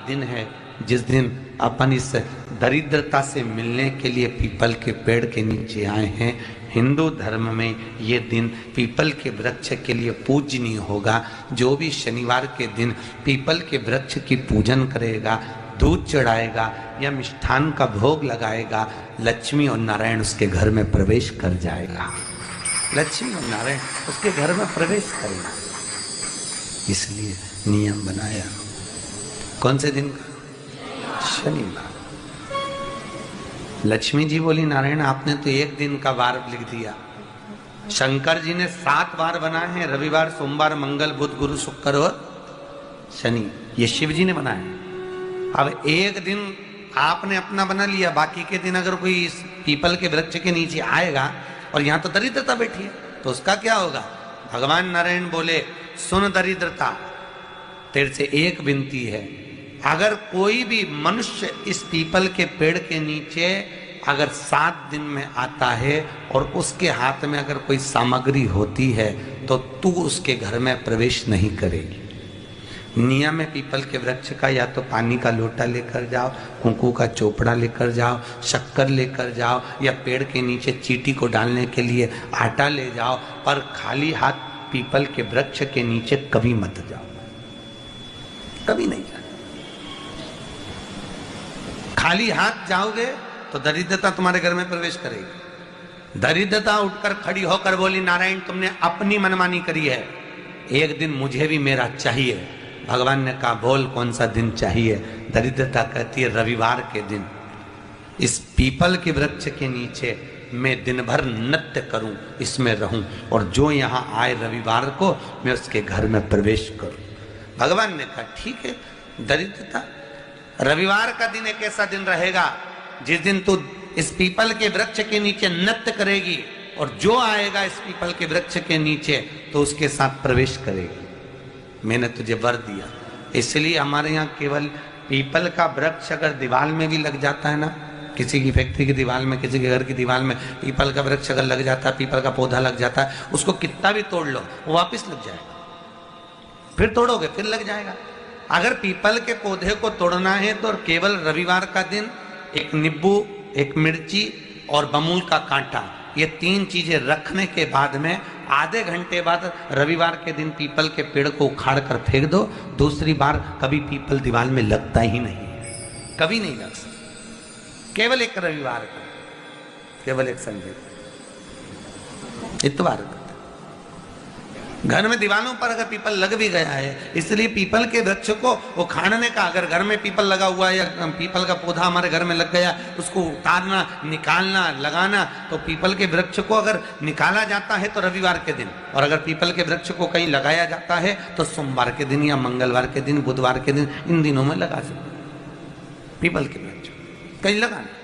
दिन है जिस दिन अपन इस दरिद्रता से मिलने के लिए पीपल के पेड़ के नीचे आए हैं। हिंदू धर्म में ये दिन पीपल के वृक्ष के लिए पूजनीय होगा। जो भी शनिवार के दिन पीपल के वृक्ष की पूजन करेगा, दूध चढ़ाएगा या मिष्ठान का भोग लगाएगा, लक्ष्मी और नारायण उसके घर में प्रवेश कर जाएगा। लक्ष्मी और नारायण उसके घर में प्रवेश करेगा। इसलिए नियम बनाया। कौन से दिन का? शनिवार। लक्ष्मी जी बोली नारायण आपने तो एक दिन का वार लिख दिया। शंकर जी ने 7 वार बनाए हैं, रविवार, सोमवार, मंगल, बुध, गुरु, शुक्र और शनि। ये शिव जी ने बनाए। अब एक दिन आपने अपना बना लिया, बाकी के दिन अगर कोई इस पीपल के वृक्ष के नीचे आएगा और यहाँ तो दरिद्रता बैठी है तो उसका क्या होगा? भगवान नारायण बोले सुन दरिद्रता, तेरे से एक विनती है, अगर कोई भी मनुष्य इस पीपल के पेड़ के नीचे अगर 7 दिन में आता है और उसके हाथ में अगर कोई सामग्री होती है तो तू उसके घर में प्रवेश नहीं करेगी। नियम है पीपल के वृक्ष का, या तो पानी का लोटा लेकर जाओ, कुंकू का चोपड़ा लेकर जाओ, शक्कर लेकर जाओ, या पेड़ के नीचे चींटी को डालने के लिए आटा ले जाओ, पर खाली हाथ पीपल के वृक्ष के नीचे कभी मत जाओ, कभी नहीं जाओ। खाली हाथ जाओगे तो दरिद्रता तुम्हारे घर में प्रवेश करेगी। दरिद्रता उठकर खड़ी होकर बोली नारायण तुमने अपनी मनमानी करी है, एक दिन मुझे भी मेरा चाहिए। भगवान ने कहा बोल कौन सा दिन चाहिए? दरिद्रता कहती है रविवार के दिन इस पीपल के वृक्ष के नीचे मैं दिन भर नृत्य करूं, इसमें रहूं, और जो यहाँ आए रविवार को मैं उसके घर में प्रवेश करूं। भगवान ने कहा ठीक है। दरिद्रता रविवार का दिन एक ऐसा दिन रहेगा जिस दिन तू इस पीपल के वृक्ष के नीचे नृत्य करेगी और जो आएगा इस पीपल के वृक्ष के नीचे तो उसके साथ प्रवेश करेगी। मैंने तुझे वर दिया। इसलिए हमारे यहाँ केवल पीपल का वृक्ष अगर दीवार में भी लग जाता है ना, किसी की फैक्ट्री की दीवार में, किसी के घर की दीवार में पीपल का वृक्ष अगर लग जाता है, पीपल का पौधा लग जाता है, उसको कितना भी तोड़ लो वो वापस लग जाएगा। फिर तोड़ोगे फिर लग जाएगा। अगर पीपल के पौधे को तोड़ना है तो केवल रविवार का दिन एक नींबू, एक मिर्ची और बमूल का कांटा, ये 3 चीजें रखने के बाद में आधे घंटे बाद रविवार के दिन पीपल के पेड़ को उखाड़ कर फेंक दो। दूसरी बार कभी पीपल दीवार में लगता ही नहीं है, कभी नहीं लग सकता। केवल एक रविवार का, केवल एक संडे, इतवार का। घर में दीवारों पर अगर पीपल लग भी गया है, इसलिए पीपल के वृक्ष को उखाड़ने का, अगर घर में पीपल लगा हुआ है या पीपल का पौधा हमारे घर में लग गया, उसको उतारना, निकालना, लगाना, तो पीपल के वृक्ष को अगर निकाला जाता है तो रविवार के दिन, और अगर पीपल के वृक्ष को कहीं लगाया जाता है तो सोमवार के दिन या मंगलवार के दिन, बुधवार के दिन, इन दिनों में लगा सकते पीपल के वृक्ष कहीं लगाना।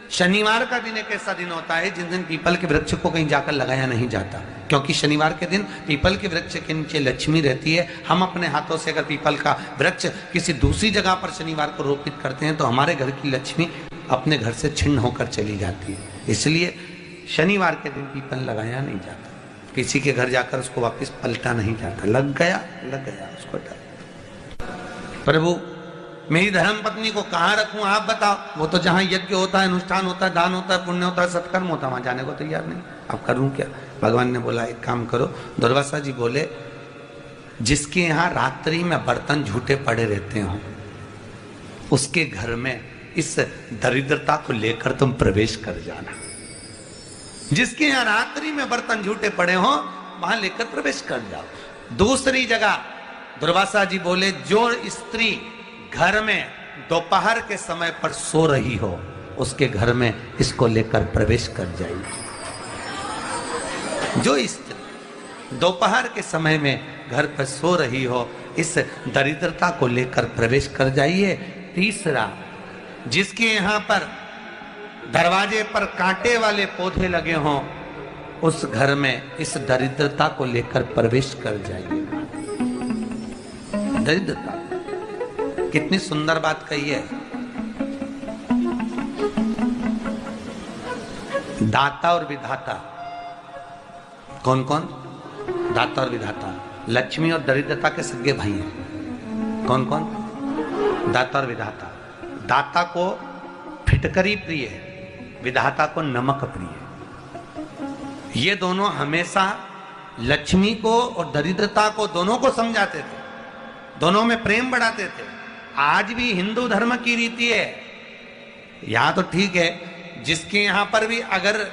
शनिवार का दिन एक ऐसा दिन होता है जिस दिन पीपल के वृक्ष को कहीं जाकर लगाया नहीं जाता, क्योंकि शनिवार के दिन पीपल के वृक्ष के नीचे लक्ष्मी रहती है। हम अपने हाथों से अगर पीपल का वृक्ष किसी दूसरी जगह पर शनिवार को रोपित करते हैं तो हमारे घर की लक्ष्मी अपने घर से छिन्न होकर चली जाती है। इसलिए शनिवार के दिन पीपल लगाया नहीं जाता, किसी के घर जाकर उसको वापस पलटा नहीं जाता। लग गया उसको डाल। प्रभु मेरी धर्म पत्नी को कहाँ रखूं आप बताओ? वो तो जहाँ यज्ञ होता है, अनुष्ठान होता है, दान होता है, पुण्य होता है, सत्कर्म होता है, वहां जाने को तैयार नहीं। अब करूं क्या? भगवान ने बोला एक काम करो। दुर्वासा जी बोले जिसके यहाँ रात्रि में बर्तन झूठे पड़े रहते हो उसके घर में इस दरिद्रता को लेकर तुम प्रवेश कर जाना। जिसके यहाँ रात्रि में बर्तन झूठे पड़े हो वहां लेकर प्रवेश कर जाओ। दूसरी जगह दुर्वासा जी बोले जो स्त्री घर में दोपहर के समय पर सो रही हो उसके घर में इसको लेकर प्रवेश कर जाइए। जो स्त्री दोपहर के समय में घर पर सो रही हो इस दरिद्रता को लेकर प्रवेश कर जाइए। तीसरा, जिसके यहाँ पर दरवाजे पर कांटे वाले पौधे लगे हों उस घर में इस दरिद्रता को लेकर प्रवेश कर जाइए। दरिद्रता कितनी सुंदर बात कही है। दाता और विधाता कौन कौन? दाता और विधाता लक्ष्मी और दरिद्रता के सगे भाई हैं। कौन कौन? दाता और विधाता। दाता को फिटकरी प्रिय है, विधाता को नमक प्रिय है। ये दोनों हमेशा लक्ष्मी को और दरिद्रता को दोनों को समझाते थे, दोनों में प्रेम बढ़ाते थे। आज भी हिंदू धर्म की रीति है, यहां तो ठीक है, जिसके यहां पर भी अगर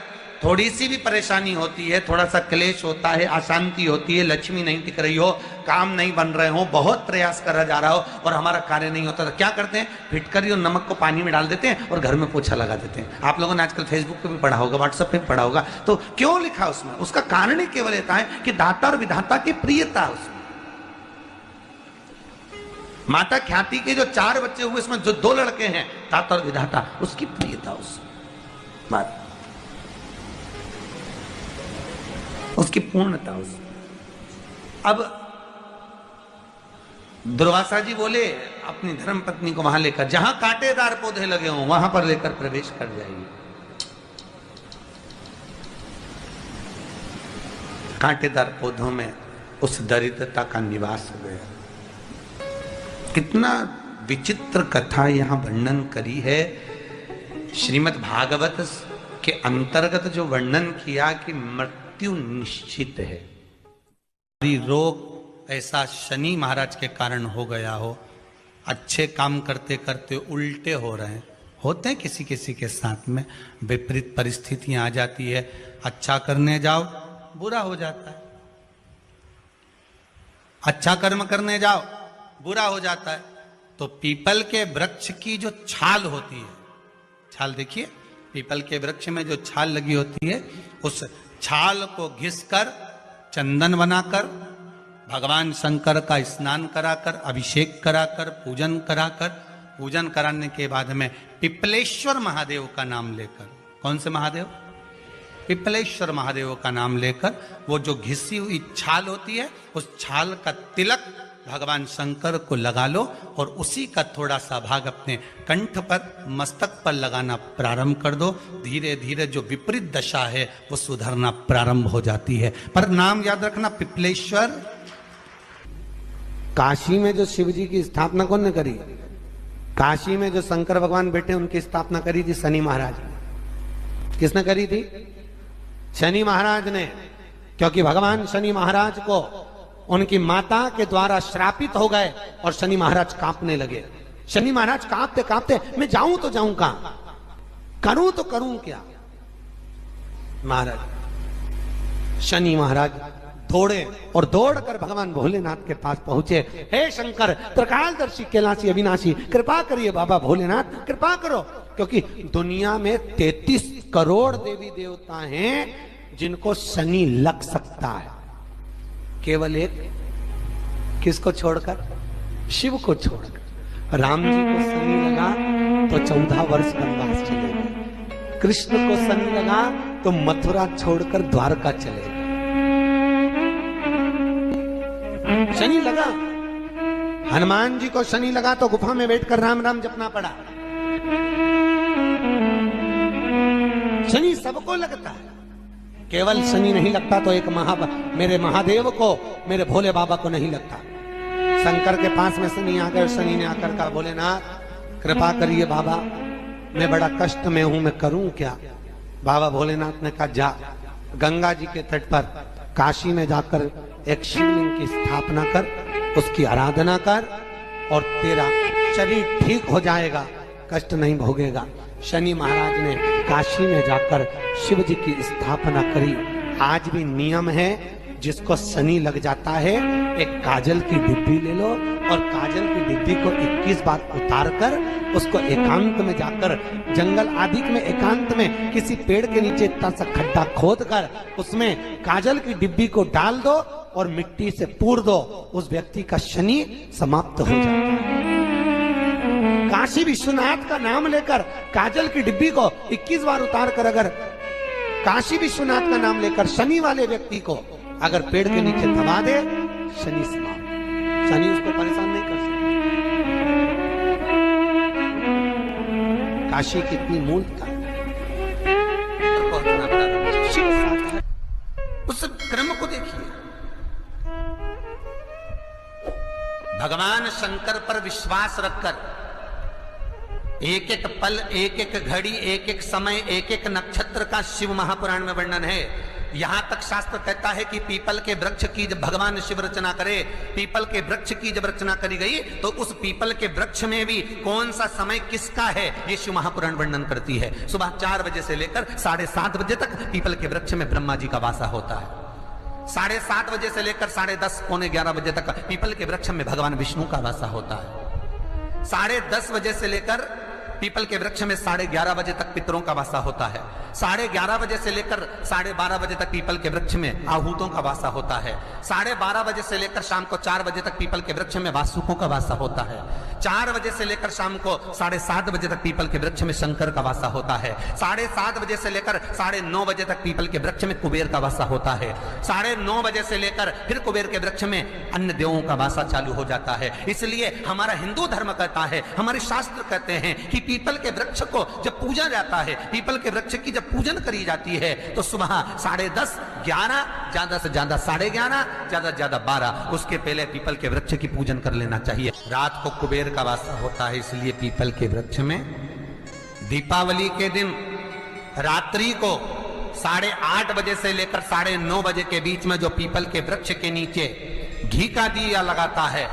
थोड़ी सी भी परेशानी होती है, थोड़ा सा क्लेश होता है, अशांति होती है, लक्ष्मी नहीं टिक रही हो, काम नहीं बन रहे हो, बहुत प्रयास करा जा रहा हो और हमारा कार्य नहीं होता, तो क्या करते हैं? फिटकरी और नमक को पानी में डाल देते हैं और घर में पोछा लगा देते हैं। आप लोगों ने आजकल फेसबुक पे भी पढ़ा होगा, व्हाट्सएप पे भी पढ़ा होगा। तो क्यों लिखा उसमें? उसका कारण ही केवल ये है कि दाता और विधाता की प्रियता उसमें। माता ख्याति के जो 4 बच्चे हुए, इसमें जो 2 लड़के हैं, दाता और विधाता, उसकी प्रियता उसमें, उसकी पूर्णता उसमें। अब दुर्वासा जी बोले अपनी धर्म पत्नी को वहां लेकर, जहां कांटेदार पौधे लगे हों वहां पर लेकर प्रवेश कर जाइए। कांटेदार पौधों में उस दरिद्रता का निवास हो गया। कितना विचित्र कथा यहां वर्णन करी है। श्रीमद् भागवत के अंतर्गत जो वर्णन किया कि मृत्यु निश्चित है, रोग ऐसा शनि महाराज के कारण हो गया हो, अच्छे काम करते करते उल्टे हो रहे हैं, होते हैं किसी किसी के साथ में, विपरीत परिस्थितियां आ जाती है, अच्छा करने जाओ बुरा हो जाता है, अच्छा कर्म करने जाओ बुरा हो जाता है। तो पीपल के वृक्ष की जो छाल होती है, छाल देखिए, पीपल के वृक्ष में जो छाल लगी होती है, उस छाल को घिसकर चंदन बनाकर भगवान शंकर का स्नान कराकर, अभिषेक कराकर, पूजन कराने के बाद में पिपलेश्वर महादेव का नाम लेकर, कौन से महादेव? पिपलेश्वर महादेव का नाम लेकर वो जो घिसी हुई छाल होती है, उस छाल का तिलक भगवान शंकर को लगा लो और उसी का थोड़ा सा भाग अपने कंठ पर, मस्तक पर लगाना प्रारंभ कर दो। धीरे धीरे जो विपरीत दशा है वो सुधरना प्रारंभ हो जाती है। पर नाम याद रखना, पिपलेश्वर। काशी में जो शिव जी की स्थापना कौन ने करी? काशी में जो शंकर भगवान बैठे उनकी स्थापना करी थी शनि महाराज ने। किसने करी थी? शनि महाराज ने। क्योंकि भगवान शनि महाराज को उनकी माता के द्वारा श्रापित हो गए और शनि महाराज कांपने लगे। शनि महाराज कांपते कांपते, मैं जाऊं तो जाऊं कहां, करूं तो करूं क्या? महाराज, शनि महाराज दौड़े और दौड़कर भगवान भोलेनाथ के पास पहुंचे। हे शंकर, त्रिकालदर्शी, कैलाशी, अविनाशी, कृपा करिए बाबा भोलेनाथ, कृपा करो। क्योंकि दुनिया में 33 करोड़ देवी देवता हैं जिनको शनि लग सकता है, केवल एक, किसको छोड़कर? शिव को छोड़कर। राम जी को शनि लगा तो 14 वर्ष वनवास चले गए। कृष्ण को शनि लगा तो मथुरा छोड़कर द्वारका चले गए। शनि लगा। हनुमान जी को शनि लगा तो गुफा में बैठकर राम राम जपना पड़ा। शनि सबको लगता है, केवल शनि नहीं लगता तो एक मेरे महादेव को, मेरे भोले बाबा को नहीं लगता। शंकर के पास में शनि आ गए। शनि ने आकर कहा, भोलेनाथ कृपा करिए बाबा, मैं बड़ा कष्ट में हूं, मैं करूं क्या? बाबा भोलेनाथ ने कहा, जा गंगा जी के तट पर काशी में जाकर एक शिवलिंग की स्थापना कर, उसकी आराधना कर और तेरा शरीर ठीक हो जाएगा, कष्ट नहीं भोगेगा। शनि महाराज ने काशी में जाकर शिव जी की स्थापना करी। आज भी नियम है, जिसको शनि लग जाता है एक काजल की डिब्बी ले लो और काजल की डिब्बी को 21 बार उतार कर उसको एकांत में जाकर, जंगल आदि में एकांत में किसी पेड़ के नीचे इतना सा खड्डा खोद कर उसमें काजल की डिब्बी को डाल दो और मिट्टी से पूर दो, उस व्यक्ति का शनि समाप्त हो जाता है। काशी विश्वनाथ का नाम लेकर काजल की डिब्बी को 21 बार उतार कर अगर काशी विश्वनाथ का नाम लेकर शनि वाले व्यक्ति को अगर पेड़ के नीचे दबा दे, शनि समाप्त, शनि उसको परेशान नहीं कर सकता। काशी कितनी मूलता है, उस क्रम को देखिए। भगवान शंकर पर विश्वास रखकर एक एक पल, एक एक घड़ी, एक एक समय, एक एक नक्षत्र का शिव महापुराण में वर्णन है। यहां तक शास्त्र कहता है कि पीपल के वृक्ष की जब भगवान शिव रचना करे, पीपल के वृक्ष की जब रचना करी गई तो उस पीपल के वृक्ष में भी कौन सा समय किसका है ये शिव महापुराण वर्णन करती है। सुबह 4 बजे से लेकर 7:30 बजे तक पीपल के वृक्ष में ब्रह्मा जी का वासा होता है। 7:30 बजे से लेकर 10:30 पौने 11 बजे तक पीपल के वृक्ष में भगवान विष्णु का वासा होता है। 10:30 बजे से लेकर पीपल के वृक्ष में 11:30 बजे तक पितरों का वासा होता है। 11:30 बजे से लेकर 12:30 बजे तक पीपल के वृक्ष में आहूतों का वासा होता है। 12:30 बजे से लेकर शाम को 4 बजे तक पीपल के वृक्ष में वासुकों का वासा होता है। 4 बजे से लेकर शाम को 7:30 बजे तक पीपल के वृक्ष में शंकर का वासा होता है। 7:30 बजे से लेकर 9:30 बजे तक पीपल के वृक्ष में कुबेर का वासा होता है। 9:30 बजे से लेकर फिर कुबेर के वृक्ष में अन्य देवों का वासा चालू हो जाता है। इसलिए हमारा हिंदू धर्म कहता है, हमारे शास्त्र कहते हैं कि पीपल के वृक्ष को जब पूजा जाता है, पीपल के वृक्ष की जब पूजन करी जाती है तो सुबह 10:30, 11, ज्यादा से ज्यादा 11:30, ज्यादा से ज्यादा 12, उसके पहले पीपल के वृक्ष की पूजन कर लेना चाहिए। रात को कुबेर का वासा होता है, इसलिए पीपल के वृक्ष में दीपावली के दिन रात्रि को 8:30 बजे से लेकर 9:30 बजे के बीच में जो पीपल के वृक्ष के नीचे घी का दिया लगाता है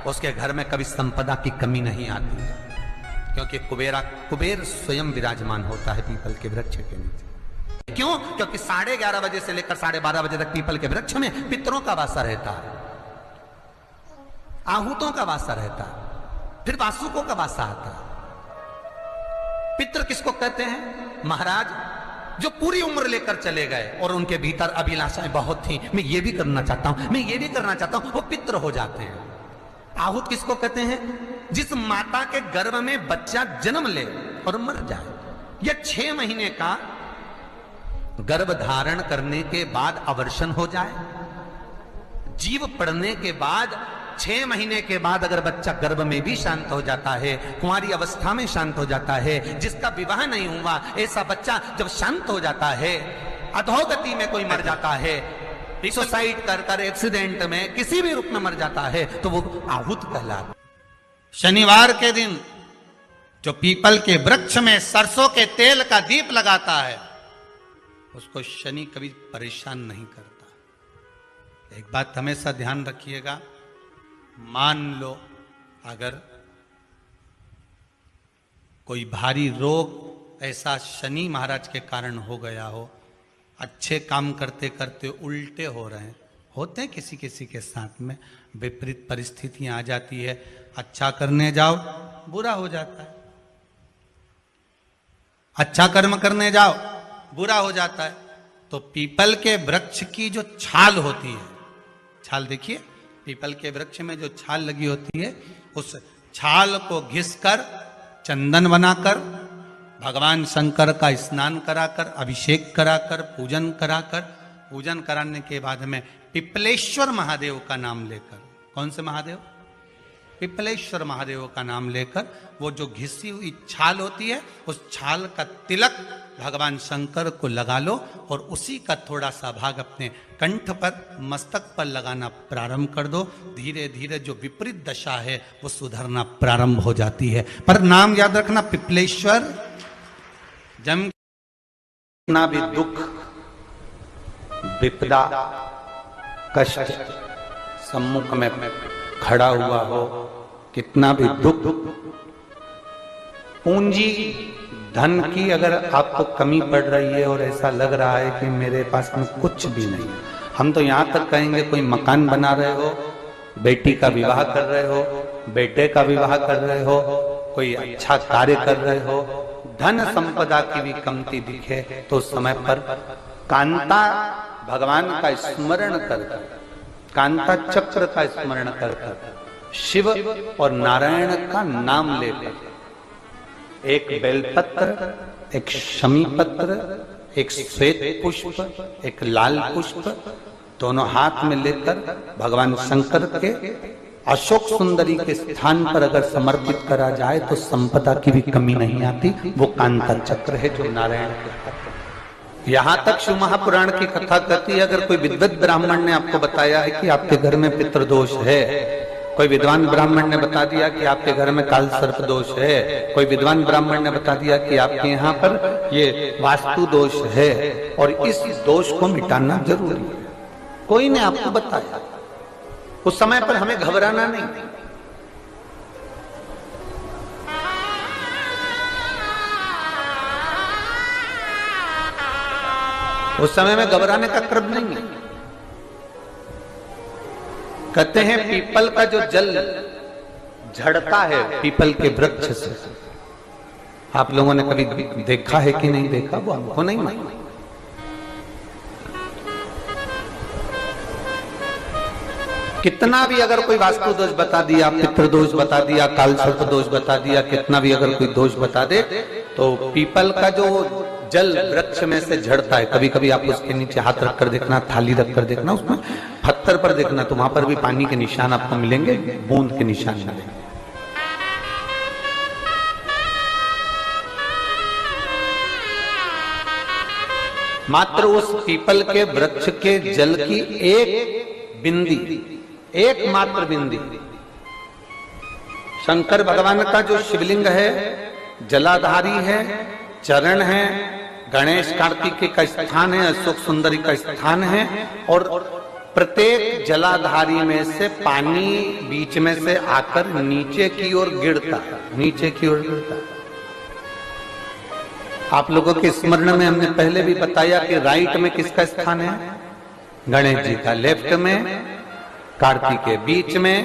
उसके घर में कभी संपदा की कमी नहीं आती, क्योंकि कुबेर स्वयं विराजमान होता है पीपल के वृक्ष के नीचे। क्यों? क्योंकि 11:30 बजे से लेकर 12:30 बजे तक पीपल के वृक्ष में पितरों का वासा रहता है, आहूतों का वासा रहता है, फिर वासुकों का वासा आता है। पितृ किसको कहते हैं? महाराज जो पूरी उम्र लेकर चले गए और उनके भीतर अभिलाषाएं बहुत थी, मैं ये भी करना चाहता हूं, मैं ये भी करना चाहता हूं, वो पितृ हो जाते हैं। आहूत किसको कहते हैं? जिस माता के गर्भ में बच्चा जन्म ले और मर जाए, या 6 महीने का गर्भ धारण करने के बाद अवर्षण हो जाए, जीव पड़ने के बाद 6 महीने के बाद अगर बच्चा गर्भ में भी शांत हो जाता है, कुंवारी अवस्था में शांत हो जाता है, जिसका विवाह नहीं हुआ ऐसा बच्चा जब शांत हो जाता है, अधोगति में कोई मर जाता है, सुसाइड कर एक्सीडेंट में किसी भी रूप में मर जाता है, तो वो आहूत कहलाता। शनिवार के दिन जो पीपल के वृक्ष में सरसों के तेल का दीप लगाता है उसको शनि कभी परेशान नहीं करता। एक बात हमेशा ध्यान रखिएगा, मान लो अगर कोई भारी रोग ऐसा शनि महाराज के कारण हो गया हो, अच्छे काम करते करते उल्टे हो रहे हैं, होते हैं किसी किसी के साथ में, विपरीत परिस्थितियां आ जाती है, अच्छा करने जाओ बुरा हो जाता है, अच्छा कर्म करने जाओ बुरा हो जाता है। तो पीपल के वृक्ष की जो छाल होती है, छाल देखिए, पीपल के वृक्ष में जो छाल लगी होती है, उस छाल को घिसकर चंदन बनाकर भगवान शंकर का स्नान कराकर, अभिषेक कराकर, पूजन कराने के बाद में पिपलेश्वर महादेव का नाम लेकर, कौन से महादेव? पिपलेश्वर महादेव का नाम लेकर वो जो घिसी हुई छाल होती है उस छाल का तिलक भगवान शंकर को लगा लो और उसी का थोड़ा सा भाग अपने कंठ पर, मस्तक पर लगाना प्रारंभ कर दो। धीरे धीरे जो विपरीत दशा है वो सुधरना प्रारंभ हो जाती है। पर नाम याद रखना, पिपलेश्वर। जम कितना भी दुख, विपदा, कष्ट सम्मुख में खड़ा हुआ हो, कितना भी दुख, पूंजी धन की अगर आपको कमी पड़ रही है और ऐसा लग रहा है कि मेरे पास में कुछ भी नहीं, हम तो यहां तक कहेंगे कोई मकान बना रहे हो, बेटी का विवाह कर रहे हो, बेटे का विवाह कर रहे हो, कोई अच्छा कार्य कर रहे हो, धन संपदा की भी कमती दिखे तो समय पर कांता भगवान का स्मरण कर, कांता चक्र का स्मरण कर, शिव और नारायण का नाम लेकर, एक बेलपत्र, एक शमी पत्र, एक श्वेत पुष्प, एक लाल पुष्प, दोनों हाथ में लेकर भगवान शंकर के अशोक सुंदरी के स्थान पर अगर समर्पित करा जाए तो संपदा की भी कमी नहीं आती। वो कांता चक्र है जो नारायण के। यहां तक शिव महापुराण की कथा कहती है, अगर कोई विद्वत ब्राह्मण ने आपको बताया है कि आपके घर में पितृदोष है कोई विद्वान ब्राह्मण ने बता दिया कि आपके घर में काल सर्प दोष है, कोई विद्वान ब्राह्मण ने बता दिया कि आपके यहाँ पर ये वास्तु दोष है और इस दोष को मिटाना जरूरी है। कोई ने आपको बताया, उस समय पर हमें घबराना नहीं। उस समय में घबराने का क्रम नहीं है। कहते हैं पीपल का जो जल झड़ता है पीपल के वृक्ष से, आप लोगों ने कभी देखा है कि नहीं देखा, वो हमको नहीं मालूम। कितना भी अगर कोई वास्तु दोष बता दिया, पितृ दोष बता दिया, काल सर्प दोष बता दिया, कितना भी अगर कोई दोष बता दे, तो पीपल का जो जल वृक्ष में से झड़ता है, कभी कभी आप उसके नीचे हाथ रखकर देखना, थाली रखकर देखना, उसमें पत्थर पर देखना, तो वहां पर भी पानी के निशान आपको मिलेंगे, बूंद के निशान मिलेंगे। मात्र उस पीपल के वृक्ष के जल की एक बिंदी, एकमात्र बिंदी, शंकर भगवान का जो शिवलिंग है जलाधारी है, चरण है, गणेश कार्तिकेय का स्थान है, अशोक सुंदरी का स्थान है, और प्रत्येक जलाधारी में से पानी बीच में से आकर नीचे की ओर गिरता है, नीचे की ओर गिरता है। आप लोगों के स्मरण में हमने पहले भी बताया कि राइट में किसका स्थान है, गणेश जी का, लेफ्ट में कार्तिकेय, बीच में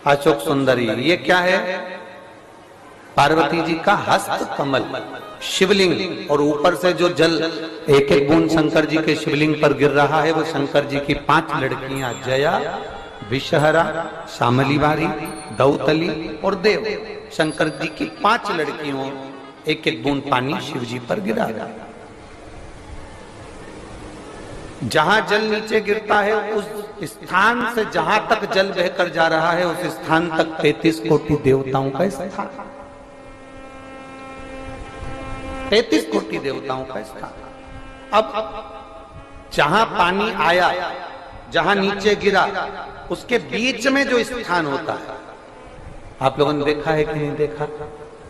अशोक सुंदरी, ये क्या है, पार्वती जी का हस्त कमल शिवलिंग, और ऊपर से जो जल एक एक बूंद शंकर जी के शिवलिंग पर गिर रहा है, वो शंकर जी की 5 लड़कियां जया, विषहरा, शामली बारी, दौतली और देव, शंकर जी की 5 लड़कियों, एक एक बूंद पानी शिव जी पर गिरा। जहां जल नीचे गिरता है उस स्थान से जहां तक जल बहकर जा रहा है, उस स्थान तक 33 कोटि देवताओं का स्थान, 33 कोटि देवताओं का स्थान। अब जहां पानी आया, जहां नीचे गिरा, उसके बीच में जो स्थान होता है, आप लोगों ने देखा है कि नहीं देखा?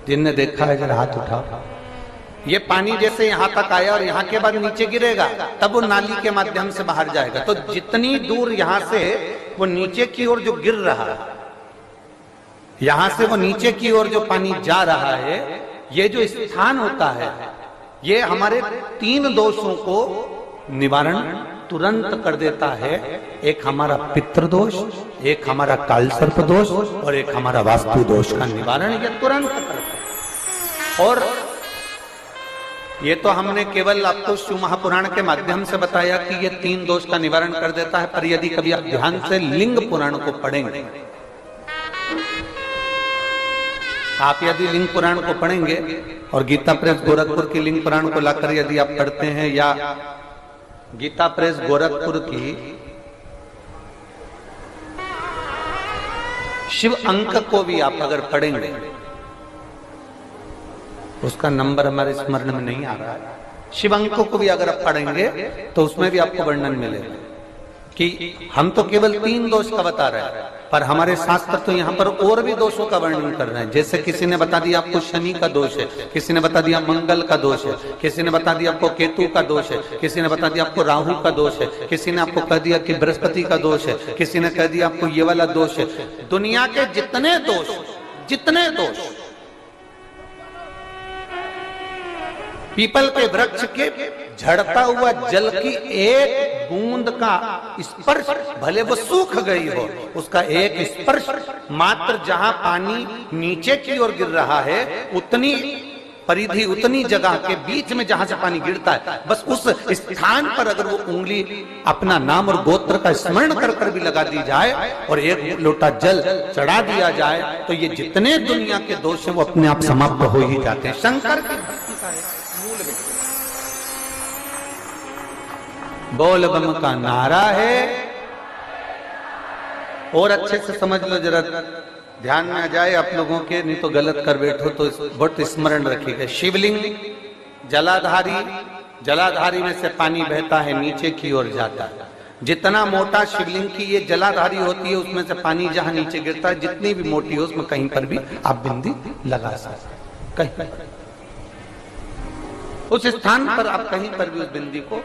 जिनने देखा है जरा हाथ उठाओ। ये पानी जैसे यहां तक आया और यहां के बाद नीचे गिरेगा, तब वो नाली के माध्यम से बाहर जाएगा। तो जितनी दूर यहां से वो नीचे की ओर जो गिर रहा है, यहां से वो नीचे की ओर जो पानी जा रहा है, ये जो स्थान होता है, ये हमारे 3 दोषों को निवारण तुरंत कर देता है। एक हमारा पितृदोष, एक हमारा काल सर्प दोष, और एक हमारा वास्तु दोष का निवारण ये तुरंत करता है। और ये तो हमने केवल आपको शिव महापुराण के माध्यम से बताया कि ये 3 दोष का निवारण कर देता है, पर यदि कभी आप ध्यान से लिंग पुराण को पढ़ेंगे, आप यदि लिंग पुराण को पढ़ेंगे और गीता प्रेस गोरखपुर की लिंग पुराण को लाकर यदि आप पढ़ते हैं, या गीता प्रेस गोरखपुर की शिव अंक को भी आप अगर पढ़ेंगे, उसका नंबर हमारे स्मरण में नहीं आ रहा है, शिव अंक को भी अगर आप पढ़ेंगे तो उसमें भी आपको वर्णन मिलेगा कि हम तो केवल 3 दोष का बता रहे हैं, पर हमारे शास्त्र तो यहाँ पर और भी दोषों का वर्णन कर रहे हैं। जैसे किसी ने बता दिया आपको शनि का दोष है, किसी ने बता दिया मंगल का दोष है, किसी ने बता दिया आपको केतु का दोष है, किसी ने बता दिया आपको राहु का दोष है, किसी ने आपको कह दिया कि बृहस्पति का दोष है, किसी ने कह दिया आपको ये वाला दोष है। दुनिया के जितने दोष पीपल के वृक्ष के झड़ता हुआ जल की एक बूंद का स्पर्श, भले वो सूख गई हो, उसका एक स्पर्श मात्र जहां पानी नीचे की ओर गिर रहा है, उतनी परिधि, उतनी जगह के बीच में जहां से पानी गिरता है, बस उस स्थान पर अगर वो उंगली अपना नाम और गोत्र का स्मरण कर कर भी लगा दी जाए और एक लोटा जल चढ़ा दिया जाए, तो ये जितने दुनिया के दोष हैं वो अपने आप समाप्त हो ही जाते हैं। शंकर की भक्ति का मूल बोल बम का नारा है। और अच्छे से समझ लो, जरा ध्यान में आ जाए आप लोगों के, नहीं तो गलत कर बैठो तो बहुत स्मरण रखिएगा। शिवलिंग जलाधारी, जलाधारी में से पानी बहता है, नीचे की ओर जाता है। जितना मोटा शिवलिंग की ये जलाधारी होती है उसमें से पानी जहां नीचे गिरता है, जितनी भी मोटी हो उसमें कहीं पर भी आप बिंदी लगा सकते हैं, कहीं उस स्थान पर आप कहीं पर भी उस बिंदी को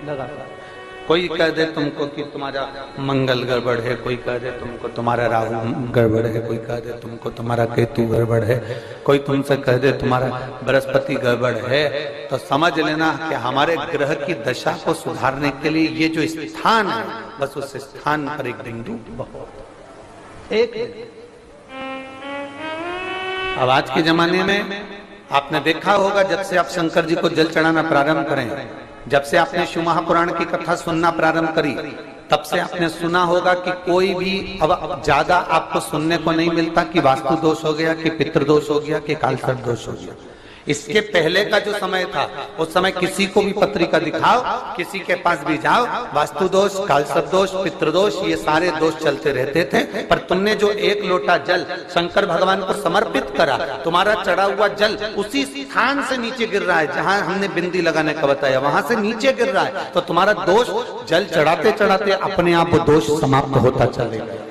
लगा सकते। कोई कह दे तुमको कि तुम्हारा मंगल गड़बड़ है, कोई कह दे तुमको तुम्हारा राहु गड़बड़ है, कोई कह दे तुमको तुम्हारा केतु गड़बड़ है, कोई तुमसे कह दे तुम्हारा बृहस्पति गड़बड़ है, तो समझ लेना कि हमारे ग्रह की दशा को सुधारने के लिए ये जो स्थान है, बस उस स्थान पर एक बिंदु एक। अब आज के जमाने में आपने देखा होगा, जब से आप शंकर जी को जल चढ़ाना प्रारंभ करें, जब से आपने शिव महापुराण की कथा सुनना प्रारंभ करी, तब से आपने सुना होगा कि कोई भी अब ज्यादा आपको सुनने को नहीं मिलता कि वास्तु दोष हो गया, कि पितृदोष हो गया, कि कालसर्प दोष हो गया। इसके पहले का जो समय था, उस समय किसी को भी पत्रिका दिखाओ, किसी के पास भी जाओ, वास्तु दोष, कालसर्प दोष, पितृदोष, ये सारे दोष चलते रहते थे। पर तुमने जो एक लोटा जल शंकर भगवान को समर्पित करा, तुम्हारा चढ़ा हुआ जल उसी स्थान से नीचे गिर रहा है जहां हमने बिंदी लगाने का बताया, वहां से नीचे गिर रहा है, तो तुम्हारा दोष जल चढ़ाते चढ़ाते अपने आप वो दोष समाप्त होता चलेगा।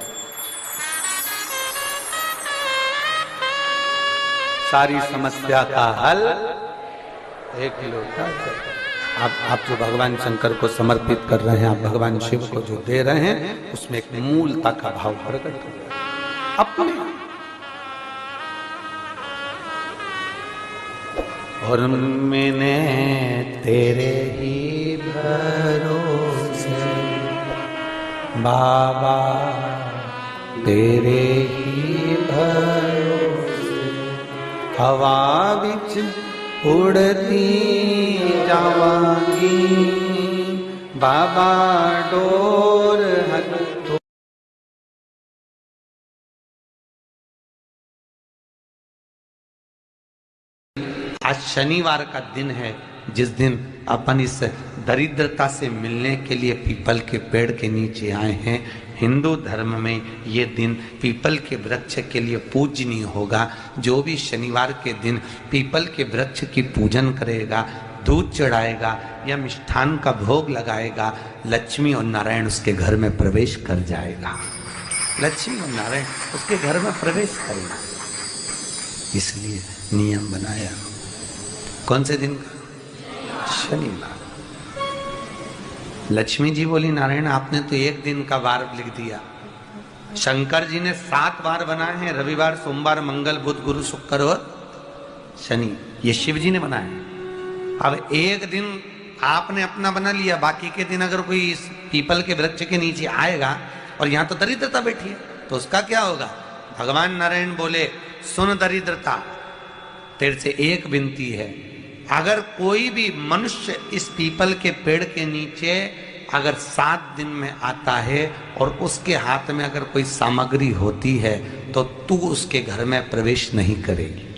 सारी समस्या का हल एक लोटा जल। आप जो भगवान शंकर को समर्पित कर रहे हैं, आप भगवान शिव को जो दे रहे हैं, उसमें एक मूलता का भाव प्रकट हो गया अपने। और मैंने तेरे ही भरोसे बाबा, तेरे ही भरोसे हवा बिच उड़ती जावांगी, बाबा डोर हथ। आज शनिवार का दिन है, जिस दिन अपन इस दरिद्रता से मिलने के लिए पीपल के पेड़ के नीचे आए हैं। हिंदू धर्म में ये दिन पीपल के वृक्ष के लिए पूजनीय होगा। जो भी शनिवार के दिन पीपल के वृक्ष की पूजन करेगा, दूध चढ़ाएगा या मिष्ठान का भोग लगाएगा, लक्ष्मी और नारायण उसके घर में प्रवेश कर जाएगा। लक्ष्मी और नारायण उसके घर में प्रवेश करेगा, इसलिए नियम बनाया। कौन से दिन? शनिवार। लक्ष्मी जी बोली, नारायण आपने तो एक दिन का वार लिख दिया। शंकर जी ने 7 वार बनाए हैं, रविवार, सोमवार, मंगल, बुध, गुरु, शुक्र और शनि। ये शिव जी ने बनाए। अब एक दिन आपने अपना बना लिया, बाकी के दिन अगर कोई इस पीपल के वृक्ष के नीचे आएगा और यहाँ तो दरिद्रता बैठी है, तो उसका क्या होगा? भगवान नारायण बोले, सुन दरिद्रता, तेरे से एक विनती है, अगर कोई भी मनुष्य इस पीपल के पेड़ के नीचे अगर 7 दिन में आता है और उसके हाथ में अगर कोई सामग्री होती है, तो तू उसके घर में प्रवेश नहीं करेगी।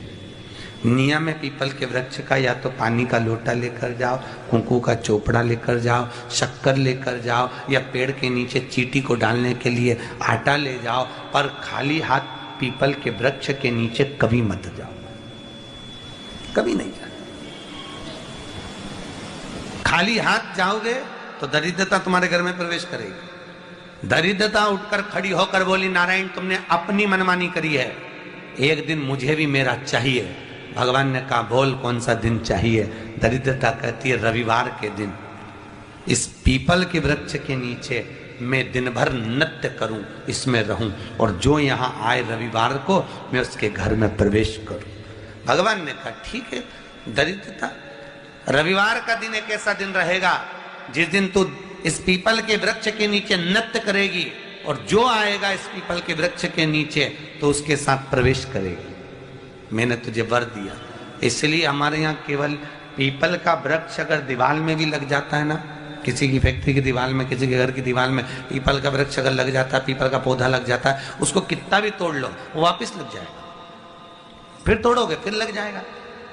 नियम है पीपल के वृक्ष का, या तो पानी का लोटा लेकर जाओ, कुंकू का चोपड़ा लेकर जाओ, शक्कर लेकर जाओ, या पेड़ के नीचे चींटी को डालने के लिए आटा ले जाओ, पर खाली हाथ पीपल के वृक्ष के नीचे कभी मत जाओ, कभी नहीं जाओ। खाली हाथ जाओगे तो दरिद्रता तुम्हारे घर में प्रवेश करेगी। दरिद्रता उठकर खड़ी होकर बोली, नारायण तुमने अपनी मनमानी करी है, एक दिन मुझे भी मेरा चाहिए। भगवान ने कहा, बोल कौन सा दिन चाहिए? दरिद्रता कहती है, रविवार के दिन इस पीपल के वृक्ष के नीचे मैं दिन भर नृत्य करूं, इसमें रहूं, और जो यहाँ आए रविवार को मैं उसके घर में प्रवेश करूं। भगवान ने कहा, ठीक है। दरिद्रता, रविवार का दिन एक ऐसा दिन रहेगा जिस दिन तू इस पीपल के वृक्ष के नीचे नृत्य करेगी, और जो आएगा इस पीपल के वृक्ष के नीचे तो उसके साथ प्रवेश करेगी। मैंने तुझे वर दिया। इसलिए हमारे यहाँ केवल पीपल का वृक्ष अगर दीवार में भी लग जाता है ना, किसी की फैक्ट्री की दीवार में, किसी के घर की दीवार में पीपल का वृक्ष अगर लग जाता है, पीपल का पौधा लग जाता है, उसको कितना भी तोड़ लो वो वापिस लग जाएगा। फिर तोड़ोगे फिर लग जाएगा।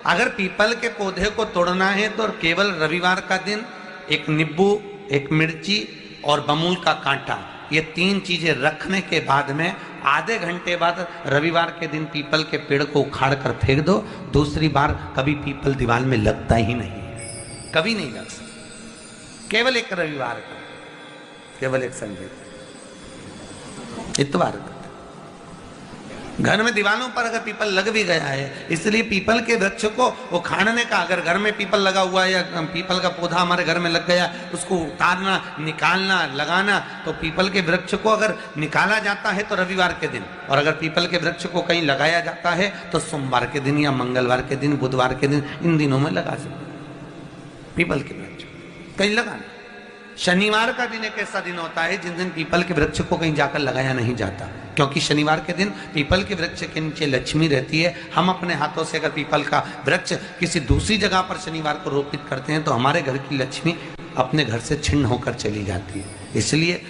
अगर पीपल के पौधे को तोड़ना है तो केवल रविवार का दिन एक नींबू, एक मिर्ची और बमूल का कांटा, ये 3 चीजें रखने के बाद में आधे घंटे बाद रविवार के दिन पीपल के पेड़ को उखाड़ कर फेंक दो। दूसरी बार कभी पीपल दीवार में लगता ही नहीं है, कभी नहीं लग सकता, केवल एक रविवार का। केवल एक संकेत, इतवार करते। घर में दीवारों पर अगर पीपल लग भी गया है, इसलिए पीपल के वृक्ष को वो खानने का, अगर घर में पीपल लगा हुआ है या पीपल का पौधा हमारे घर में लग गया, उसको उतारना, निकालना, लगाना, तो पीपल के वृक्ष को अगर निकाला जाता है तो रविवार के दिन, और अगर पीपल के वृक्ष को कहीं लगाया जाता है तो सोमवार के दिन या मंगलवार के दिन, बुधवार के दिन, इन दिनों में लगा सकते पीपल के वृक्ष कहीं लगाना। शनिवार का दिन एक ऐसा दिन होता है जिस दिन पीपल के वृक्ष को कहीं जाकर लगाया नहीं जाता, क्योंकि शनिवार के दिन पीपल के वृक्ष के नीचे लक्ष्मी रहती है। हम अपने हाथों से अगर पीपल का वृक्ष किसी दूसरी जगह पर शनिवार को रोपित करते हैं तो हमारे घर की लक्ष्मी अपने घर से छिन्न होकर चली जाती है। इसलिए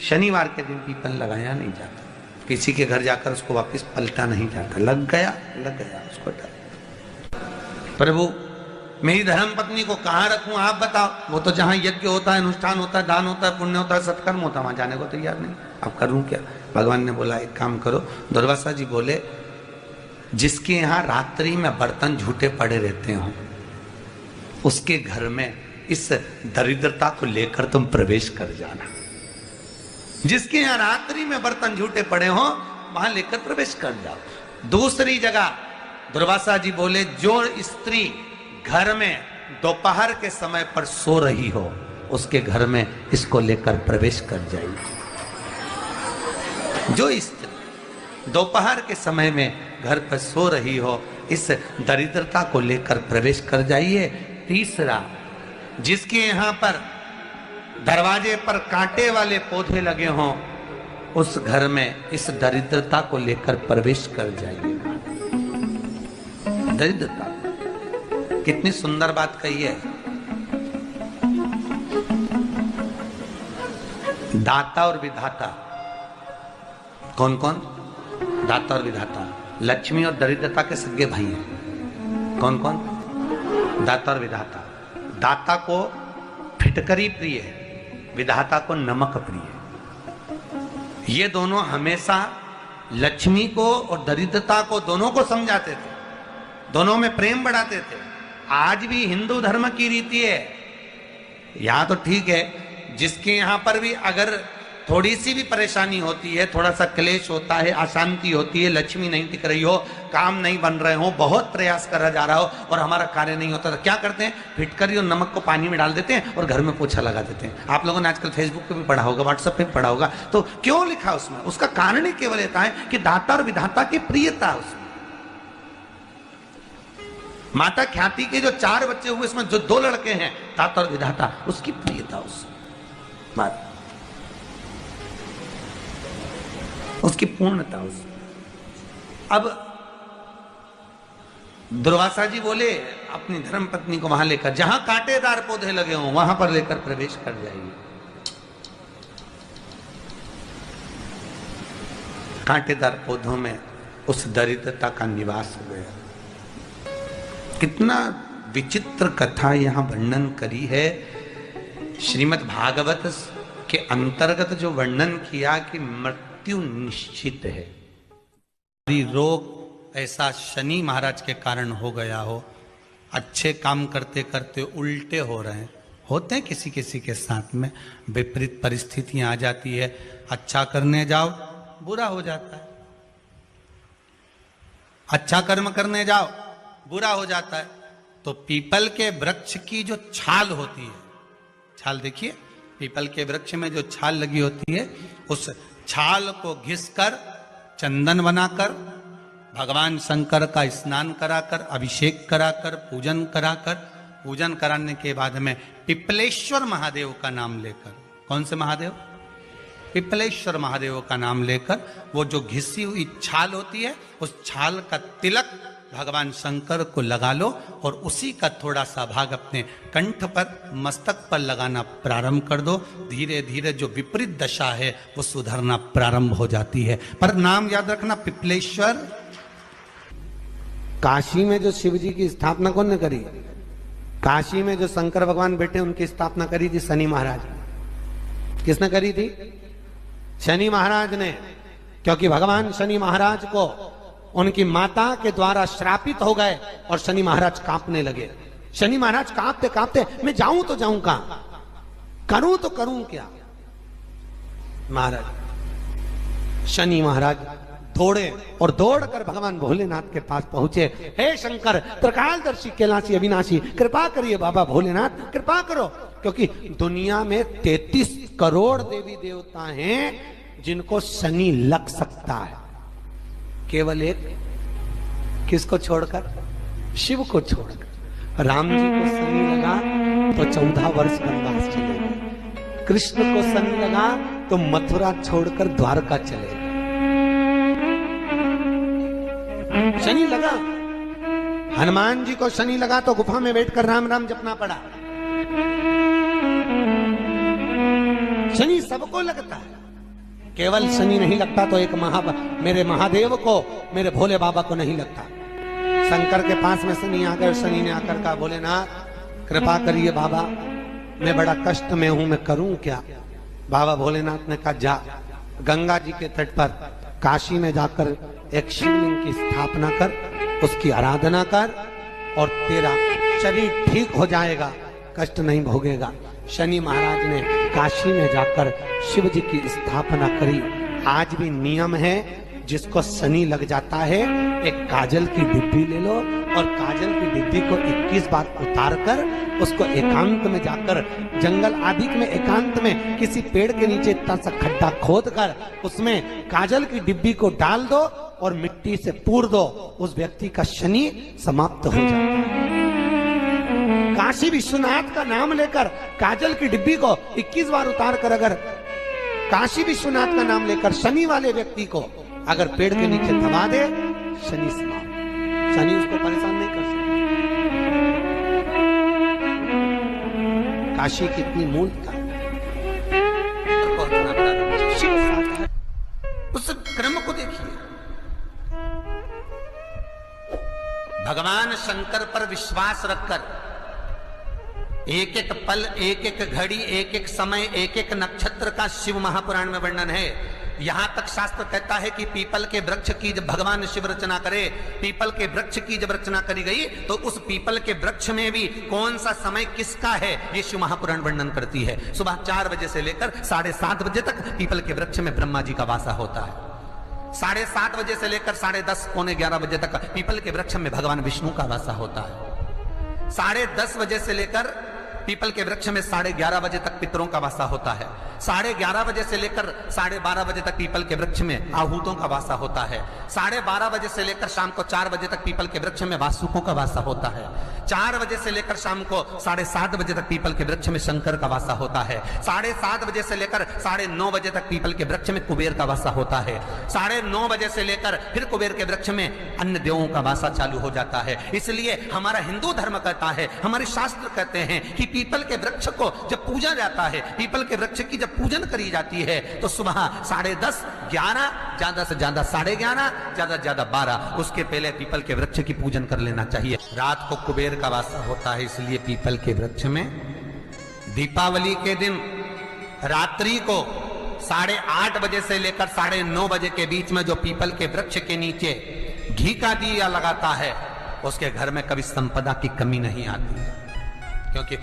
शनिवार के दिन पीपल लगाया नहीं जाता, किसी के घर जाकर उसको वापस पलटा नहीं जाता। लग गया उसको डाल। प्रभु मेरी धर्म पत्नी को कहाँ रखूं आप बताओ? वो तो जहां यज्ञ होता है, अनुष्ठान होता है, दान होता है, पुण्य होता है, सत्कर्म होता है, वहां जाने को तैयार नहीं। अब करूं क्या? भगवान ने बोला एक काम करो। दुर्वासा जी बोले जिसके यहाँ रात्रि में बर्तन झूठे पड़े रहते हो उसके घर में इस दरिद्रता को लेकर तुम प्रवेश कर जाना। जिसके यहाँ रात्रि में बर्तन झूठे पड़े हो वहां लेकर प्रवेश कर जाओ। दूसरी जगह दुर्वासा जी बोले जो स्त्री घर में दोपहर के समय पर सो रही हो उसके घर में इसको लेकर प्रवेश कर जाइए। जो स्त्री दोपहर के समय में घर पर सो रही हो इस दरिद्रता को लेकर प्रवेश कर जाइए। तीसरा, जिसके यहाँ पर दरवाजे पर कांटे वाले पौधे लगे हों उस घर में इस दरिद्रता को लेकर प्रवेश कर जाइए। दरिद्रता, कितनी सुंदर बात कही है। दाता और विधाता, कौन कौन? दाता और विधाता। लक्ष्मी और दरिद्रता के सगे भाई हैं। कौन कौन? दाता और विधाता। दाता को फिटकरी प्रिय है, विधाता को नमक प्रिय है। ये दोनों हमेशा लक्ष्मी को और दरिद्रता को दोनों को समझाते थे, दोनों में प्रेम बढ़ाते थे। आज भी हिंदू धर्म की रीति है। यहां तो ठीक है, जिसके यहां पर भी अगर थोड़ी सी भी परेशानी होती है, थोड़ा सा क्लेश होता है, अशांति होती है, लक्ष्मी नहीं टिक रही हो, काम नहीं बन रहे हो, बहुत प्रयास करा जा रहा हो और हमारा कार्य नहीं होता, तो क्या करते हैं? फिटकरी और नमक को पानी में डाल देते हैं और घर में पोछा लगा देते हैं। आप लोगों ने आजकल फेसबुक पे भी पढ़ा होगा, व्हाट्सएप पे भी पढ़ा होगा। तो क्यों लिखा उसमें? उसका कारण ही केवल ये है कि दाता और विधाता की प्रियता उसमें। माता ख्याति के जो 4 बच्चे हुए इसमें जो 2 लड़के हैं, दाता और विधाता, उसकी प्रियता उसकी पूर्णता उसमें। अब दुर्वासा जी बोले अपनी धर्म पत्नी को वहां लेकर, जहां कांटेदार पौधे लगे हों वहां पर लेकर प्रवेश कर जाइए। कांटेदार पौधों में उस दरिद्रता का निवास हो गया। कितना विचित्र कथा यहां वर्णन करी है। श्रीमद् भागवत के अंतर्गत जो वर्णन किया कि मृत्यु निश्चित है। रोग ऐसा शनि महाराज के कारण हो गया हो, अच्छे काम करते करते उल्टे हो रहे हैं, होते हैं किसी किसी के साथ में, विपरीत परिस्थितियां आ जाती है। अच्छा करने जाओ बुरा हो जाता है, अच्छा कर्म करने जाओ बुरा हो जाता है। तो पीपल के वृक्ष की जो छाल होती है, छाल देखिए, पीपल के वृक्ष में जो छाल लगी होती है, उस छाल को घिसकर चंदन बनाकर भगवान शंकर का स्नान कराकर, अभिषेक कराकर, पूजन कराकर, पूजन कराने के बाद में पिपलेश्वर महादेव का नाम लेकर, कौन से महादेव? पिपलेश्वर महादेव का नाम लेकर वो जो घिसी हुई छाल होती है उस छाल का तिलक भगवान शंकर को लगा लो और उसी का थोड़ा सा भाग अपने कंठ पर, मस्तक पर लगाना प्रारंभ कर दो। धीरे धीरे जो विपरीत दशा है वो सुधरना प्रारंभ हो जाती है। पर नाम याद रखना, पिपलेश्वर। काशी में जो शिव जी की स्थापना कौन ने करी? काशी में जो शंकर भगवान बैठे उनकी स्थापना करी थी शनि महाराज। किसने करी थी? शनि महाराज ने। क्योंकि भगवान शनि महाराज को उनकी माता के द्वारा श्रापित हो गए और शनि महाराज कांपने लगे। शनि महाराज कांपते कांपते, मैं जाऊं तो जाऊं कहां, करूं तो करूं क्या? महाराज शनि महाराज दौड़े और दौड़कर भगवान भोलेनाथ के पास पहुंचे। हे शंकर, त्रिकालदर्शी, कैलाशी, अविनाशी, कृपा करिए बाबा भोलेनाथ, कृपा करो। क्योंकि दुनिया में 33 करोड़ देवी देवता हैं जिनको शनि लग सकता है, केवल एक किसको छोड़कर? शिव को छोड़कर। राम जी को शनि लगा तो 14 वर्ष वनवास चले गए। कृष्ण को शनि लगा तो मथुरा छोड़कर द्वारका चले गए। शनि लगा। हनुमान जी को शनि लगा तो गुफा में बैठकर राम राम जपना पड़ा। शनि सबको लगता है, केवल शनि नहीं लगता तो एक मेरे महादेव को, मेरे भोले बाबा को नहीं लगता। शंकर के पास में शनि आ गए। शनि ने आकर कहा, भोलेनाथ कृपा करिए बाबा, मैं बड़ा कष्ट में हूं, मैं करूं क्या? बाबा भोलेनाथ ने कहा, जा गंगा जी के तट पर काशी में जाकर एक शिवलिंग की स्थापना कर, उसकी आराधना कर और तेरा शरीर ठीक हो जाएगा, कष्ट नहीं भोगेगा। शनि महाराज ने काशी में जाकर शिव जी की स्थापना करी। आज भी नियम है, जिसको शनि लग जाता है एक काजल की डिब्बी ले लो और काजल की डिब्बी को 21 बार उतार कर उसको एकांत में जाकर, जंगल आदि में एकांत में किसी पेड़ के नीचे इतना सा खड्डा खोद कर उसमें काजल की डिब्बी को डाल दो और मिट्टी से पूर दो, उस व्यक्ति का शनि समाप्त हो जाता है। काशी विश्वनाथ का नाम लेकर काजल की डिब्बी को 21 बार उतार कर अगर काशी विश्वनाथ का नाम लेकर शनि वाले व्यक्ति को अगर पेड़ के नीचे दबा दे, शनि समाप्त। शनि उसको परेशान नहीं कर सकता। काशी कितनी मूलता, उस क्रम को देखिए। भगवान शंकर पर विश्वास रखकर एक एक पल, एक एक घड़ी, एक एक समय, एक एक नक्षत्र का शिव महापुराण में वर्णन है। यहां तक शास्त्र कहता है कि पीपल के वृक्ष की जब भगवान शिव रचना करे, पीपल के वृक्ष की जब रचना करी गई तो उस पीपल के वृक्ष में भी कौन सा समय किसका है, ये शिव महापुराण वर्णन करती है। सुबह 4 बजे से लेकर 7:30 बजे तक पीपल के वृक्ष में ब्रह्मा जी का वासा होता है। 7:30 बजे से लेकर 10:30 पौने 11 बजे तक पीपल के वृक्ष में भगवान विष्णु का वासा होता है। 10:30 बजे से लेकर पीपल के वृक्ष में 11:30 बजे तक पितरों का वासा होता है। 11:30 बजे से लेकर 12:30 बजे तक पीपल के वृक्ष में आहूतों का वासा होता है। 12:30 बजे से लेकर शाम को 4 बजे तक पीपल के वृक्ष में वासुकों का वासा होता है। 4 बजे से लेकर शाम को 7:30 बजे तक पीपल के वृक्ष में शंकर का वासा होता है। 7:30 बजे से लेकर 9:30 बजे तक पीपल के वृक्ष में कुबेर का वासा होता है। 9:30 बजे से लेकर फिर कुबेर के वृक्ष में अन्य देवों का वासा चालू हो जाता है। इसलिए हमारा हिंदू धर्म कहता है, हमारे शास्त्र कहते हैं कि पीपल के वृक्ष को जब पूजा जाता है, पीपल के वृक्ष की जब पूजन करी जाती है तो सुबह 10:30, 11, ज्यादा से ज्यादा 11:30, ज्यादा से ज्यादा 12, उसके पहले पीपल के वृक्ष की पूजन कर लेना चाहिए। रात को कुबेर का वासा होता है, इसलिए पीपल के वृक्ष में दीपावली के दिन रात्रि को 8:30 बजे से लेकर 9:30 बजे के बीच में जो पीपल के वृक्ष के नीचे घी का दिया लगाता है, उसके घर में कभी संपदा की कमी नहीं आती है, क्योंकि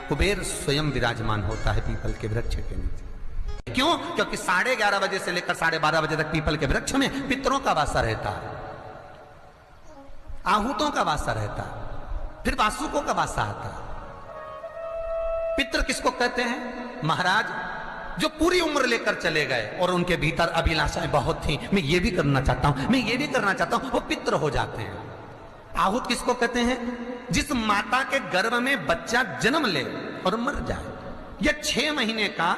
कुबेर स्वयं विराजमान होता है पीपल के वृक्ष के नीचे। क्यों? क्योंकि 11:30 बजे से लेकर 12:30 बजे तक पीपल के वृक्ष में पितरों का वासा रहता है, आहूतों का वासा रहता है, फिर वासुकों का वासा आता है। पितृ किसको कहते हैं? महाराज जो पूरी उम्र लेकर चले गए और उनके भीतर अभिलाषाएं बहुत थी, मैं ये भी करना चाहता हूं, मैं ये भी करना चाहता हूं, वो पितृ हो जाते हैं। आहूत किसको कहते हैं? जिस माता के गर्भ में बच्चा जन्म ले और मर जाए, या 6 महीने का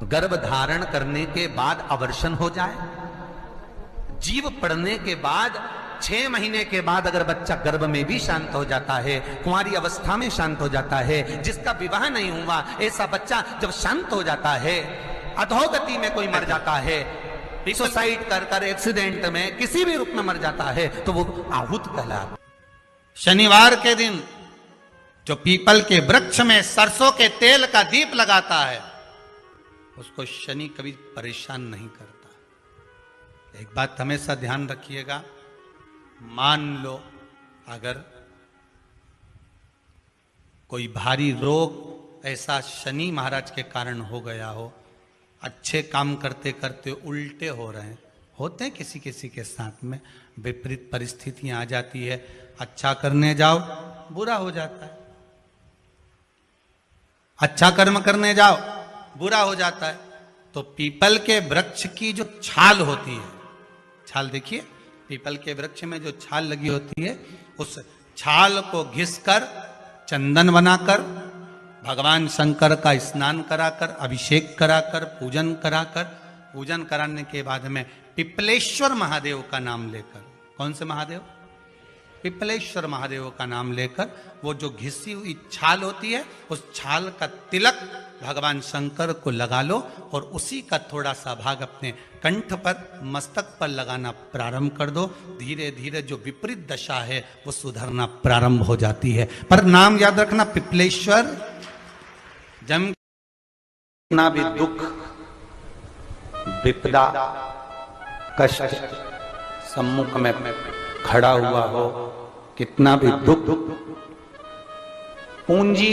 गर्भ धारण करने के बाद अवर्षण हो जाए, जीव पड़ने के बाद 6 महीने के बाद अगर बच्चा गर्भ में भी शांत हो जाता है, कुंवारी अवस्था में शांत हो जाता है, जिसका विवाह नहीं हुआ ऐसा बच्चा जब शांत हो जाता है, अधोगति में कोई मर जाता है, सुसाइड कर एक्सीडेंट में किसी भी रूप में मर जाता है, तो वो आहूत कहलाता। शनिवार के दिन जो पीपल के वृक्ष में सरसों के तेल का दीप लगाता है, उसको शनि कभी परेशान नहीं करता। एक बात हमेशा ध्यान रखिएगा, मान लो अगर कोई भारी रोग ऐसा शनि महाराज के कारण हो गया हो, अच्छे काम करते करते उल्टे हो रहे हैं, होते हैं किसी किसी के साथ में, विपरीत परिस्थितियां आ जाती है, अच्छा करने जाओ बुरा हो जाता है, अच्छा कर्म करने जाओ बुरा हो जाता है। तो पीपल के वृक्ष की जो छाल होती है, छाल देखिए, पीपल के वृक्ष में जो छाल लगी होती है, उस छाल को घिसकर चंदन बनाकर भगवान शंकर का स्नान कराकर, अभिषेक कराकर, पूजन कराने के बाद में पिपलेश्वर महादेव का नाम लेकर, कौन से महादेव? पिपलेश्वर महादेव का नाम लेकर वो जो घिसी हुई छाल होती है, उस छाल का तिलक भगवान शंकर को लगा लो और उसी का थोड़ा सा भाग अपने कंठ पर, मस्तक पर लगाना प्रारंभ कर दो। धीरे धीरे जो विपरीत दशा है वो सुधरना प्रारंभ हो जाती है। पर नाम याद रखना, पिपलेश्वर। जम कितना भी दुख, विपदा, कष्ट सम्मुख में खड़ा हुआ हो, कितना भी दुख, पूंजी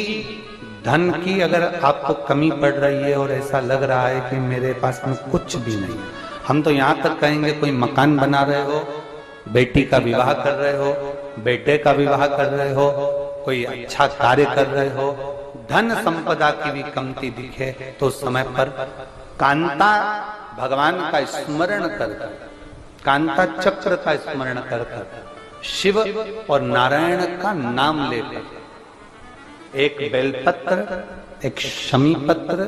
धन की अगर आपको कमी पड़ रही है और ऐसा लग रहा है कि मेरे पास में कुछ भी नहीं, हम तो यहां तक कहेंगे कोई मकान बना रहे हो, बेटी का विवाह कर रहे हो, बेटे का विवाह कर रहे हो, कोई अच्छा कार्य कर रहे हो, धन संपदा की भी कमती दिखे तो उस समय पर कांता भगवान का स्मरण कर, कांता चक्र का स्मरण कर, शिव और नारायण का नाम लेकर, एक बेलपत्र, एक शमी पत्र,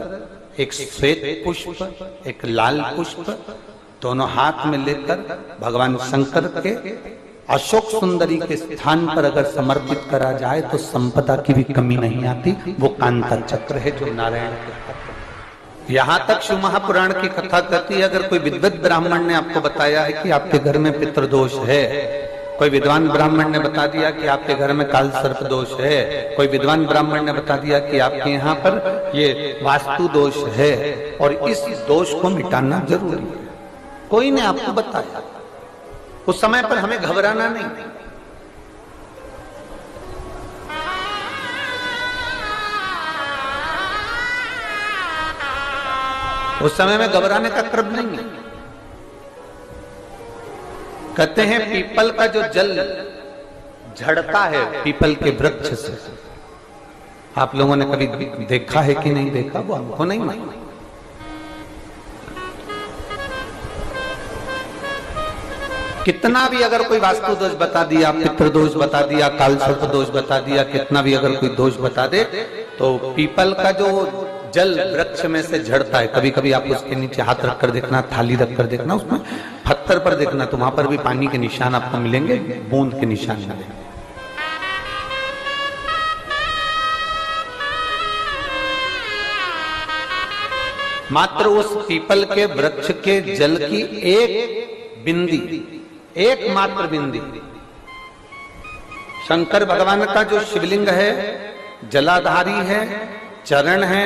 एक श्वेत पुष्प, एक लाल पुष्प, दोनों हाथ में लेकर भगवान शंकर के अशोक सुंदरी के स्थान पर अगर समर्पित करा जाए तो संपदा की भी कमी नहीं आती। वो कांता चक्र है जो नारायण के हाथ। यहां तक शिव महापुराण की कथा कहती है, अगर कोई विद्वत ब्राह्मण ने आपको बताया है कि आपके घर में पितृदोष है, कोई विद्वान ब्राह्मण ने बता दिया कि आपके घर में काल सर्प दोष है, कोई विद्वान ब्राह्मण ने बता दिया कि आपके यहाँ पर ये वास्तु दोष है और इस दोष को मिटाना जरूरी है, कोई ने आपको बताया, उस समय पर हमें घबराना नहीं। उस समय में घबराने का क्रम नहीं है। कहते हैं पीपल का जो जल झड़ता है पीपल के वृक्ष से, आप लोगों ने कभी देखा है कि नहीं देखा, वो हमको नहीं मालूम। कितना भी अगर कोई वास्तु दोष बता दिया, पितृ दोष बता दिया, काल सर्प दोष बता दिया, कितना भी अगर कोई दोष बता दे, तो पीपल का जो जल वृक्ष में से झड़ता है, कभी कभी आप उसके नीचे हाथ रखकर देखना, थाली रखकर देखना, उसमें पत्थर पर देखना, तो वहां पर भी पानी के निशान आपको मिलेंगे, बूंद के निशान मिलेंगे। मात्र उस पीपल के वृक्ष के जल की एक बिंदी, एकमात्र बिंदी, शंकर भगवान का जो शिवलिंग है, जलाधारी है, चरण है,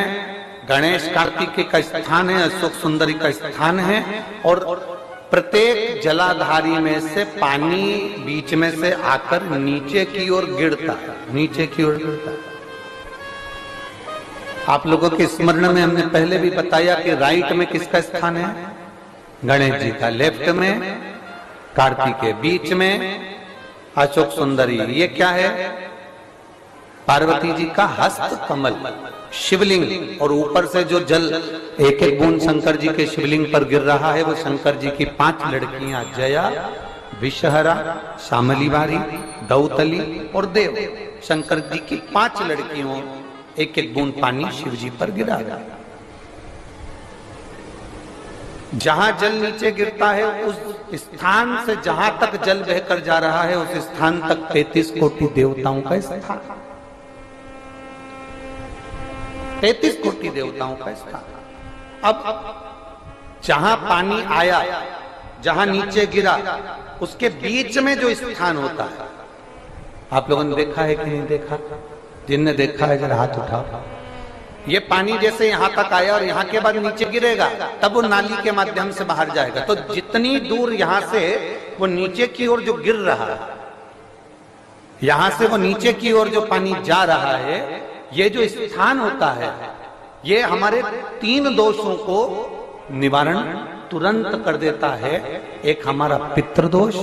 गणेश कार्तिकेय का स्थान है, अशोक सुंदरी का स्थान है, और प्रत्येक जलाधारी में से पानी बीच में से आकर नीचे की ओर गिरता है, नीचे की ओर गिरता है। आप लोगों के स्मरण में हमने पहले भी बताया कि राइट में किसका स्थान है? गणेश जी का, लेफ्ट में कार्तिकेय, बीच में अशोक सुंदरी। ये क्या है? पार्वती जी का हस्त कमल, शिवलिंग, और ऊपर से जो जल एक एक बूंद शंकर जी के शिवलिंग पर गिर रहा है, वो शंकर जी की 5 लड़कियां, जया, विषहरा, शामली बारी, दौतली और देव, शंकर जी की 5 लड़कियों, एक एक बूंद पानी शिव जी पर गिरा रहा है। जहां जल नीचे गिरता है उस स्थान से जहां तक जल बहकर जा रहा है, उस स्थान तक 33 कोटि देवताओं का स्थान, 33 कोटि देवताओं का स्थान। अब जहां पानी आया, जहां नीचे गिरा, उसके बीच में जो स्थान होता है, आप लोगों ने देखा है कि नहीं देखा? जिनने देखा है जरा हाथ उठाओ। ये पानी जैसे यहां तक आया और यहां के बाद नीचे गिरेगा, तब वो नाली के माध्यम से बाहर जाएगा। तो जितनी दूर यहां से वो नीचे की ओर जो गिर रहा है, यहां से वो नीचे की ओर जो पानी जा रहा है, ये जो स्थान होता है, ये हमारे 3 दोषों को निवारण तुरंत कर देता है। एक हमारा पितृदोष,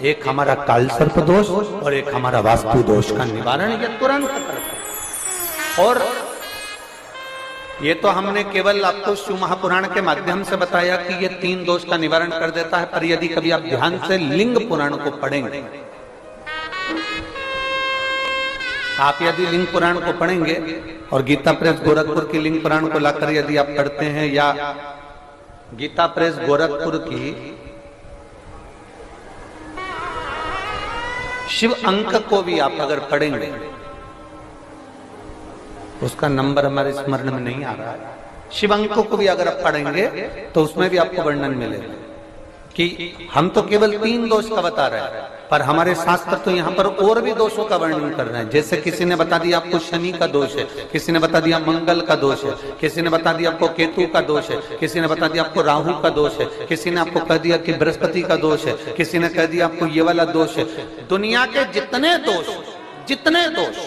एक हमारा कालसर्प दोष और एक हमारा वास्तु दोष का निवारण ये तुरंत करता है। और ये तो हमने केवल आपको शिव महापुराण के माध्यम से बताया कि ये 3 दोष का निवारण कर देता है, पर यदि कभी आप ध्यान से लिंग पुराण को पढ़ेंगे, आप यदि लिंग पुराण को पढ़ेंगे और गीता प्रेस गोरखपुर की लिंग पुराण को लाकर यदि आप पढ़ते हैं, या गीता प्रेस गोरखपुर की शिव अंक को भी आप अगर पढ़ेंगे, उसका नंबर हमारे स्मरण में नहीं आ रहा है, शिव अंक को भी अगर आप पढ़ेंगे तो उसमें भी आपको वर्णन मिलेगा कि हम तो केवल 3 दोष का बता रहे हैं, पर हमारे शास्त्र तो यहाँ पर और भी दोषों का वर्णन कर रहे हैं। जैसे किसी ने बता दिया आपको शनि का दोष है, किसी ने बता दिया मंगल का दोष है, किसी ने बता दिया आपको केतु का दोष है, किसी ने बता दिया आपको राहु का दोष है, किसी ने आपको कह दिया कि बृहस्पति का दोष है, किसी ने कह दिया आपको ये वाला दोष है। दुनिया के जितने दोष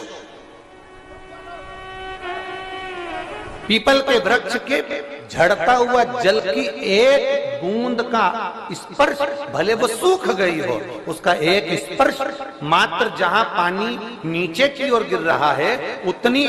पीपल के वृक्ष के झड़ता हुआ जल की एक बूंद का स्पर्श, भले वो सूख गई हो, उसका एक स्पर्श मात्र जहां पानी नीचे की ओर गिर रहा है, उतनी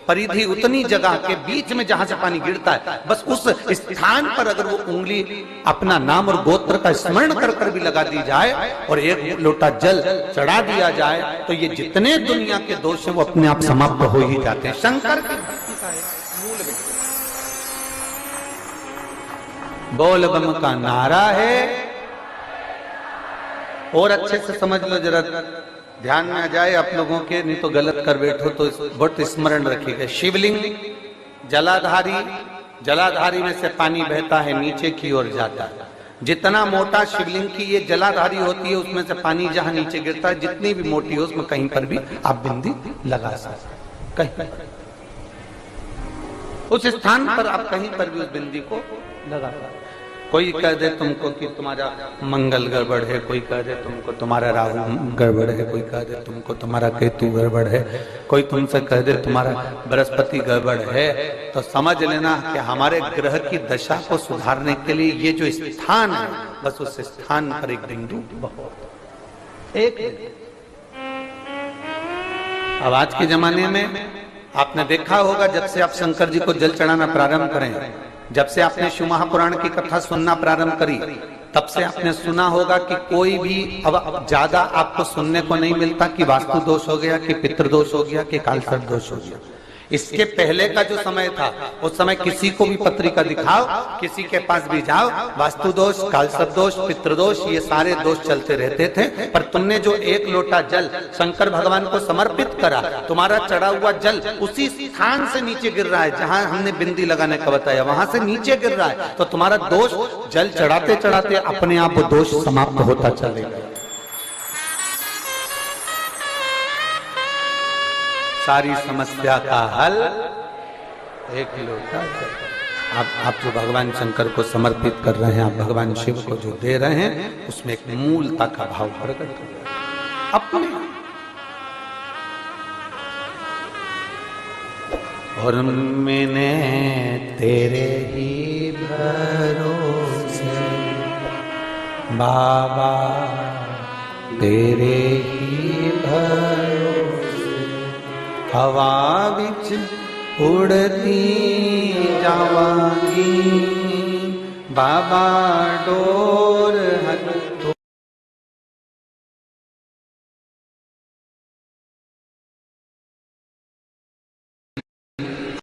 परिधि, उतनी जगह के बीच में जहां से पानी गिरता है, बस उस स्थान पर अगर वो उंगली अपना नाम और गोत्र का स्मरण कर कर भी लगा दी जाए और एक लोटा जल चढ़ा दिया जाए, तो ये जितने दुनिया के दोष हैं वो अपने आप समाप्त हो ही जाते हैं। शंकर की भक्ति का है मूल में बोल बम का नारा है। और अच्छे से समझ लो, जरा ध्यान में आ जाए आप लोगों के, नहीं तो गलत कर बैठो तो बहुत स्मरण रखिएगा। शिवलिंग जलाधारी में से पानी बहता है, नीचे की ओर जाता है। जितना मोटा शिवलिंग की ये जलाधारी होती है, उसमें से पानी जहां नीचे गिरता है, जितनी भी मोटी हो, उसमें कहीं पर भी आप बिंदी लगा सकते, कहीं उस स्थान पर आप कहीं पर भी उस बिंदी को लगा सकते। कोई कह दे तुमको कि तुम्हारा मंगल गड़बड़ है, कोई कह दे तुमको तुम्हारा राहु गड़बड़ है, कोई कह दे तुमको तुम्हारा केतु गड़बड़ है, कोई तुमसे कह दे तुम्हारा बृहस्पति गड़बड़ है, तो समझ लेना कि हमारे ग्रह की दशा को सुधारने के लिए ये जो स्थान है, बस उस स्थान पर एक बिंदु बहुत एक। अब आज के जमाने में आपने देखा होगा, जब से आप शंकर जी को जल चढ़ाना प्रारंभ करें, जब से आपने शिव महापुराण की कथा सुनना प्रारंभ करी, तब से आपने सुना होगा कि कोई भी अब ज्यादा आपको सुनने को नहीं मिलता कि वास्तु दोष हो गया, कि पितृदोष हो गया, कि कालसर्प दोष हो गया। इसके पहले का जो समय था, उस समय किसी को भी पत्रिका दिखाओ, किसी के पास भी जाओ, वास्तु दोष, कालसर्प दोष, पितृदोष, ये सारे दोष चलते रहते थे। पर तुमने जो एक लोटा जल शंकर भगवान को समर्पित करा, तुम्हारा चढ़ा हुआ जल उसी स्थान से नीचे गिर रहा है जहां हमने बिंदी लगाने का बताया, वहां से नीचे गिर रहा है, तो तुम्हारा दोष जल चढ़ाते चढ़ाते अपने आप वो दोष समाप्त होता चलेगा। सारी समस्या का हल एक लोटा जल। आप जो भगवान शंकर को समर्पित कर रहे हैं, आप भगवान शिव को जो दे रहे हैं, उसमें एक मूलता का भाव प्रकट हो गया अपने। और मैंने तेरे ही भरोसे बाबा, तेरे ही भरोसे हवा बिच उड़ती जावांगी, बाबा डोर हथ।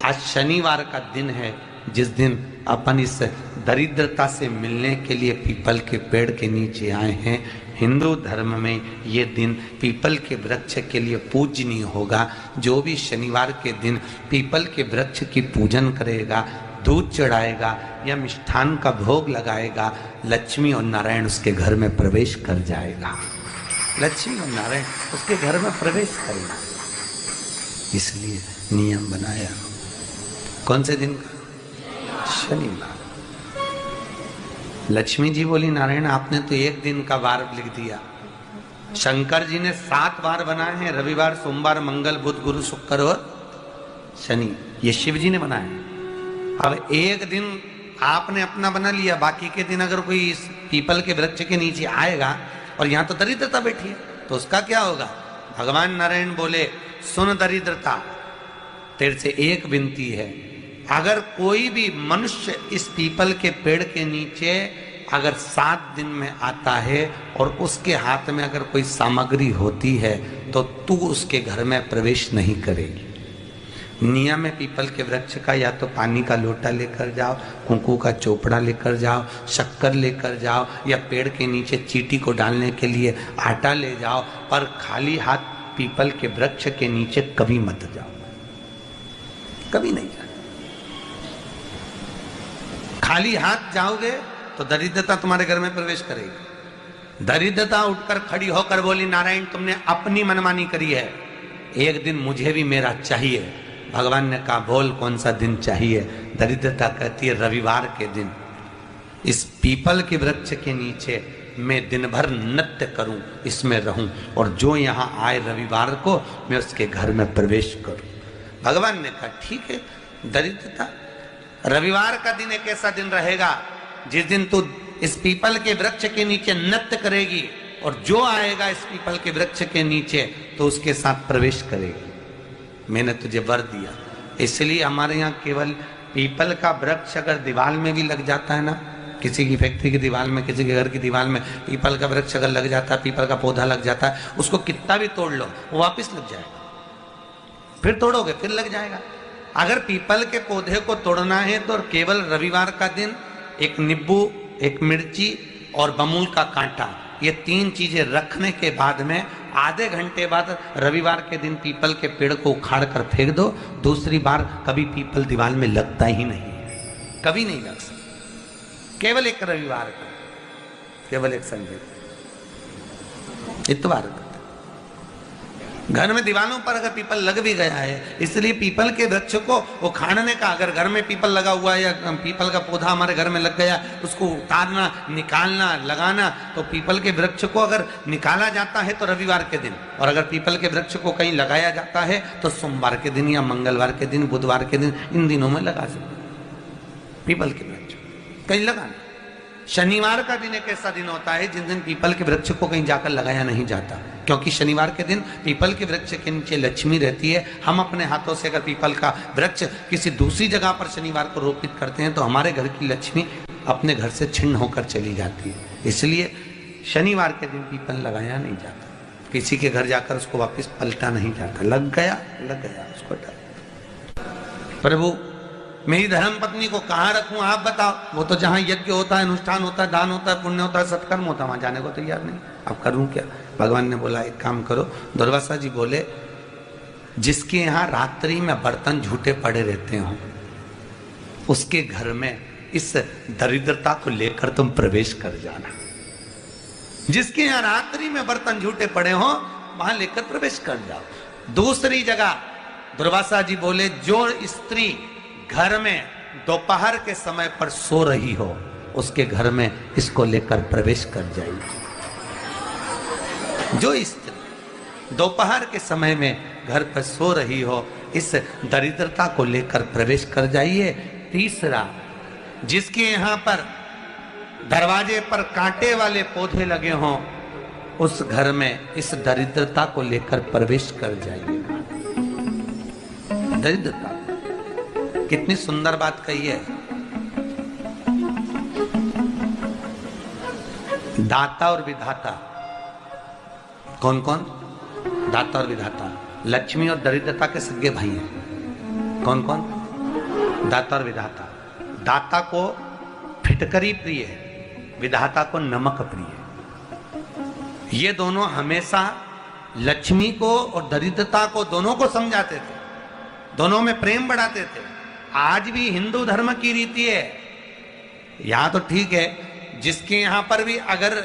आज शनिवार का दिन है, जिस दिन अपन इस दरिद्रता से मिलने के लिए पीपल के पेड़ के नीचे आए हैं। हिंदू धर्म में ये दिन पीपल के वृक्ष के लिए पूजनीय होगा। जो भी शनिवार के दिन पीपल के वृक्ष की पूजन करेगा, दूध चढ़ाएगा या मिष्ठान का भोग लगाएगा, लक्ष्मी और नारायण उसके घर में प्रवेश कर जाएगा। लक्ष्मी और नारायण उसके घर में प्रवेश करेगा। इसलिए नियम बनाया। कौन से दिन का? शनिवार। लक्ष्मी जी बोली, नारायण आपने तो एक दिन का वार लिख दिया। शंकर जी ने 7 वार बनाए हैं, रविवार, सोमवार, मंगल, बुध, गुरु, शुक्र और शनि। ये शिव जी ने बनाए। अब एक दिन आपने अपना बना लिया, बाकी के दिन अगर कोई इस पीपल के वृक्ष के नीचे आएगा और यहाँ तो दरिद्रता बैठी है तो उसका क्या होगा? भगवान नारायण बोले, सुन दरिद्रता, तेरे से एक विनती है, अगर कोई भी मनुष्य इस पीपल के पेड़ के नीचे अगर 7 दिन में आता है और उसके हाथ में अगर कोई सामग्री होती है तो तू उसके घर में प्रवेश नहीं करेगी। नियम है पीपल के वृक्ष का, या तो पानी का लोटा लेकर जाओ, कुंकू का चोपड़ा लेकर जाओ, शक्कर लेकर जाओ, या पेड़ के नीचे चींटी को डालने के लिए आटा ले जाओ, पर खाली हाथ पीपल के वृक्ष के नीचे कभी मत जाओ, कभी नहीं जाओ। खाली हाथ जाओगे तो दरिद्रता तुम्हारे घर में प्रवेश करेगी। दरिद्रता उठकर खड़ी होकर बोली, नारायण तुमने अपनी मनमानी करी है, एक दिन मुझे भी मेरा चाहिए। भगवान ने कहा, बोल कौन सा दिन चाहिए? दरिद्रता कहती है, रविवार के दिन इस पीपल के वृक्ष के नीचे मैं दिन भर नृत्य करूं, इसमें रहूं, और जो यहां आए रविवार को मैं उसके घर में प्रवेश करूं। भगवान ने कहा, ठीक है। दरिद्रता, रविवार का दिन एक ऐसा दिन रहेगा जिस दिन तू इस पीपल के वृक्ष के नीचे नृत्य करेगी और जो आएगा इस पीपल के वृक्ष के नीचे तो उसके साथ प्रवेश करेगी। मैंने तुझे वर दिया। इसलिए हमारे यहाँ केवल पीपल का वृक्ष अगर दीवार में भी लग जाता है ना, किसी की फैक्ट्री की दीवार में, किसी के घर की दीवार में पीपल का वृक्ष अगर लग जाता है, पीपल का पौधा लग जाता है, उसको कितना भी तोड़ लो वो वापिस लग जाएगा। फिर तोड़ोगे फिर लग जाएगा। अगर पीपल के पौधे को तोड़ना है तो केवल रविवार का दिन एक नींबू, एक मिर्ची और बमूल का कांटा, ये 3 चीजें रखने के बाद में आधे घंटे बाद रविवार के दिन पीपल के पेड़ को उखाड़ कर फेंक दो। दूसरी बार कभी पीपल दीवार में लगता ही नहीं है, कभी नहीं लग सकता। केवल एक रविवार का, केवल एक संडे, इतवार का। घर में दीवारों पर अगर पीपल लग भी गया है, इसलिए पीपल के वृक्ष को उखाड़ने का, अगर घर में पीपल लगा हुआ है या पीपल का पौधा हमारे घर में लग गया, उसको उतारना, निकालना, लगाना, तो पीपल के वृक्ष को अगर निकाला जाता है तो रविवार के दिन, और अगर पीपल के वृक्ष को कहीं लगाया जाता है तो सोमवार के दिन या मंगलवार के दिन, बुधवार के दिन, इन दिनों में लगा सकते पीपल के वृक्ष कहीं लगाना। शनिवार का दिन एक ऐसा दिन होता है जिस दिन पीपल के वृक्ष को कहीं जाकर लगाया नहीं जाता, क्योंकि शनिवार के दिन पीपल के वृक्ष के नीचे लक्ष्मी रहती है। हम अपने हाथों से अगर पीपल का वृक्ष किसी दूसरी जगह पर शनिवार को रोपित करते हैं तो हमारे घर की लक्ष्मी अपने घर से छिन्न होकर चली जाती है। इसलिए शनिवार के दिन पीपल लगाया नहीं जाता, किसी के घर जाकर उसको वापस पलटा नहीं जाता। लग गया उसको डाल। प्रभु मेरी धर्म पत्नी को कहाँ रखूं आप बताओ? वो तो जहां यज्ञ होता है, अनुष्ठान होता है, दान होता है, पुण्य होता है, सत्कर्म होता है, वहां जाने को तैयार नहीं। अब करूं क्या? भगवान ने बोला, एक काम करो। दुर्वासा जी बोले, जिसके यहाँ रात्रि में बर्तन झूठे पड़े रहते हो उसके घर में इस दरिद्रता को लेकर तुम प्रवेश कर जाना। जिसके यहाँ रात्रि में बर्तन झूठे पड़े हो वहां लेकर प्रवेश कर जाओ। दूसरी जगह दुर्वासा जी बोले, जो स्त्री घर में दोपहर के समय पर सो रही हो उसके घर में इसको लेकर प्रवेश कर जाइए। जो स्त्री दोपहर के समय में घर पर सो रही हो इस दरिद्रता को लेकर प्रवेश कर जाइए। तीसरा, जिसके यहाँ पर दरवाजे पर कांटे वाले पौधे लगे हों उस घर में इस दरिद्रता को लेकर प्रवेश कर जाइए। दरिद्रता, कितनी सुंदर बात कही है। दाता और विधाता, कौन कौन? दाता और विधाता। लक्ष्मी और दरिद्रता के सगे भाई हैं। कौन कौन? दाता और विधाता। दाता को फिटकरी प्रिय है, विधाता को नमक प्रिय है। ये दोनों हमेशा लक्ष्मी को और दरिद्रता को दोनों को समझाते थे, दोनों में प्रेम बढ़ाते थे। आज भी हिंदू धर्म की रीति है। यहां तो ठीक है, जिसके यहां पर भी अगर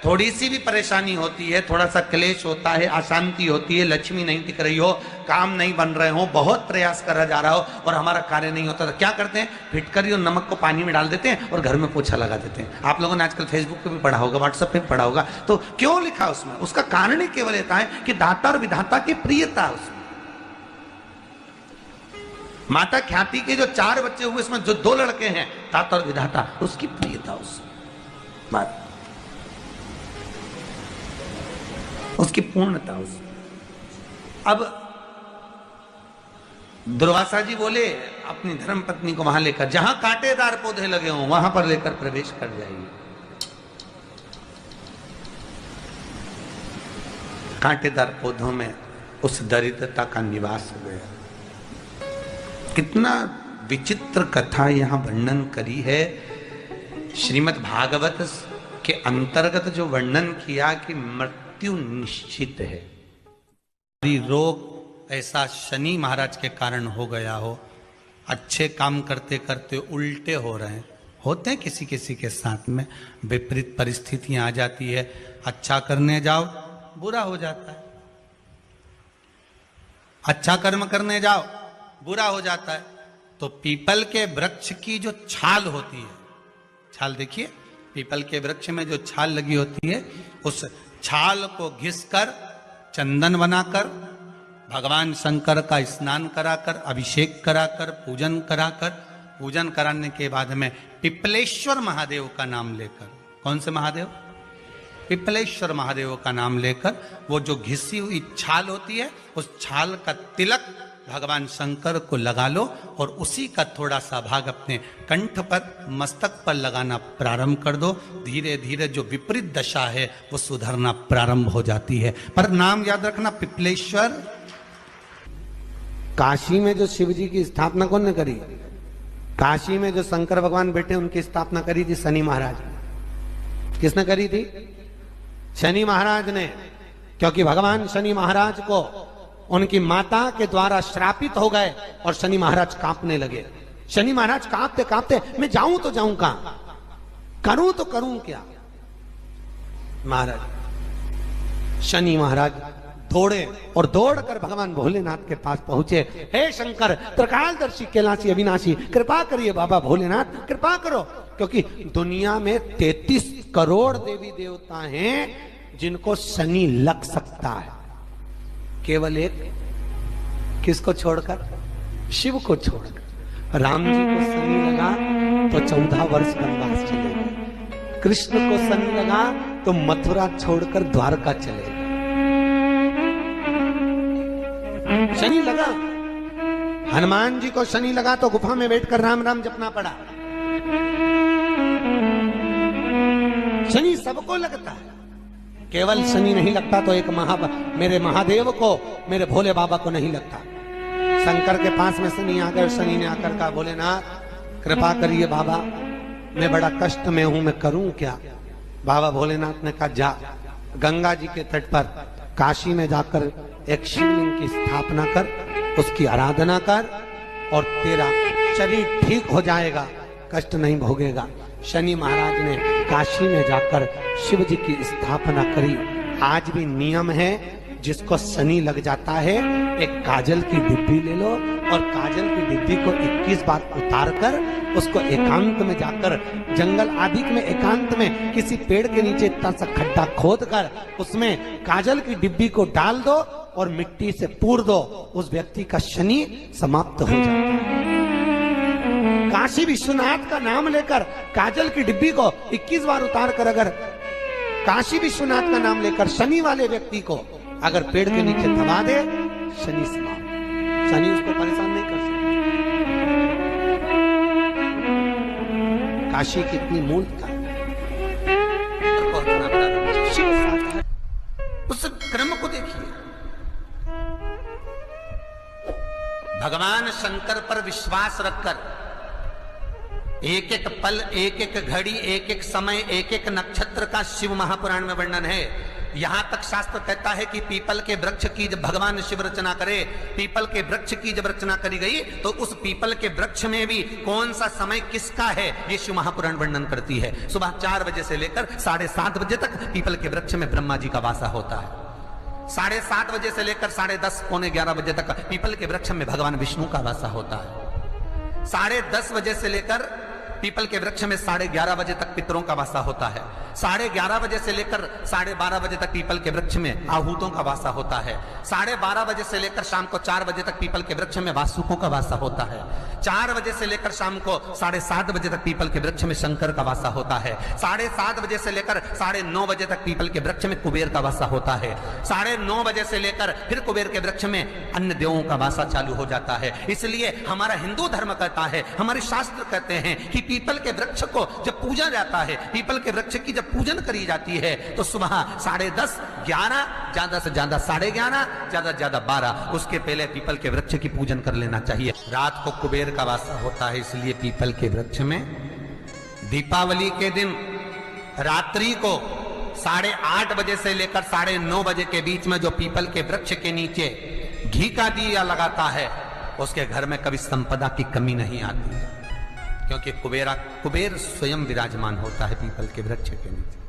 थोड़ी सी भी परेशानी होती है, थोड़ा सा क्लेश होता है, अशांति होती है, लक्ष्मी नहीं टिक रही हो, काम नहीं बन रहे हो, बहुत प्रयास करा जा रहा हो और हमारा कार्य नहीं होता, तो क्या करते हैं? फिटकरी और नमक को पानी में डाल देते हैं और घर में पोछा लगा देते हैं। आप लोगों ने आजकल फेसबुक पे भी पढ़ा होगा, व्हाट्सएप पे भी पढ़ा होगा। तो क्यों लिखा उसमें? उसका कारण ही केवल इतना है कि दाता और विधाता की प्रियता उसमें। माता ख्याति के जो 4 बच्चे हुए, इसमें जो 2 लड़के हैं, तात और विधाता, उसकी प्रियता, उसकी पूर्णता उस। अब दुर्वासा जी बोले अपनी धर्म पत्नी को वहां लेकर, जहां कांटेदार पौधे लगे हों वहां पर लेकर प्रवेश कर जाइए। कांटेदार पौधों में उस दरिद्रता का निवास हो गया। कितना विचित्र कथा यहां वर्णन करी है। श्रीमद् भागवत के अंतर्गत जो वर्णन किया कि मृत्यु निश्चित है। रोग ऐसा शनि महाराज के कारण हो गया हो, अच्छे काम करते करते उल्टे हो रहे हैं, होते हैं किसी किसी के साथ में, विपरीत परिस्थितियां आ जाती है। अच्छा करने जाओ बुरा हो जाता है, अच्छा कर्म करने जाओ बुरा हो जाता है। तो पीपल के वृक्ष की जो छाल होती है, छाल देखिए, पीपल के वृक्ष में जो छाल लगी होती है, उस छाल को घिसकर चंदन बनाकर भगवान शंकर का स्नान कराकर, अभिषेक कराकर, पूजन कराकर, पूजन कराने के बाद में पिपलेश्वर महादेव का नाम लेकर, कौन से महादेव? पिपलेश्वर महादेव का नाम लेकर वो जो घिसी हुई छाल होती है, उस छाल का तिलक भगवान शंकर को लगा लो और उसी का थोड़ा सा भाग अपने कंठ पर, मस्तक पर लगाना प्रारंभ कर दो। धीरे धीरे जो विपरीत दशा है वो सुधरना प्रारंभ हो जाती है। पर नाम याद रखना, पिपलेश्वर। काशी में जो शिव जी की स्थापना कौन ने करी? काशी में जो शंकर भगवान बैठे उनकी स्थापना करी थी शनि महाराज। किसने करी थी? शनि महाराज ने। क्योंकि भगवान शनि महाराज को उनकी माता के द्वारा श्रापित हो गए और शनि महाराज कांपने लगे। शनि महाराज कांपते कांपते, मैं जाऊं तो जाऊं कहां, करूं तो करूं क्या? महाराज शनि महाराज दौड़े और दौड़कर भगवान भोलेनाथ के पास पहुंचे। हे शंकर, त्रिकालदर्शी, कैलाशी, अविनाशी, कृपा करिए बाबा भोलेनाथ, कृपा करो। क्योंकि दुनिया में 33 करोड़ देवी देवता हैं जिनको शनि लग सकता है, केवल एक, किसको छोड़कर? शिव को छोड़कर। राम जी को शनि लगा तो 14 वर्ष वनवास चले गए। कृष्ण को शनि लगा तो मथुरा छोड़कर द्वारका चले गए। शनि लगा। हनुमान जी को शनि लगा तो गुफा में बैठकर राम राम जपना पड़ा। शनि सबको लगता है, केवल शनि नहीं लगता तो एक मेरे महादेव को, मेरे भोले बाबा को नहीं लगता। शंकर के पास में शनि आ गए। शनि ने आकर कहा, भोलेनाथ कृपा करिए बाबा, मैं बड़ा कष्ट में हूं, मैं करूं क्या? बाबा भोलेनाथ ने कहा, जा गंगा जी के तट पर काशी में जाकर एक शिवलिंग की स्थापना कर, उसकी आराधना कर और तेरा शरीर ठीक हो जाएगा, कष्ट नहीं भोगेगा। शनि महाराज ने काशी में जाकर शिव जी की स्थापना करी। आज भी नियम है, जिसको शनि लग जाता है एक काजल की डिब्बी ले लो और काजल की डिब्बी को 21 बार उतार कर उसको एकांत में जाकर, जंगल आदि में एकांत में किसी पेड़ के नीचे इतना सा खड्डा खोद कर उसमें काजल की डिब्बी को डाल दो और मिट्टी से पूर दो, उस व्यक्ति का शनि समाप्त हो जाता है। काशी विश्वनाथ का नाम लेकर काजल की डिब्बी को 21 बार उतार कर अगर काशी विश्वनाथ का नाम लेकर शनि वाले व्यक्ति को अगर पेड़ के नीचे दबा दे, शनि समाप्त, शनि उसको परेशान नहीं कर सकता। काशी कितनी मूर्खता है। उस क्रम को देखिए, भगवान शंकर पर विश्वास रखकर एक एक पल, एक एक घड़ी, एक एक समय, एक एक नक्षत्र का शिव महापुराण में वर्णन है। यहां तक शास्त्र कहता है कि पीपल के वृक्ष की जब भगवान शिव रचना करे, पीपल के वृक्ष की जब रचना करी गई तो उस पीपल के वृक्ष में भी कौन सा समय किसका है, ये शिव महापुराण वर्णन करती है। सुबह 4 बजे से लेकर 7:30 बजे तक पीपल के वृक्ष में ब्रह्मा जी का वासा होता है। 7:30 बजे से लेकर 10:30 पौने 11 बजे तक पीपल के वृक्ष में भगवान विष्णु का वासा होता है। 10:30 बजे से लेकर पीपल के वृक्ष में 11:30 बजे तक पितरों का वासा होता है। 11:30 बजे से लेकर 12:30 बजे तक पीपल के वृक्ष में आहूतों का वासा होता है। 12:30 बजे से लेकर शाम को 4 बजे तक पीपल के वृक्ष में वासुकों का वासा होता है। 4 बजे से लेकर शाम को 7:30 बजे तक पीपल के वृक्ष में शंकर का वासा होता है। 7:30 बजे से लेकर 9:30 बजे तक पीपल के वृक्ष में कुबेर का वासा होता है। 9:30 बजे से लेकर फिर कुबेर के वृक्ष में अन्य देवों का वासा चालू हो जाता है। इसलिए हमारा हिंदू धर्म कहता है, हमारे शास्त्र कहते हैं कि पीपल के वृक्ष को जब पूजा जाता है, पीपल के वृक्ष की जब पूजन करी जाती है तो सुबह 10:30, 11, ज्यादा से ज्यादा 11:30, ज्यादा से ज्यादा 12, उसके पहले पीपल के वृक्ष की पूजन कर लेना चाहिए। रात को कुबेर का वासा होता है, इसलिए पीपल के वृक्ष में दीपावली के दिन रात्रि को 8:30 बजे से लेकर 9:30 बजे के बीच में जो पीपल के वृक्ष के नीचे घी का दिया लगाता है, उसके घर में कभी संपदा की कमी नहीं आती है, क्योंकि कुबेर स्वयं विराजमान होता है पीपल के वृक्ष के नीचे।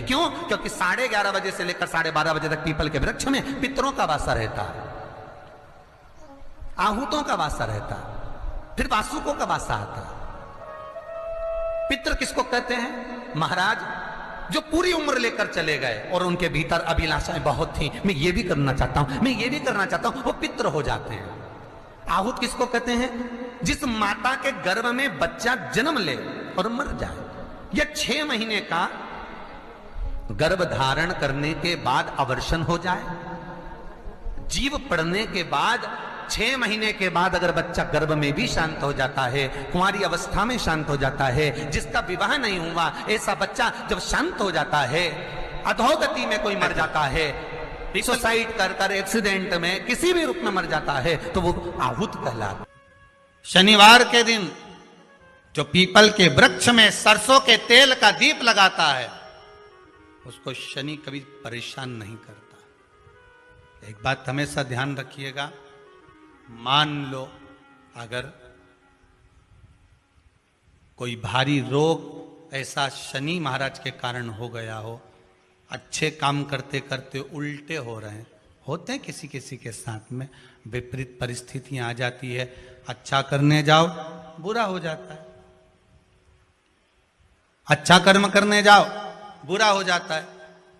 क्यों? क्योंकि 11:30 बजे से लेकर 12:30 बजे तक पीपल के वृक्ष में पितरों का वासा रहता है, आहूतों का वासा रहता है, फिर वासुकों का वासा आता है। पितृ किसको कहते हैं? महाराज जो पूरी उम्र लेकर चले गए और उनके भीतर अभिलाषाएं बहुत थी, मैं ये भी करना चाहता हूं, मैं ये भी करना चाहता हूं, वो पितृ हो जाते हैं। आहूत किसको कहते हैं? जिस माता के गर्भ में बच्चा जन्म ले और मर जाए, या 6 महीने का गर्भ धारण करने के बाद अवर्षण हो जाए, जीव पड़ने के बाद 6 महीने के बाद अगर बच्चा गर्भ में भी शांत हो जाता है, कुंवारी अवस्था में शांत हो जाता है, जिसका विवाह नहीं हुआ ऐसा बच्चा जब शांत हो जाता है, अधोगति में कोई मर जाता है, सुसाइड कर एक्सीडेंट में किसी भी रूप में मर जाता है, तो वो आहूत कहलाता। शनिवार के दिन जो पीपल के वृक्ष में सरसों के तेल का दीप लगाता है, उसको शनि कभी परेशान नहीं करता। एक बात हमेशा ध्यान रखिएगा, मान लो अगर कोई भारी रोग ऐसा शनि महाराज के कारण हो गया हो, अच्छे काम करते करते उल्टे हो रहे हैं, होते हैं किसी किसी के साथ में, विपरीत परिस्थितियां आ जाती है, अच्छा करने जाओ बुरा हो जाता है, अच्छा कर्म करने जाओ बुरा हो जाता है।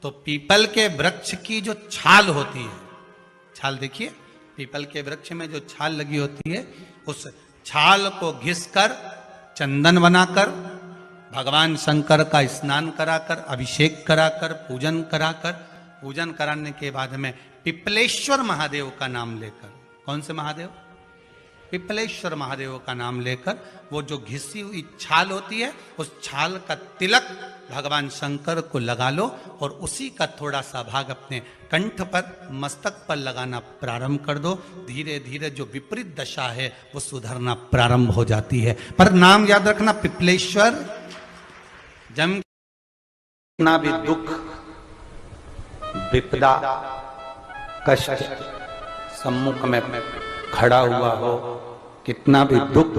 तो पीपल के वृक्ष की जो छाल होती है, छाल देखिए, पीपल के वृक्ष में जो छाल लगी होती है, उस छाल को घिसकर चंदन बनाकर भगवान शंकर का स्नान कराकर, अभिषेक कराकर, पूजन कराने के बाद में पिपलेश्वर महादेव का नाम लेकर, कौन से महादेव? पिपलेश्वर महादेव का नाम लेकर वो जो घिसी हुई छाल होती है, उस छाल का तिलक भगवान शंकर को लगा लो और उसी का थोड़ा सा भाग अपने कंठ पर, मस्तक पर लगाना प्रारंभ कर दो। धीरे धीरे जो विपरीत दशा है वो सुधरना प्रारंभ हो जाती है। पर नाम याद रखना, पिपलेश्वर। जम कितना भी दुख, विपदा, कष्ट सम्मुख में खड़ा हुआ हो, कितना भी दुख,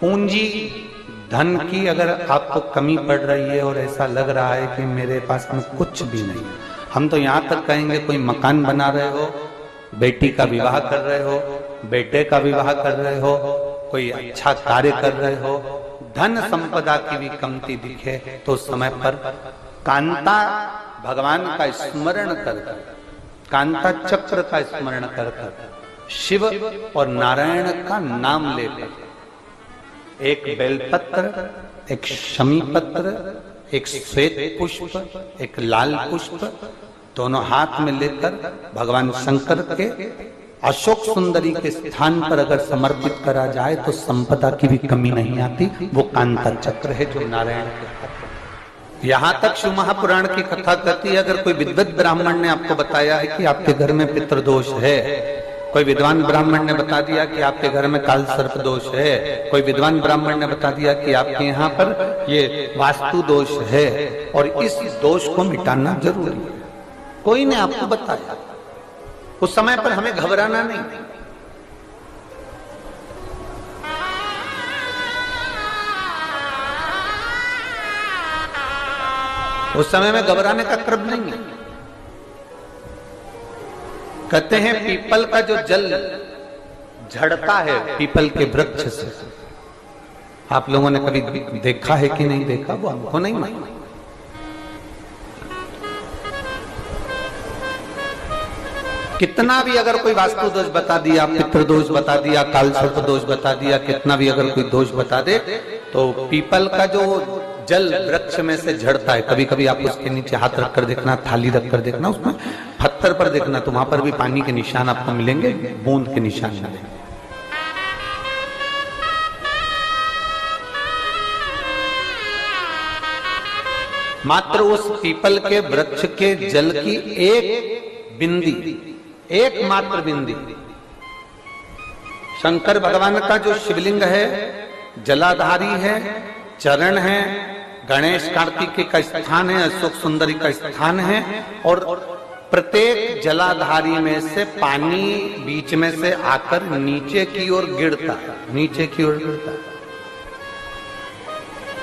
पूंजी धन की अगर आपको कमी पड़ रही है और ऐसा लग रहा है कि मेरे पास में कुछ भी नहीं, हम तो यहां तक कहेंगे कोई मकान बना रहे हो, बेटी का विवाह कर रहे हो, बेटे का विवाह कर रहे हो, कोई अच्छा कार्य कर रहे हो, धन संपदा की भी कमती दिखे, तो उस समय पर कांता भगवान का स्मरण कर, कांता चक्र का स्मरण कर, शिव और नारायण का नाम लेकर, एक बेलपत्र, एक शमी पत्र, एक श्वेत पुष्प, एक लाल पुष्प, दोनों हाथ में लेकर भगवान शंकर के अशोक सुंदरी के स्थान पर अगर समर्पित करा जाए तो संपदा की भी कमी नहीं आती। वो कांता चक्र है जो नारायण के हाथ। यहां तक शिव महापुराण की कथा कहती है, अगर कोई विद्वत ब्राह्मण ने आपको बताया है कि आपके घर में पितृदोष है, कोई विद्वान ब्राह्मण ने बता दिया कि आपके घर में काल सर्प दोष है, कोई विद्वान ब्राह्मण ने बता दिया कि आपके यहाँ पर ये वास्तु दोष है और इस दोष को मिटाना जरूरी है, कोई ने आपको बताया, उस समय पर हमें घबराना नहीं। उस समय में घबराने का क्रम नहीं है। कहते हैं पीपल का जो जल झड़ता है पीपल के वृक्ष से, आप लोगों ने कभी देखा है कि नहीं देखा, वो हमको नहीं मालूम। कितना भी अगर कोई वास्तु दोष बता दिया, पितृ दोष बता दिया, काल सर्प दोष बता दिया, कितना भी अगर कोई दोष बता दे, तो पीपल का जो जल वृक्ष में से झड़ता है, कभी कभी आप उसके नीचे हाथ रखकर देखना, थाली रखकर देखना, उसमें पत्थर पर देखना, तो वहां पर भी पानी के निशान आपको मिलेंगे, बूंद के निशान मिलेंगे। मात्र उस पीपल के वृक्ष के जल की एक बिंदी, एकमात्र बिंदी, शंकर भगवान का जो शिवलिंग है, जलाधारी है, चरण है, गणेश कार्तिकेय का स्थान है, अशोक सुंदरी का स्थान है, और प्रत्येक जलाधारी में से पानी बीच में से आकर नीचे की ओर गिरता है, नीचे की ओर गिरता है।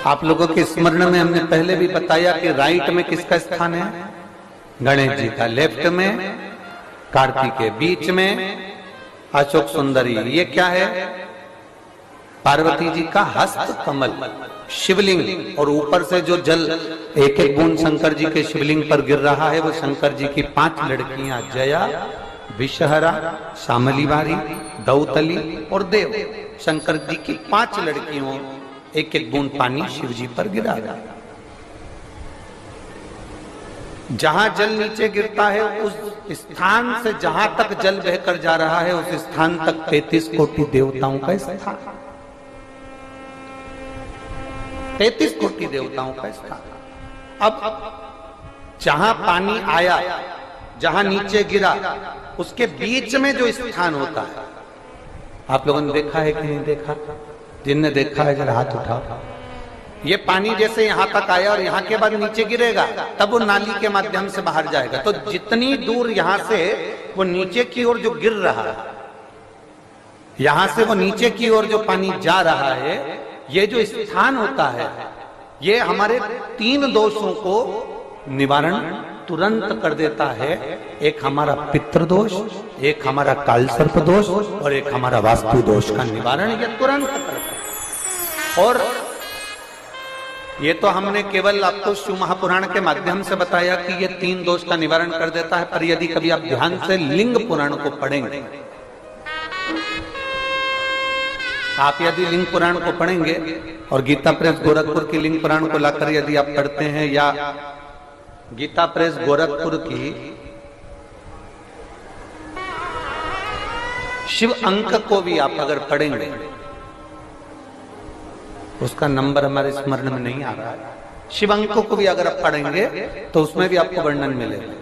आप लोगों के स्मरण में हमने पहले भी बताया कि राइट में किसका स्थान है, गणेश जी का, लेफ्ट में कार्तिकेय, बीच में अशोक सुंदरी। ये क्या है, पार्वती जी का हस्त कमल शिवलिंग, और ऊपर से जो जल एक एक बूंद शंकर जी के शिवलिंग पर गिर रहा है, वो शंकर जी की 5 लड़कियां, जया, विषहरा, शामली बारी, दौतली और देव, शंकर जी की 5 लड़कियों, एक एक बूंद पानी शिव जी पर गिरा रहा है। जहां जल नीचे गिरता है, उस स्थान से जहां तक जल बहकर जा रहा है, उस स्थान तक 33 कोटि देवताओं का स्थान, 33 कोटि देवताओं का स्थान। अब जहां पानी आया, जहां नीचे गिरा, उसके बीच में जो स्थान होता है, आप लोगों ने देखा है कि नहीं देखा? जिनने देखा है जरा हाथ उठाओ। ये पानी जैसे यहां तक आया और यहां के बाद नीचे गिरेगा, तब वो नाली के माध्यम से बाहर जाएगा। तो जितनी दूर यहां से वो नीचे की ओर जो गिर रहा है, यहां से वो नीचे की ओर जो पानी जा रहा है, ये जो स्थान होता है, ये हमारे 3 दोषों को निवारण तुरंत कर देता है। एक हमारा पितृदोष, एक हमारा काल सर्प दोष, और एक हमारा वास्तु दोष का निवारण ये तुरंत करता है। और ये तो हमने केवल आपको शिव महापुराण के माध्यम से बताया कि ये 3 दोष का निवारण कर देता है, पर यदि कभी आप ध्यान से लिंग पुराण को पढ़ेंगे, आप यदि लिंग पुराण को पढ़ेंगे और गीता प्रेस गोरखपुर की लिंग पुराण को लाकर यदि आप पढ़ते हैं, या गीता प्रेस गोरखपुर की शिव अंक को भी आप अगर पढ़ेंगे, उसका नंबर हमारे स्मरण में नहीं आ रहा है, शिव अंक को भी अगर आप पढ़ेंगे तो उसमें भी आपको वर्णन मिलेगा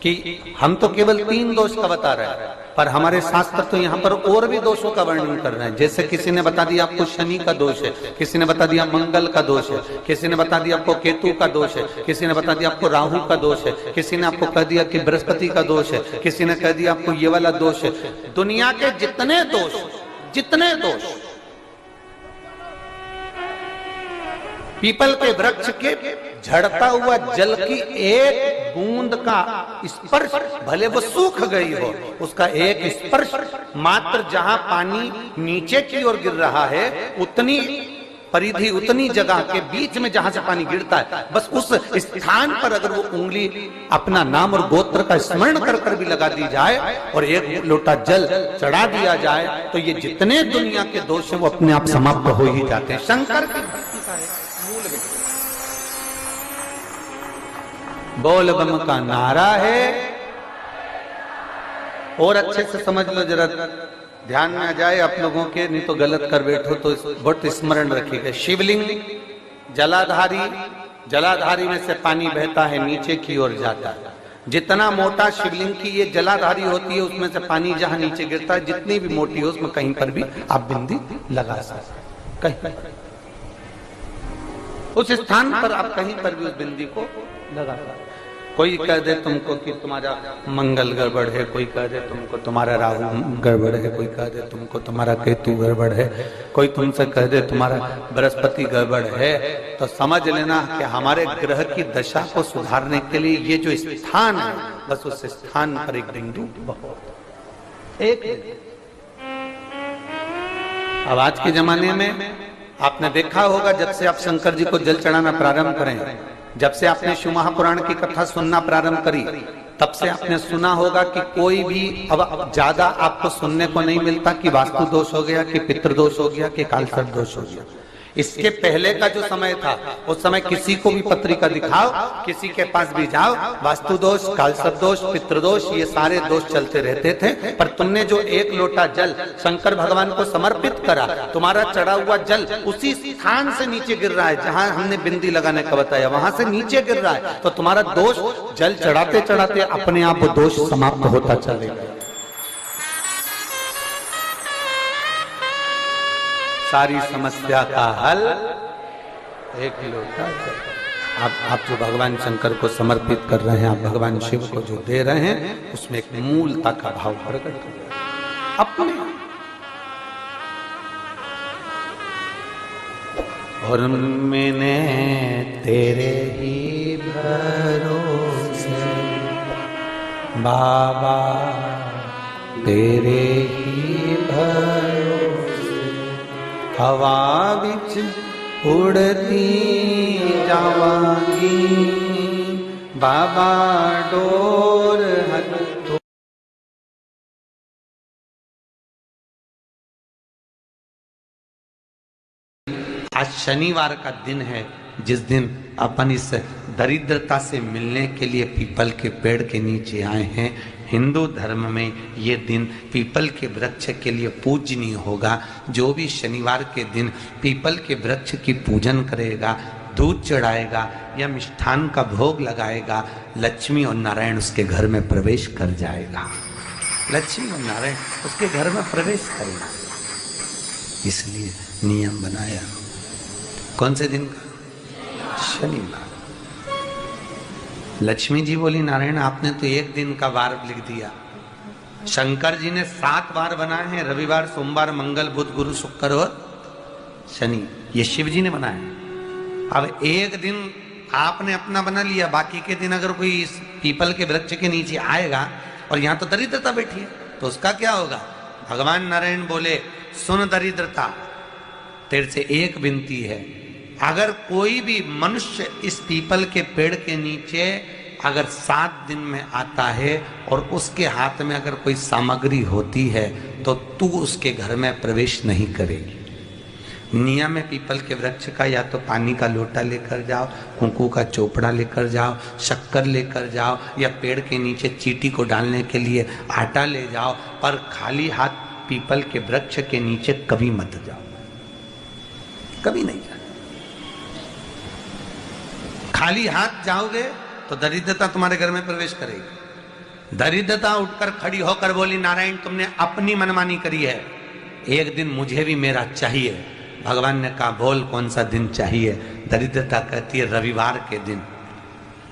कि हम तो केवल 3 दोष का बता रहे हैं, पर हमारे शास्त्र तो यहाँ पर और भी दोषों का वर्णन कर रहे हैं। जैसे किसी ने बता दिया आपको शनि का दोष है, किसी ने बता दिया मंगल का दोष है, किसी ने बता दिया आपको केतु का दोष है, किसी ने बता दिया आपको राहु का दोष है, किसी ने आपको कह दिया कि बृहस्पति का दोष है, किसी ने कह दिया आपको ये वाला दोष है। दुनिया के जितने दोष, पीपल के वृक्ष के झड़ता हुआ जल की एक बूंद का स्पर्श, भले वो सूख गई हो, उसका एक स्पर्श मात्र जहां पानी नीचे की ओर गिर रहा है, उतनी परिधि, उतनी जगह के बीच में जहां से पानी गिरता है, बस उस स्थान पर अगर वो उंगली अपना नाम और गोत्र का स्मरण कर कर भी लगा दी जाए और एक लोटा जल चढ़ा दिया जाए, तो ये जितने दुनिया के दोष हैं वो अपने आप समाप्त हो ही जाते हैं। शंकर की भक्ति का है मूल में बोल बम का नारा है। और अच्छे से समझ लो, जरा ध्यान में आ जाए आप लोगों के, नहीं तो गलत कर बैठो तो बहुत स्मरण रखिएगा। शिवलिंग जलाधारी, जलाधारी में से पानी बहता है, नीचे की ओर जाता है। जितना मोटा शिवलिंग की ये जलाधारी होती है, उसमें से पानी जहां नीचे गिरता है, जितनी भी मोटी हो, उसमें कहीं पर भी आप बिंदी लगा सकते, कहीं उस स्थान पर आप कहीं पर भी उस बिंदी को लगा सकते। कोई कह दे तुमको कि तुम्हारा मंगल गड़बड़ है, कोई कह दे तुमको तुम्हारा राहु गड़बड़ है, कोई कह दे तुमको तुम्हारा केतु गड़बड़ है, कोई तुमसे कह दे तुम्हारा बृहस्पति गड़बड़ है, तो समझ लेना कि हमारे ग्रह की दशा को सुधारने के लिए ये जो स्थान है, बस उस स्थान पर एक बिंदु बहुत। एक अब आज के जमाने में आपने देखा होगा जब से आप शंकर जी को जल चढ़ाना प्रारंभ करें, जब से आपने शिव महापुराण की कथा सुनना प्रारंभ करी, तब से आपने सुना होगा कि कोई भी अब ज्यादा आपको सुनने को नहीं मिलता कि वास्तु दोष हो गया, कि पितृदोष हो गया, कि कालसर्प दोष हो गया। इसके पहले का जो समय था, उस समय किसी को भी पत्रिका दिखाओ, किसी के पास भी जाओ, वास्तु दोष, कालसर्प दोष, पितृदोष, ये सारे दोष चलते रहते थे। पर तुमने जो एक लोटा जल शंकर भगवान को समर्पित करा, तुम्हारा चढ़ा हुआ जल उसी स्थान से नीचे गिर रहा है जहां हमने बिंदी लगाने का बताया, वहां से नीचे गिर रहा है, तो तुम्हारा दोष जल चढ़ाते चढ़ाते अपने आप वो दोष समाप्त होता चलेगा। सारी समस्या का हल एक लोटा जल। आप जो भगवान शंकर को समर्पित कर रहे हैं, आप भगवान शिव को जो दे रहे हैं, उसमें एक मूलता का भाव प्रकट हो गया अपने। और मैंने तेरे ही भरोसे बाबा, तेरे ही भरोसे हवा बिच उड़ती जावांगी, बाबा डोर हथ। आज शनिवार का दिन है, जिस दिन अपन इस दरिद्रता से मिलने के लिए पीपल के पेड़ के नीचे आए हैं। हिंदू धर्म में ये दिन पीपल के वृक्ष के लिए पूजनीय होगा। जो भी शनिवार के दिन पीपल के वृक्ष की पूजन करेगा, दूध चढ़ाएगा या मिष्ठान का भोग लगाएगा, लक्ष्मी और नारायण उसके घर में प्रवेश कर जाएगा। लक्ष्मी और नारायण उसके घर में प्रवेश करेगा। इसलिए नियम बनाया। कौन से दिन का? शनिवार। लक्ष्मी जी बोली, नारायण आपने तो एक दिन का वार लिख दिया। शंकर जी ने 7 वार बनाए हैं, रविवार, सोमवार, मंगल, बुध, गुरु, शुक्र और शनि। ये शिव जी ने बनाया। अब एक दिन आपने अपना बना लिया, बाकी के दिन अगर कोई इस पीपल के वृक्ष के नीचे आएगा और यहाँ तो दरिद्रता बैठी है, तो उसका क्या होगा? भगवान नारायण बोले, सुन दरिद्रता, तेरे से एक विनती है, अगर कोई भी मनुष्य इस पीपल के पेड़ के नीचे अगर 7 दिन में आता है और उसके हाथ में अगर कोई सामग्री होती है, तो तू उसके घर में प्रवेश नहीं करेगी। नियम में पीपल के वृक्ष का या तो पानी का लोटा लेकर जाओ, कुंकू का चोपड़ा लेकर जाओ, शक्कर लेकर जाओ, या पेड़ के नीचे चींटी को डालने के लिए आटा ले जाओ, पर खाली हाथ पीपल के वृक्ष के नीचे कभी मत जाओ, कभी नहीं जाओ। खाली हाथ जाओगे तो दरिद्रता तुम्हारे घर में प्रवेश करेगी। दरिद्रता उठकर खड़ी होकर बोली, नारायण तुमने अपनी मनमानी करी है, एक दिन मुझे भी मेरा चाहिए। भगवान ने कहा, बोल कौन सा दिन चाहिए? दरिद्रता कहती है, रविवार के दिन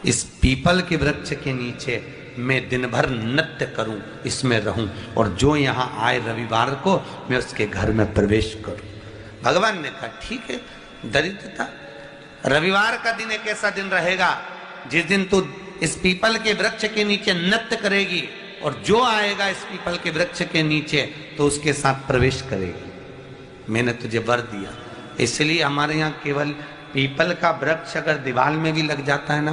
इस पीपल के वृक्ष के नीचे मैं दिन भर नृत्य करूं, इसमें रहूं, और जो यहाँ आए रविवार को मैं उसके घर में प्रवेश करूं। भगवान ने कहा, ठीक है दरिद्रता, रविवार का दिन एक ऐसा दिन रहेगा जिस दिन तू इस पीपल के वृक्ष के नीचे नृत्य करेगी, और जो आएगा इस पीपल के वृक्ष के नीचे तो उसके साथ प्रवेश करेगी। मैंने तुझे वर दिया। इसलिए हमारे यहाँ केवल पीपल का वृक्ष अगर दीवार में भी लग जाता है ना,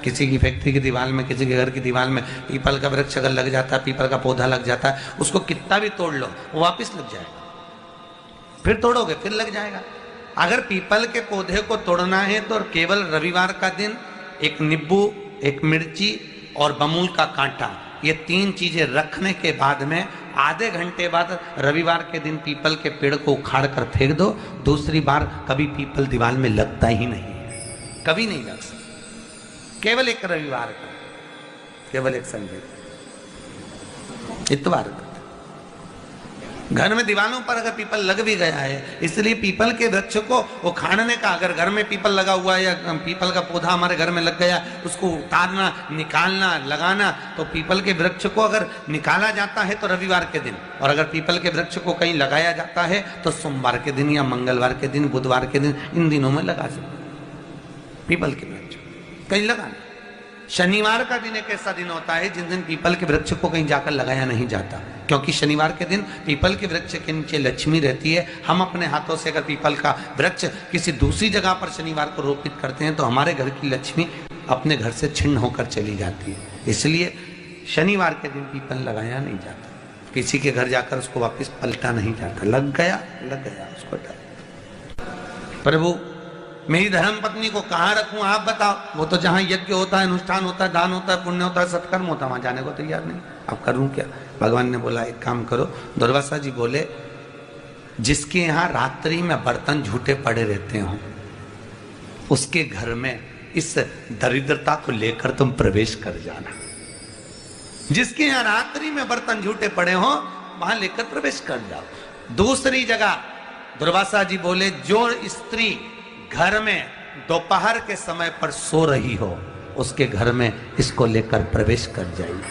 किसी की फैक्ट्री की दीवार में, किसी के घर की दीवार में पीपल का वृक्ष अगर लग जाता है, पीपल का पौधा लग जाता है, उसको कितना भी तोड़ लो वो वापिस लग जाएगा। फिर तोड़ोगे फिर लग जाएगा। अगर पीपल के पौधे को तोड़ना है तो केवल रविवार का दिन एक नींबू, एक मिर्ची और बमूल का कांटा, ये 3 चीजें रखने के बाद में आधे घंटे बाद रविवार के दिन पीपल के पेड़ को उखाड़ कर फेंक दो। दूसरी बार कभी पीपल दीवार में लगता ही नहीं है, कभी नहीं लग सकता। केवल एक रविवार का, केवल एक संडे, इतवार का। घर में दीवारों पर अगर पीपल लग भी गया है, इसलिए पीपल के वृक्ष को उखाड़ने का, अगर घर में पीपल लगा हुआ है या पीपल का पौधा हमारे घर में लग गया, उसको उतारना, निकालना, लगाना, तो पीपल के वृक्ष को अगर निकाला जाता है तो रविवार के दिन, और अगर पीपल के वृक्ष को कहीं लगाया जाता है तो सोमवार के दिन या मंगलवार के दिन, बुधवार के दिन, इन दिनों में लगा सकते पीपल के वृक्ष कहीं लगाना। शनिवार का दिन एक ऐसा दिन होता है जिस दिन पीपल के वृक्ष को कहीं जाकर लगाया नहीं जाता। क्योंकि शनिवार के दिन पीपल के वृक्ष के नीचे लक्ष्मी रहती है। हम अपने हाथों से अगर पीपल का वृक्ष किसी दूसरी जगह पर शनिवार को रोपित करते हैं तो हमारे घर की लक्ष्मी अपने घर से छिन्न होकर चली जाती है। इसलिए शनिवार के दिन पीपल लगाया नहीं जाता, किसी के घर जाकर उसको वापस पलटा नहीं जाता। लग गया उसको डर। प्रभु मेरी धर्म पत्नी को कहाँ रखूं आप बताओ? वो तो जहां यज्ञ होता है, अनुष्ठान होता है, दान होता है, पुण्य होता है, सत्कर्म होता है, वहां जाने को तैयार नहीं। अब करूं क्या? भगवान ने बोला एक काम करो। दुर्वासा जी बोले जिसके यहाँ रात्रि में बर्तन झूठे पड़े रहते हो उसके घर में इस दरिद्रता को लेकर तुम प्रवेश कर जाना। जिसके यहाँ रात्रि में बर्तन झूठे पड़े हो वहां लेकर प्रवेश कर जाओ। दूसरी जगह दुर्वासा जी बोले जो स्त्री घर में दोपहर के समय पर सो रही हो उसके घर में इसको लेकर प्रवेश कर जाइए।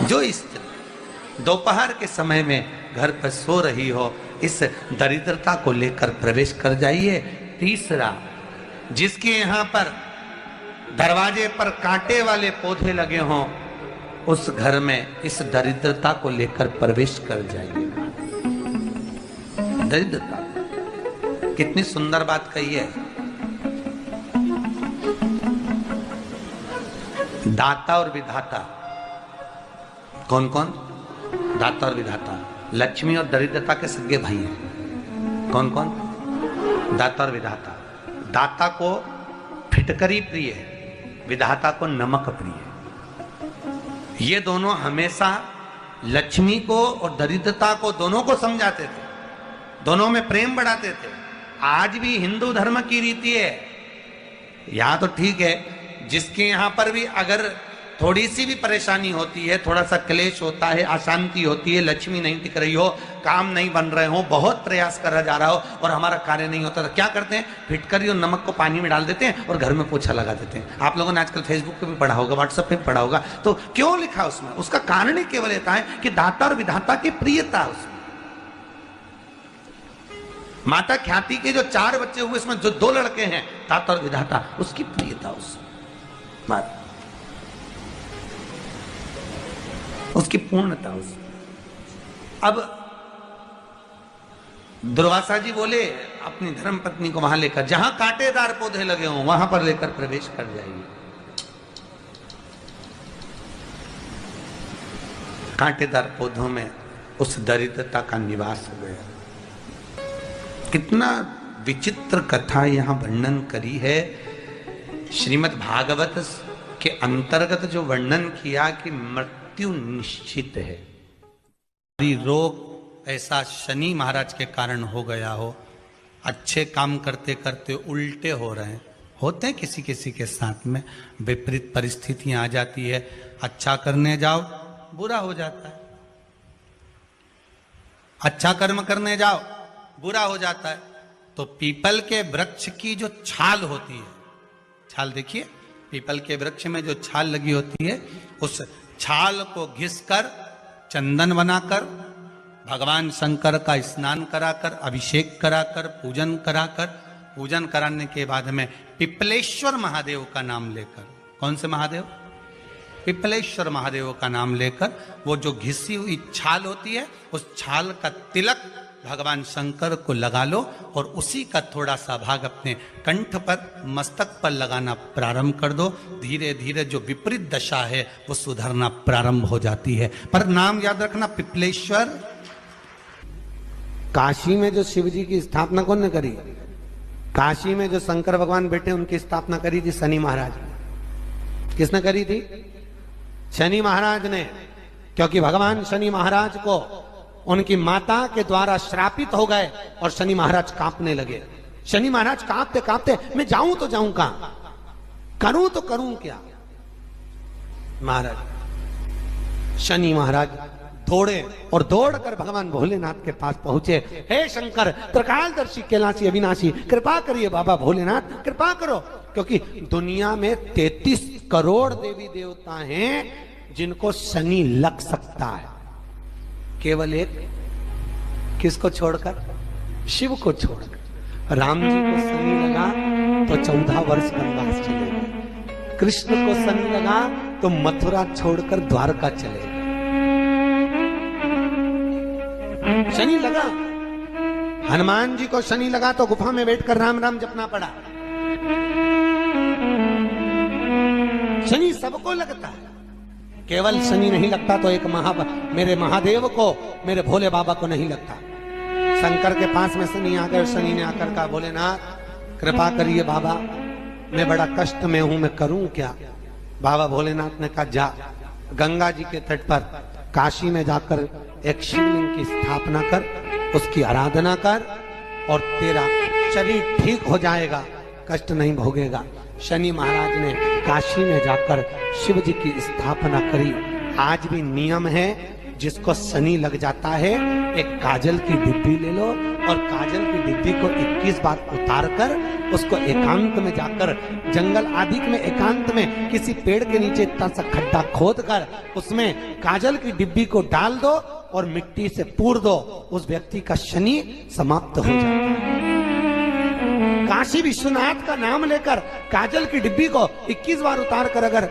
जो स्त्री दोपहर के समय में घर पर सो रही हो इस दरिद्रता को लेकर प्रवेश कर जाइए। तीसरा, जिसके यहाँ पर दरवाजे पर कांटे वाले पौधे लगे हों उस घर में इस दरिद्रता को लेकर प्रवेश कर जाइए। दरिद्रता कितनी सुंदर बात कही है। दाता और विधाता कौन कौन? दाता और विधाता। लक्ष्मी और दरिद्रता के सगे भाई हैं। कौन कौन? दाता और विधाता। दाता को फिटकरी प्रिय है, विधाता को नमक प्रिय है। ये दोनों हमेशा लक्ष्मी को और दरिद्रता को दोनों को समझाते थे, दोनों में प्रेम बढ़ाते थे। आज भी हिंदू धर्म की रीति है। यहां तो ठीक है, जिसके यहां पर भी अगर थोड़ी सी भी परेशानी होती है, थोड़ा सा क्लेश होता है, अशांति होती है, लक्ष्मी नहीं टिक रही हो, काम नहीं बन रहे हो, बहुत प्रयास करा जा रहा हो और हमारा कार्य नहीं होता, तो क्या करते हैं? फिटकरी और नमक को पानी में डाल देते हैं और घर में पोछा लगा देते हैं। आप लोगों ने आजकल फेसबुक पे भी पढ़ा होगा, व्हाट्सएप पे भी पढ़ा होगा। तो क्यों लिखा उसमें? उसका कारण ही केवल ये है कि दाता और विधाता की प्रियता उसमें। माता ख्याति के जो 4 बच्चे हुए इसमें जो 2 लड़के हैं दाता और विधाता, उसकी प्रियता उसमें, उसकी पूर्णता उसमें। अब दुर्वासा जी बोले अपनी धर्म पत्नी को वहां लेकर, जहां कांटेदार पौधे लगे हों वहां पर लेकर प्रवेश कर जाइए। कांटेदार पौधों में उस दरिद्रता का निवास हो गया। कितना विचित्र कथा यहां वर्णन करी है। श्रीमद् भागवत के अंतर्गत जो वर्णन किया कि मृत्यु निश्चित है, रोग ऐसा शनि महाराज के कारण हो गया हो, अच्छे काम करते करते उल्टे हो रहे हैं, होते हैं किसी किसी के साथ में, विपरीत परिस्थितियां आ जाती है। अच्छा करने जाओ बुरा हो जाता है, अच्छा कर्म करने जाओ बुरा हो जाता है। तो पीपल के वृक्ष की जो छाल होती है, छाल देखिए, पीपल के वृक्ष में जो छाल लगी होती है, उस छाल को घिसकर चंदन बनाकर भगवान शंकर का स्नान कराकर, अभिषेक कराकर, पूजन कराने के बाद में पिपलेश्वर महादेव का नाम लेकर, कौन से महादेव? पिपलेश्वर महादेव का नाम लेकर वो जो घिसी हुई छाल होती है उस छाल का तिलक भगवान शंकर को लगा लो और उसी का थोड़ा सा भाग अपने कंठ पर, मस्तक पर लगाना प्रारंभ कर दो। धीरे धीरे जो विपरीत दशा है वो सुधरना प्रारंभ हो जाती है। पर नाम याद रखना, पिपलेश्वर। काशी में जो शिव जी की स्थापना कौन ने करी? काशी में जो शंकर भगवान बैठे उनकी स्थापना करी थी शनि महाराज ने। किसने करी थी? शनि महाराज ने। क्योंकि भगवान शनि महाराज को उनकी माता के द्वारा श्रापित हो गए और शनि महाराज कांपने लगे। शनि महाराज कांपते कांपते, मैं जाऊं तो जाऊं कहां, करूं तो करूं क्या? महाराज शनि महाराज दौड़े और दौड़कर भगवान भोलेनाथ के पास पहुंचे। हे शंकर, त्रिकालदर्शी, कैलाशी, अविनाशी, कृपा करिए बाबा भोलेनाथ, कृपा करो। क्योंकि दुनिया में 33 करोड़ देवी देवता हैं जिनको शनि लग सकता है, केवल एक किसको छोड़कर? शिव को छोड़कर। राम जी को शनि लगा तो 14 वर्ष वनवास चले गए। कृष्ण को शनि लगा तो मथुरा छोड़कर द्वारका चले गए। शनि लगा, हनुमान जी को शनि लगा तो गुफा में बैठकर राम राम जपना पड़ा। शनि सबको लगता है, केवल शनि नहीं लगता तो एक मेरे महादेव को, मेरे भोले बाबा को नहीं लगता। शंकर के पास में शनि आ गए, शनि ने आकर कहा भोलेनाथ कृपा करिए बाबा, मैं बड़ा कष्ट में हूं, मैं करूं क्या? बाबा भोलेनाथ ने कहा जा गंगा जी के तट पर काशी में जाकर एक शिवलिंग की स्थापना कर, उसकी आराधना कर और तेरा शरीर ठीक हो जाएगा, कष्ट नहीं भोगेगा। शनि महाराज ने काशी में जाकर शिव जी की स्थापना करी। आज भी नियम है, जिसको शनि लग जाता है एक काजल की डिब्बी ले लो और काजल की डिब्बी को 21 बार उतार कर उसको एकांत में जाकर, जंगल आदि में एकांत में किसी पेड़ के नीचे इतना सा खड्डा खोद कर उसमें काजल की डिब्बी को डाल दो और मिट्टी से पूर दो, उस व्यक्ति का शनि समाप्त हो जाता है। काशी विश्वनाथ का नाम लेकर काजल की डिब्बी को 21 बार उतार कर अगर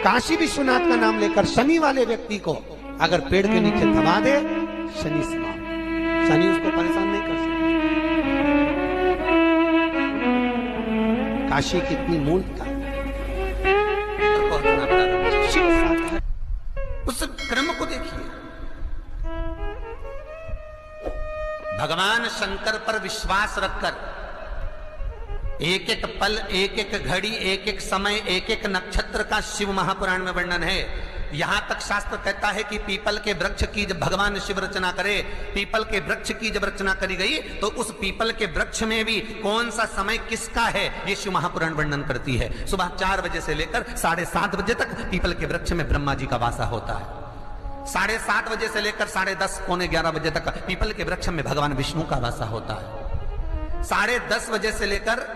काशी विश्वनाथ का नाम लेकर शनि वाले व्यक्ति को अगर पेड़ के नीचे दबा दे, शनि समाप्त, शनि उसको परेशान नहीं कर सकता। काशी कितनी मूलता उस क्रम को देखिए। भगवान शंकर पर विश्वास रखकर एक एक पल, एक एक घड़ी, एक एक समय, एक एक नक्षत्र का शिव महापुराण में वर्णन है। यहां तक शास्त्र कहता है कि पीपल के वृक्ष की जब भगवान शिव रचना करे, पीपल के वृक्ष की जब रचना करी गई तो उस पीपल के वृक्ष में भी कौन सा समय किसका है ये शिव महापुराण वर्णन करती है। सुबह 4 बजे से लेकर 7:30 बजे तक पीपल के वृक्ष में ब्रह्मा जी का वासा होता है। 7:30 बजे से लेकर 10:30 पौने 11 बजे तक पीपल के वृक्ष में भगवान विष्णु का वासा होता है। 10:30 बजे से लेकर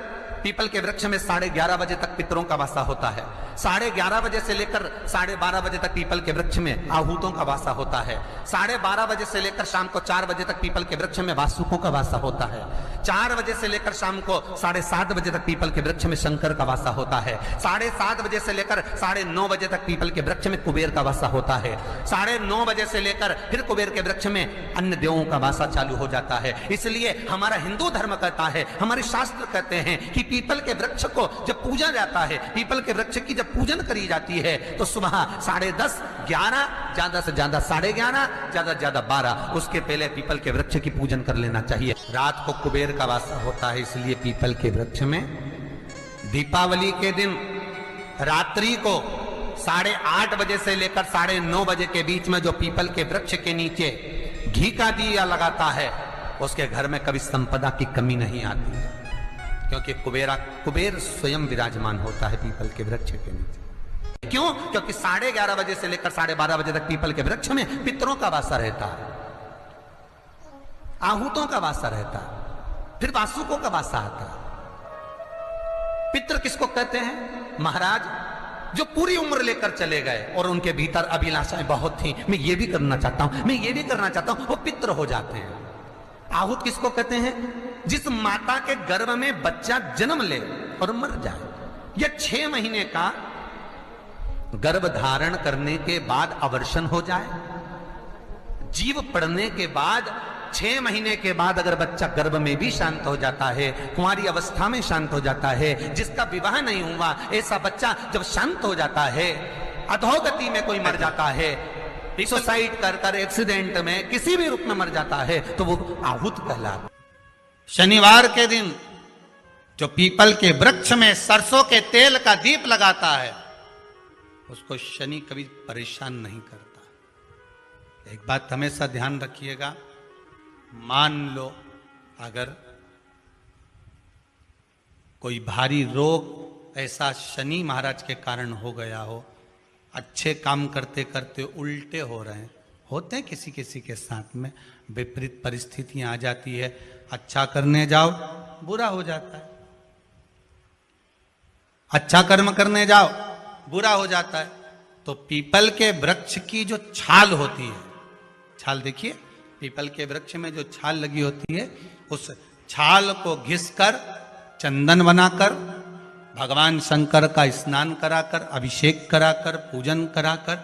पीपल के वृक्ष में 11:30 बजे तक पितरों का वासा होता है। 11:30 बजे से लेकर 12:30 बजे तक पीपल के वृक्ष में आहूतों का वासा होता है। 12:30 बजे से लेकर शाम को 4 बजे तक पीपल के वृक्ष में वासुकों का वासा होता है। 4 बजे से लेकर शाम को 7:30 बजे तक पीपल के वृक्ष में शंकर का वासा होता है। 7:30 बजे से लेकर 9:30 बजे तक पीपल के वृक्ष में कुबेर का वासा होता है। 9:30 बजे से लेकर फिर कुबेर के वृक्ष में अन्य देवों का वासा चालू हो जाता है। इसलिए हमारा हिंदू धर्म कहता है, हमारे शास्त्र कहते हैं कि पीपल के वृक्ष को जब पूजा जाता है, पीपल के वृक्ष की जब पूजन करी जाती है तो सुबह 10:30, 11, ज्यादा से ज्यादा 11:30, ज्यादा से ज्यादा 12, उसके पहले पीपल के वृक्ष की पूजन कर लेना चाहिए। रात को कुबेर का वासा होता है, इसलिए पीपल के वृक्ष में दीपावली के दिन रात्रि को 8:30 बजे से लेकर 9:30 बजे के बीच में जो पीपल के वृक्ष के नीचे घी का दिया लगाता है उसके घर में कभी संपदा की कमी नहीं आती है, क्योंकि कुबेर स्वयं विराजमान होता है पीपल के वृक्ष के नीचे। क्यों? क्योंकि 11:30 बजे से लेकर 12:30 बजे तक पीपल के वृक्ष में पितरों का वासा रहता है, आहूतों का वासा रहता है, फिर वासुकों का वासा आता है। पितृ किसको कहते हैं? महाराज जो पूरी उम्र लेकर चले गए और उनके भीतर अभिलाषाएं बहुत थी, मैं ये भी करना चाहता हूं, मैं ये भी करना चाहता हूं, वो पितृ हो जाते हैं। आहूत किसको कहते हैं? जिस माता के गर्भ में बच्चा जन्म ले और मर जाए, या 6 महीने का गर्भ धारण करने के बाद अवर्षण हो जाए, जीव पड़ने के बाद 6 महीने के बाद अगर बच्चा गर्भ में भी शांत हो जाता है, कुंवारी अवस्था में शांत हो जाता है, जिसका विवाह नहीं हुआ ऐसा बच्चा जब शांत हो जाता है, अधोगति में कोई मर जाता है, सुसाइड कर एक्सीडेंट में किसी भी रूप में मर जाता है, तो वो आहूत कहलाता। शनिवार के दिन जो पीपल के वृक्ष में सरसों के तेल का दीप लगाता है उसको शनि कभी परेशान नहीं करता। एक बात हमेशा ध्यान रखिएगा, मान लो अगर कोई भारी रोग ऐसा शनि महाराज के कारण हो गया हो, अच्छे काम करते करते उल्टे हो रहे हैं, होते हैं किसी किसी के साथ में, विपरीत परिस्थितियां आ जाती है, अच्छा करने जाओ बुरा हो जाता है, अच्छा कर्म करने जाओ बुरा हो जाता है। तो पीपल के वृक्ष की जो छाल होती है, छाल देखिए, पीपल के वृक्ष में जो छाल लगी होती है, उस छाल को घिसकर चंदन बनाकर भगवान शंकर का स्नान कराकर, अभिषेक कराकर, पूजन कराकर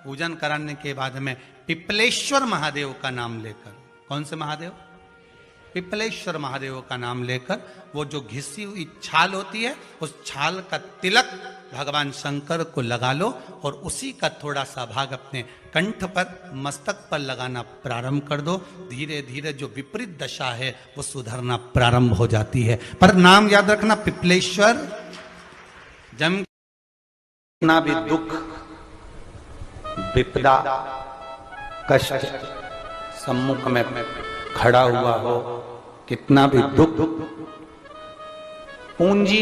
पूजन कराने के बाद में पिपलेश्वर महादेव का नाम लेकर, कौन से महादेव? पिपलेश्वर महादेव का नाम लेकर वो जो घिसी हुई छाल होती है उस छाल का तिलक भगवान शंकर को लगा लो और उसी का थोड़ा सा भाग अपने कंठ पर, मस्तक पर लगाना प्रारंभ कर दो। धीरे धीरे जो विपरीत दशा है वो सुधरना प्रारंभ हो जाती है। पर नाम याद रखना, पिपलेश्वर। जब कितना भी दुख, विपदा, कष्ट सम्मुख में खड़ा हुआ हो, कितना भी दुख, पूंजी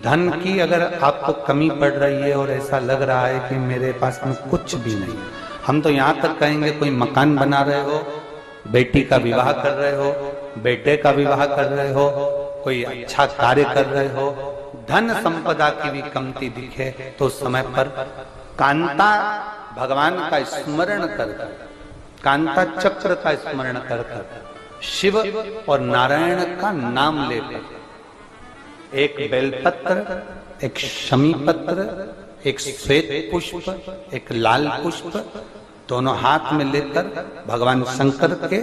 धन की अगर आपको कमी पड़ रही है और ऐसा लग रहा है कि मेरे पास में कुछ भी नहीं, हम तो यहां तक कहेंगे कोई मकान बना रहे हो, बेटी का विवाह कर रहे हो, बेटे का विवाह कर रहे हो, कोई अच्छा कार्य कर रहे हो, धन संपदा की भी कमती दिखे तो समय पर कांता भगवान का स्मरण कर, कांता चक्र का स्मरण कर, शिव और नारायण का नाम लेकर, एक बेलपत्र, एक शमी पत्र, एक श्वेत पुष्प, एक लाल पुष्प, दोनों हाथ में लेकर भगवान शंकर के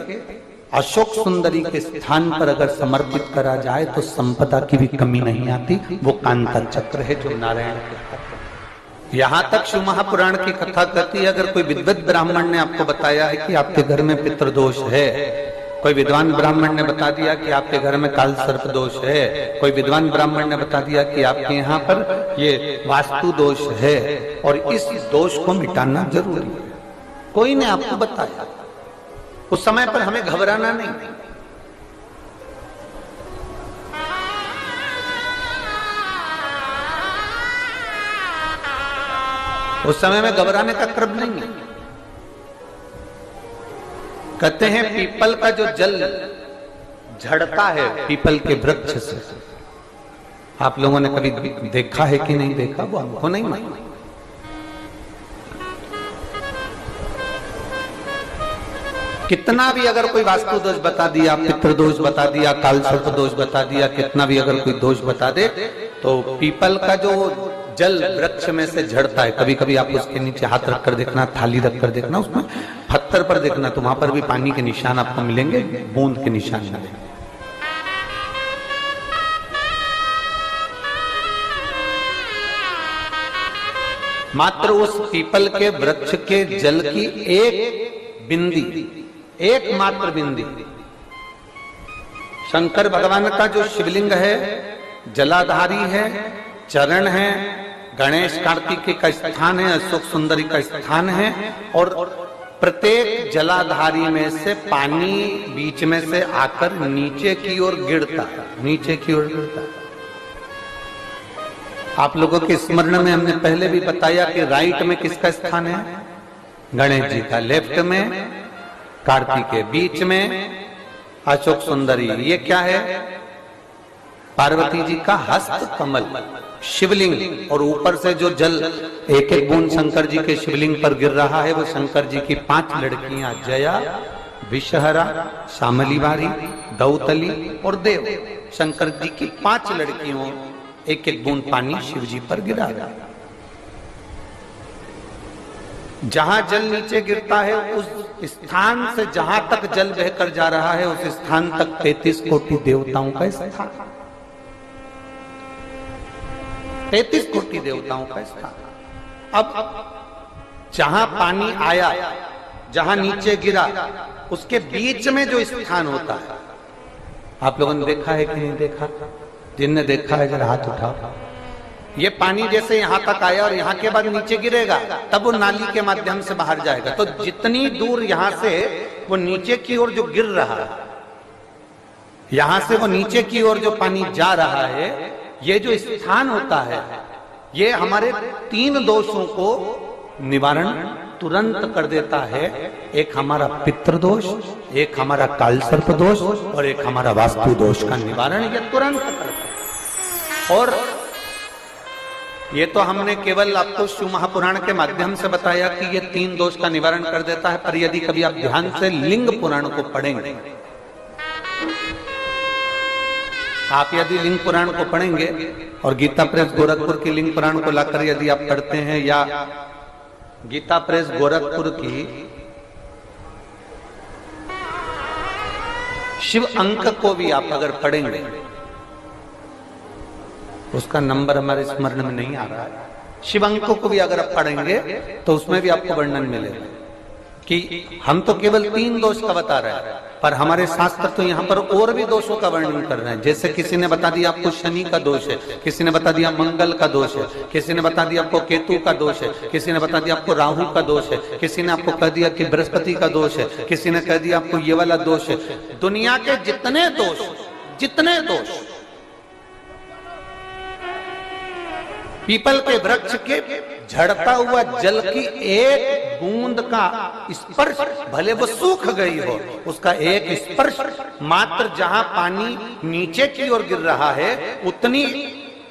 अशोक सुंदरी के स्थान पर अगर समर्पित करा जाए तो संपदा की भी कमी नहीं आती। वो कांता चक्र है जो नारायण के। यहां तक शिव महापुराण की कथा कहती है, अगर कोई विद्वत ब्राह्मण ने आपको बताया है कि आपके घर में पितृदोष है, कोई विद्वान ब्राह्मण ने बता दिया कि आपके घर में काल सर्प दोष है, कोई विद्वान ब्राह्मण ने बता दिया कि आपके यहाँ पर ये वास्तु दोष है और इस दोष को मिटाना जरूरी है, कोई ने आपको बताया, उस समय पर हमें घबराना नहीं। उस समय में घबराने का क्रम नहीं है। कहते हैं पीपल का जो जल झड़ता है पीपल के वृक्ष से, आप लोगों ने कभी देखा है कि नहीं देखा, वो हमको नहीं मालूम। कितना भी अगर कोई वास्तु दोष बता दिया, पितृदोष बता दिया, काल सर्प दोष बता दिया, कितना भी अगर कोई दोष बता दे, तो पीपल का जो जल वृक्ष में से झड़ता है, कभी कभी आप उसके नीचे हाथ रखकर देखना, थाली रखकर देखना, उसमें पत्थर पर देखना, तो वहां पर भी पानी के निशान आपको मिलेंगे, बूंद के निशान मिलेंगे। मात्र उस पीपल के वृक्ष के जल की एक बिंदी, एकमात्र बिंदी, शंकर भगवान का जो शिवलिंग है जलाधारी है, चरण है, गणेश कार्तिकेय का स्थान है, अशोक सुंदरी का स्थान है, और प्रत्येक जलाधारी में से पानी बीच में से आकर नीचे की ओर गिरता है, नीचे की ओर गिरता है। आप लोगों के स्मरण में हमने पहले भी बताया कि राइट में किसका स्थान है? गणेश जी का, लेफ्ट में कार्तिकेय, बीच में अशोक सुंदरी। ये क्या है? पार्वती जी का हस्त कमल, शिवलिंग, और ऊपर से जो जल एक एक बूंद शंकर जी के शिवलिंग पर गिर रहा है वो शंकर जी की 5 लड़कियां, जया, विषहरा, शामलीवारी, दौतली और देव, शंकर जी की 5 लड़कियों, एक एक बूंद पानी शिव जी पर गिरा रहा। जहां जल नीचे गिरता है उस स्थान से जहां तक जल बहकर जा रहा है उस स्थान तक 33 कोटि देवताओं का स्थान, 33 कोटि देवताओं का स्थान। अब जहां पानी आया, जहां नीचे गिरा, उसके बीच में जो स्थान होता है, आप लोगों ने देखा है कि नहीं देखा? जिनने देखा है जरा हाथ उठाओ। ये पानी जैसे यहां तक आया और यहां के बाद नीचे गिरेगा, तब वो नाली के माध्यम से बाहर जाएगा। तो जितनी दूर यहां से वो नीचे की ओर जो गिर रहा है, यहां से वो नीचे की ओर जो पानी जा रहा है, ये जो स्थान होता है, ये हमारे 3 दोषों को निवारण तुरंत कर देता है। एक हमारा पितृदोष, एक हमारा काल सर्प दोष और एक हमारा वास्तु दोष का निवारण ये तुरंत करता है। और ये तो हमने केवल आपको शिव महापुराण के माध्यम से बताया कि ये 3 दोष का निवारण कर देता है, पर यदि कभी आप ध्यान से लिंग पुराण को पढ़ेंगे, आप यदि लिंग पुराण को पढ़ेंगे और गीता प्रेस गोरखपुर की लिंग पुराण को लाकर यदि आप पढ़ते हैं, या गीता प्रेस गोरखपुर की शिव अंक को भी आप अगर पढ़ेंगे, उसका नंबर हमारे स्मरण में नहीं आ रहा है, शिव अंक को भी अगर आप पढ़ेंगे तो उसमें भी आपको वर्णन मिलेगा कि हम तो केवल 3 दोष का बता रहे हैं, पर हमारे शास्त्र तो यहाँ पर और भी दोषों का वर्णन कर रहे हैं। जैसे किसी ने बता दिया आपको शनि का दोष है, किसी ने बता दिया मंगल का दोष है, किसी ने बता दिया आपको केतु का दोष है, किसी ने बता दिया आपको राहु का दोष है, किसी ने आपको कह दिया कि बृहस्पति का दोष है, किसी ने कह दिया आपको ये वाला दोष है। दुनिया के जितने दोष पीपल के वृक्ष के झड़ता हुआ जल की एक बूंद का स्पर्श, भले वो सूख गई हो, उसका एक स्पर्श मात्र जहां पानी नीचे की ओर गिर रहा है, उतनी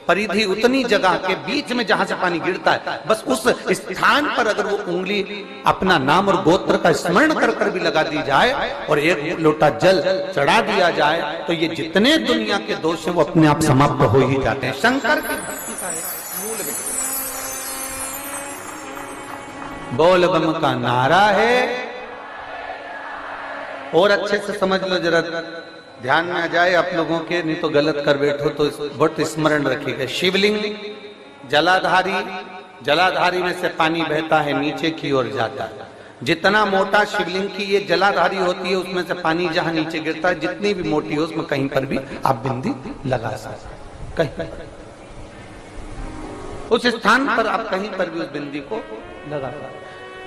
परिधि, उतनी जगह के बीच में जहां से पानी गिरता है, बस उस स्थान पर अगर वो उंगली अपना नाम और गोत्र का स्मरण कर कर भी लगा दी जाए और एक लोटा जल चढ़ा दिया जाए, तो ये जितने दुनिया के दोष हैं वो अपने आप समाप्त हो ही जाते हैं। शंकर की भक्ति का है मूल बिंदु। बोल बम का नारा है। और अच्छे से समझ लो, जरा ध्यान में आ जाए आप लोगों के, नहीं तो गलत कर बैठो तो बहुत स्मरण रखिएगा। शिवलिंग जलाधारी में से पानी बहता है, नीचे की ओर जाता है। जितना मोटा शिवलिंग की ये जलाधारी होती है, उसमें से पानी जहां नीचे गिरता है, जितनी भी मोटी हो, उसमें कहीं पर भी आप बिंदी लगा सकते, कहीं उस स्थान पर आप कहीं पर भी उस बिंदी को लगा सकते।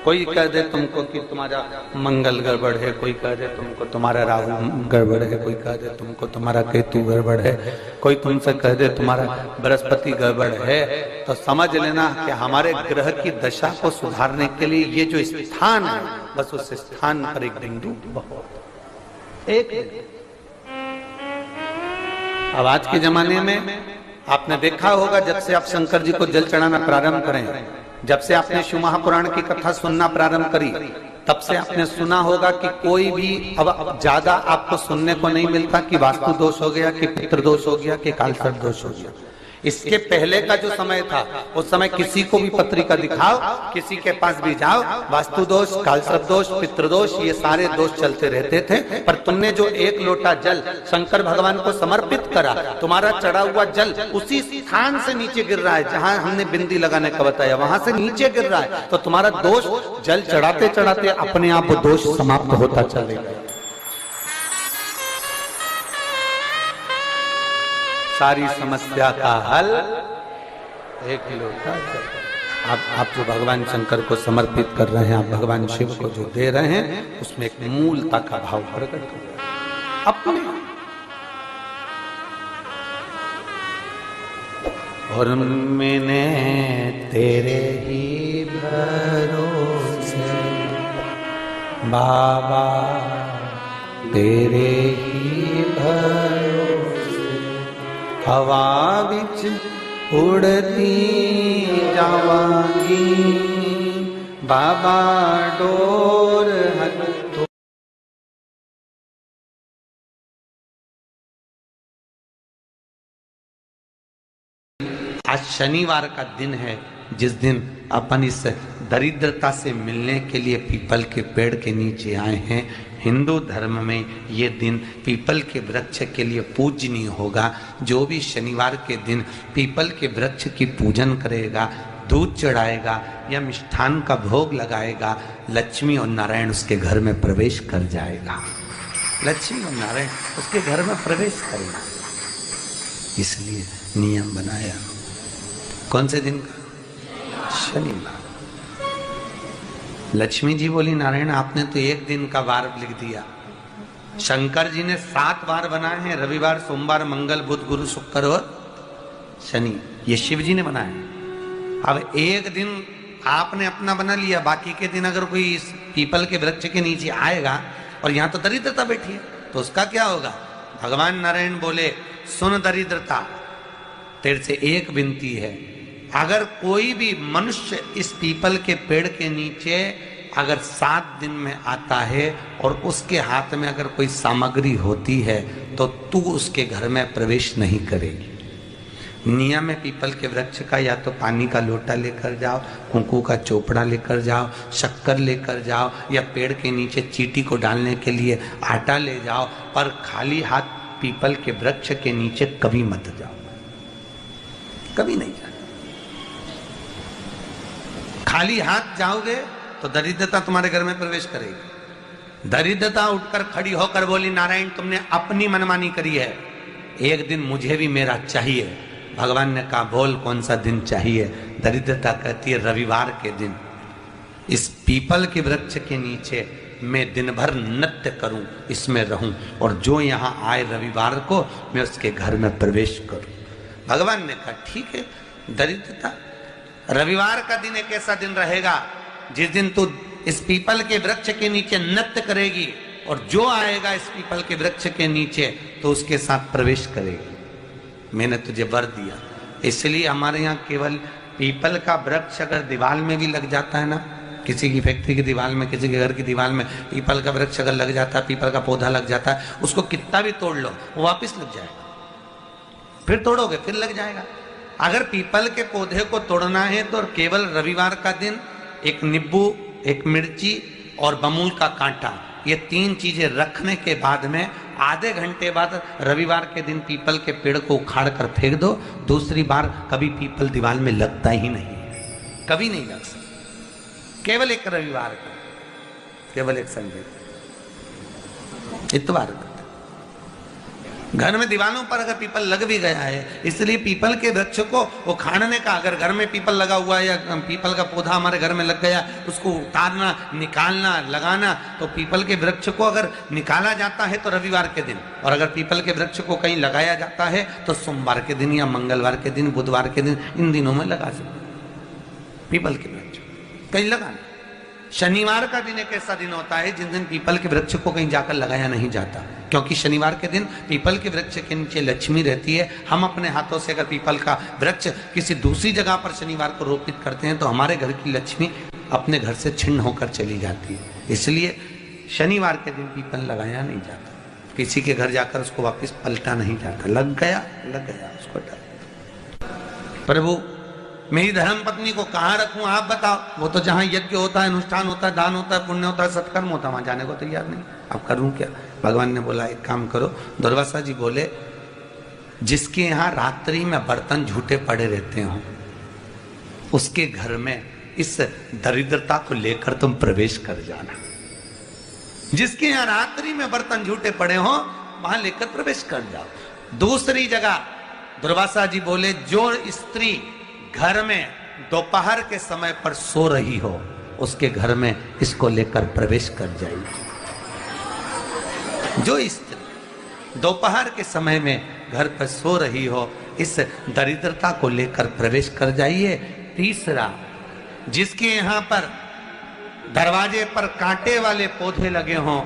कोई कह दे तुमको कि तुम्हारा मंगल गड़बड़ है, कोई कह दे तुमको तुम्हारा राहु गड़बड़ है, कोई कह दे तुमको तुम्हारा केतु गड़बड़ है, कोई तुमसे कह दे तुम्हारा बृहस्पति गड़बड़ है, तो समझ लेना कि हमारे ग्रह की दशा को सुधारने के लिए ये जो स्थान है, बस उस स्थान पर एक बिंदु बहुत एक। अब आज के जमाने में आपने देखा होगा, जब से आप शंकर जी को जल चढ़ाना प्रारंभ करें, जब से आपने शिव महापुराण की कथा सुनना प्रारंभ करी, तब से आपने सुना होगा कि कोई भी अब ज्यादा आपको सुनने को नहीं मिलता कि वास्तु दोष हो गया, कि पितृ दोष हो गया, कि कालसर्प दोष हो गया। इसके पहले का जो समय था, उस समय किसी को भी पत्रिका दिखाओ, किसी के पास भी जाओ, वास्तु दोष, कालसर्प दोष, पितृदोष, ये सारे दोष चलते रहते थे। पर तुमने जो एक लोटा जल शंकर भगवान को समर्पित करा, तुम्हारा चढ़ा हुआ जल उसी स्थान से नीचे गिर रहा है जहां हमने बिंदी लगाने का बताया, वहां से नीचे गिर रहा है, तो तुम्हारा दोष जल चढ़ाते चढ़ाते अपने आप वो दोष समाप्त होता चलेगा। सारी समस्या का हल एक लोटा जल। आप जो भगवान शंकर को समर्पित कर रहे हैं, आप भगवान शिव को जो दे रहे हैं, उसमें एक मूलता का भाव प्रकट हो गया अपने। और मैंने तेरे ही भरोसे बाबा, तेरे ही भरोसे हवा बिच उड़ती जावांगी, बाबा डोर हथों। आज शनिवार का दिन है, जिस दिन अपन इस दरिद्रता से मिलने के लिए पीपल के पेड़ के नीचे आए हैं। हिंदू धर्म में ये दिन पीपल के वृक्ष के लिए पूजनीय होगा। जो भी शनिवार के दिन पीपल के वृक्ष की पूजन करेगा, दूध चढ़ाएगा या मिष्ठान का भोग लगाएगा, लक्ष्मी और नारायण उसके घर में प्रवेश कर जाएगा। लक्ष्मी और नारायण उसके घर में प्रवेश करेगा। इसलिए नियम बनाया। कौन से दिन का? शनिवार। लक्ष्मी जी बोली, नारायण आपने तो एक दिन का वार लिख दिया। शंकर जी ने 7 वार बनाए हैं, रविवार, सोमवार, मंगल, बुध, गुरु, शुक्र और शनि। ये शिव जी ने बनाया। अब एक दिन आपने अपना बना लिया, बाकी के दिन अगर कोई इस पीपल के वृक्ष के नीचे आएगा और यहाँ तो दरिद्रता बैठी है, तो उसका क्या होगा? भगवान नारायण बोले, सुन दरिद्रता, तेरे से एक विनती है, अगर कोई भी मनुष्य इस पीपल के पेड़ के नीचे अगर 7 दिन में आता है और उसके हाथ में अगर कोई सामग्री होती है, तो तू उसके घर में प्रवेश नहीं करेगी। नियम है पीपल के वृक्ष का, या तो पानी का लोटा लेकर जाओ, कुंकू का चोपड़ा लेकर जाओ, शक्कर लेकर जाओ, या पेड़ के नीचे चींटी को डालने के लिए आटा ले जाओ, पर खाली हाथ पीपल के वृक्ष के नीचे कभी मत जाओ, कभी नहीं जाओ। खाली हाथ जाओगे तो दरिद्रता तुम्हारे घर में प्रवेश करेगी। दरिद्रता उठकर खड़ी होकर बोली, नारायण तुमने अपनी मनमानी करी है, एक दिन मुझे भी मेरा चाहिए। भगवान ने कहा बोल कौन सा दिन चाहिए? दरिद्रता कहती है रविवार के दिन इस पीपल के वृक्ष के नीचे मैं दिन भर नृत्य करूं, इसमें रहूं, और जो यहाँ आए रविवार को मैं उसके घर में प्रवेश करूं। भगवान ने कहा ठीक है दरिद्रता, रविवार का दिन एक ऐसा दिन रहेगा जिस दिन तू इस पीपल के वृक्ष के नीचे नृत्य करेगी, और जो आएगा इस पीपल के वृक्ष के नीचे तो उसके साथ प्रवेश करेगी। मैंने तुझे वर दिया। इसलिए हमारे यहाँ केवल पीपल का वृक्ष अगर दीवार में भी लग जाता है ना, किसी की फैक्ट्री की दीवार में, किसी के घर की दीवार में पीपल का वृक्ष अगर लग जाता है, पीपल का पौधा लग जाता है, उसको कितना भी तोड़ लो वो वापिस लग जाएगा, फिर तोड़ोगे फिर लग जाएगा। अगर पीपल के पौधे को तोड़ना है तो केवल रविवार का दिन एक नींबू, एक मिर्ची और बमूल का कांटा, ये 3 चीजें रखने के बाद में आधे घंटे बाद रविवार के दिन पीपल के पेड़ को उखाड़ कर फेंक दो। दूसरी बार कभी पीपल दीवार में लगता ही नहीं, कभी नहीं लग सकता। केवल एक रविवार का, केवल एक संडे, इतवार का। घर में दीवारों पर अगर पीपल लग भी गया है, इसलिए पीपल के वृक्ष को उखाड़ने का, अगर घर में पीपल लगा हुआ है या पीपल का पौधा हमारे घर में लग गया, उसको उतारना, निकालना, लगाना, तो पीपल के वृक्ष को अगर निकाला जाता है तो रविवार के दिन, और अगर पीपल के वृक्ष को कहीं लगाया जाता है तो सोमवार के दिन या मंगलवार के दिन, बुधवार के दिन, इन दिनों में लगा सकते पीपल के वृक्ष कहीं लगाना। शनिवार का दिन एक ऐसा दिन होता है जिस दिन पीपल के वृक्ष को कहीं जाकर लगाया नहीं जाता, क्योंकि शनिवार के दिन पीपल के वृक्ष के नीचे लक्ष्मी रहती है। हम अपने हाथों से अगर पीपल का वृक्ष किसी दूसरी जगह पर शनिवार को रोपित करते हैं तो हमारे घर की लक्ष्मी अपने घर से छिन्न होकर चली जाती है। इसलिए शनिवार के दिन पीपल लगाया नहीं जाता, किसी के घर जाकर उसको वापस पलटा नहीं जाता। लग गया उसको डाल। प्रभु मेरी धर्म पत्नी को कहाँ रखूं आप बताओ? वो तो जहाँ यज्ञ होता है, अनुष्ठान होता है, दान होता है, पुण्य होता है, सत्कर्म होता है, वहां जाने को तैयार नहीं। अब करूं क्या? भगवान ने बोला एक काम करो। दुर्वासा जी बोले जिसके यहाँ रात्रि में बर्तन झूठे पड़े रहते हो उसके घर में इस दरिद्रता को लेकर तुम प्रवेश कर जाना। जिसके यहाँ रात्रि में बर्तन झूठे पड़े हो वहां लेकर प्रवेश कर जाओ। दूसरी जगह दुर्वासा जी बोले जो स्त्री घर में दोपहर के समय पर सो रही हो उसके घर में इसको लेकर प्रवेश कर जाइए। जो स्त्री दोपहर के समय में घर पर सो रही हो इस दरिद्रता को लेकर प्रवेश कर जाइए। तीसरा, जिसके यहाँ पर दरवाजे पर कांटे वाले पौधे लगे हों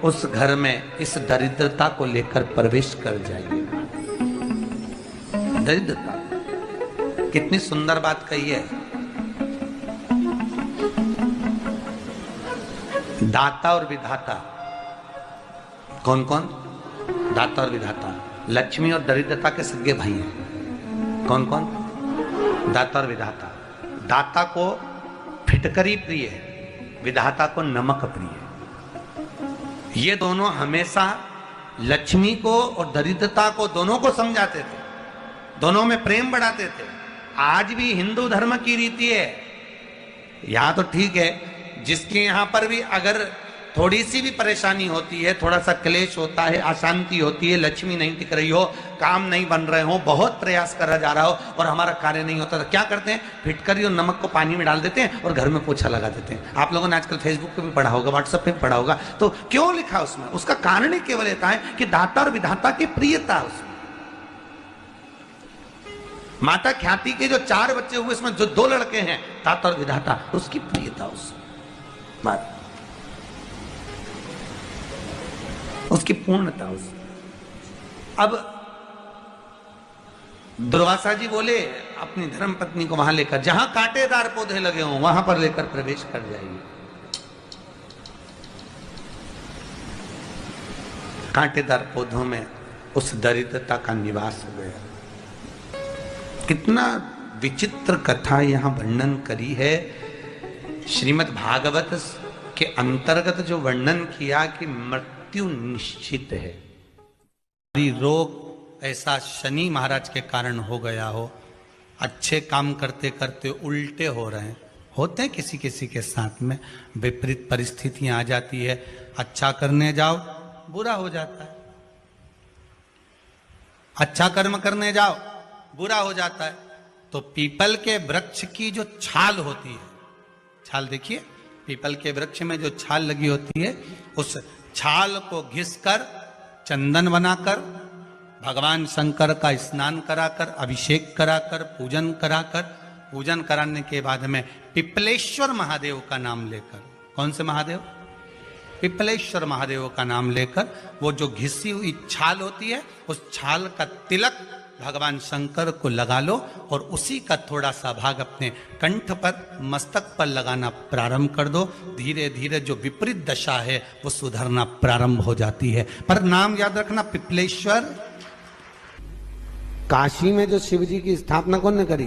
उस घर में इस दरिद्रता को लेकर प्रवेश कर जाइए। दरिद्रता कितनी सुंदर बात कही है। दाता और विधाता कौन कौन? दाता और विधाता, लक्ष्मी और दरिद्रता के सगे भाई हैं। कौन कौन? दाता और विधाता। दाता को फिटकरी प्रिय है, विधाता को नमक प्रिय है। ये दोनों हमेशा लक्ष्मी को और दरिद्रता को दोनों को समझाते थे, दोनों में प्रेम बढ़ाते थे। आज भी हिंदू धर्म की रीति है। यहां तो ठीक है, जिसके यहां पर भी अगर थोड़ी सी भी परेशानी होती है, थोड़ा सा क्लेश होता है, अशांति होती है, लक्ष्मी नहीं टिक रही हो, काम नहीं बन रहे हो, बहुत प्रयास करा जा रहा हो और हमारा कार्य नहीं होता, तो क्या करते हैं? फिटकरी और नमक को पानी में डाल देते हैं और घर में पोछा लगा देते हैं। आप लोगों ने आजकल फेसबुक पे भी पढ़ा होगा, व्हाट्सएप पे भी पढ़ा होगा। तो क्यों लिखा उसमें? उसका कारण ही केवल रहता है कि दाता और विधाता की प्रियता उसमें। माता ख्याति के जो 4 बच्चे हुए इसमें जो 2 लड़के हैं दाता और विधाता, उसकी प्रियता उसकी पूर्णता उस। अब दुर्वासा जी बोले अपनी धर्म पत्नी को वहां लेकर, जहां कांटेदार पौधे लगे हों वहां पर लेकर प्रवेश कर जाइए। कांटेदार पौधों में उस दरिद्रता का निवास हो गया। कितना विचित्र कथा यहाँ वर्णन करी है। श्रीमद् भागवत के अंतर्गत जो वर्णन किया कि मृत्यु निश्चित है। रोग ऐसा शनि महाराज के कारण हो गया हो, अच्छे काम करते करते उल्टे हो रहे हैं, होते हैं किसी किसी के साथ में, विपरीत परिस्थितियां आ जाती है, अच्छा करने जाओ बुरा हो जाता है, अच्छा कर्म करने जाओ बुरा हो जाता है। तो पीपल के वृक्ष की जो छाल होती है, छाल देखिए, पीपल के वृक्ष में जो छाल लगी होती है, उस छाल को घिसकर चंदन बनाकर भगवान शंकर का स्नान कराकर, अभिषेक कराकर, पूजन कराने के बाद में पिपलेश्वर महादेव का नाम लेकर, कौन से महादेव? पिपलेश्वर महादेव का नाम लेकर वो जो घिसी हुई छाल होती है, उस छाल का तिलक भगवान शंकर को लगा लो और उसी का थोड़ा सा भाग अपने कंठ पर, मस्तक पर लगाना प्रारंभ कर दो। धीरे धीरे जो विपरीत दशा है वो सुधरना प्रारंभ हो जाती है। पर नाम याद रखना, पिपलेश्वर। काशी में जो शिव जी की स्थापना कौन ने करी?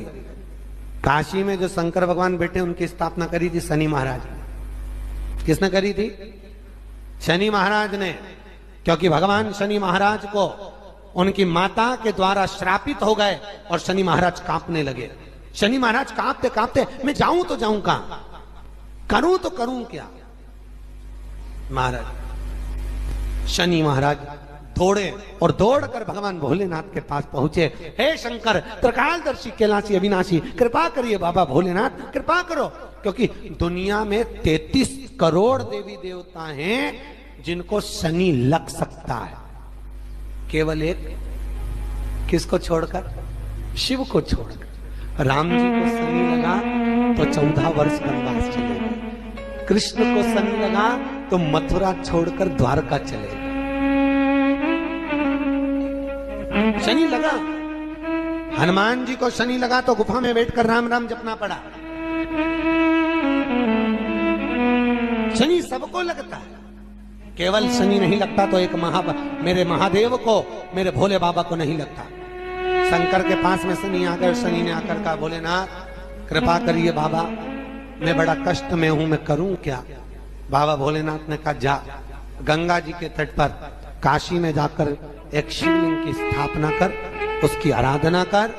काशी में जो शंकर भगवान बैठे उनकी स्थापना करी थी शनि महाराज ने। किसने करी थी? शनि महाराज ने। क्योंकि भगवान शनि महाराज को उनकी माता के द्वारा श्रापित हो गए और शनि महाराज कांपने लगे। शनि महाराज कांपते कांपते, मैं जाऊं तो जाऊं कहां, करूं तो करूं क्या? महाराज शनि महाराज दौड़े और दौड़कर भगवान भोलेनाथ के पास पहुंचे। हे शंकर, त्रिकालदर्शी, कैलाशी, अविनाशी, कृपा करिए बाबा भोलेनाथ, कृपा करो। क्योंकि दुनिया में 33 करोड़ देवी देवता हैं जिनको शनि लग सकता है, केवल एक, किसको छोड़कर? शिव को छोड़कर। राम जी को शनि लगा तो 14 वर्ष वनवास चले गए। कृष्ण को शनि लगा तो मथुरा छोड़कर द्वारका चले गए। शनि लगा। हनुमान जी को शनि लगा तो गुफा में बैठकर राम राम जपना पड़ा। शनि सबको लगता है, केवल शनि नहीं लगता तो एक मेरे महादेव को, मेरे भोले बाबा को नहीं लगता। शंकर के पास में शनि आकर, शनि ने आकर कहा, भोलेनाथ कृपा करिए बाबा, मैं बड़ा कष्ट में हूं, मैं करूं क्या? बाबा भोलेनाथ ने कहा, जा गंगा जी के तट पर काशी में जाकर एक शिवलिंग की स्थापना कर, उसकी आराधना कर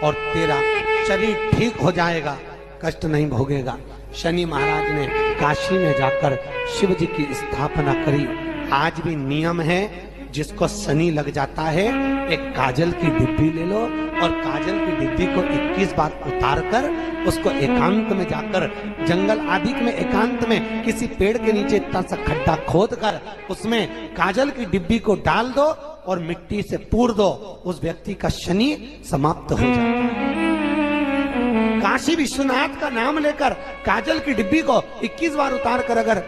और तेरा शरीर ठीक हो जाएगा, कष्ट नहीं भोगेगा। शनि महाराज ने काशी में जाकर शिव जी की स्थापना करी। आज भी नियम है, जिसको शनि लग जाता है, एक काजल की डिब्बी ले लो और काजल की डिब्बी को 21 बार उतार कर उसको एकांत में जाकर, जंगल आदि में एकांत में किसी पेड़ के नीचे इतना सा खड्डा खोद कर उसमें काजल की डिब्बी को डाल दो और मिट्टी से पूर दो, उस व्यक्ति का शनि समाप्त हो जाता है। काशी विश्वनाथ का नाम लेकर काजल की डिब्बी को 21 बार उतार कर अगर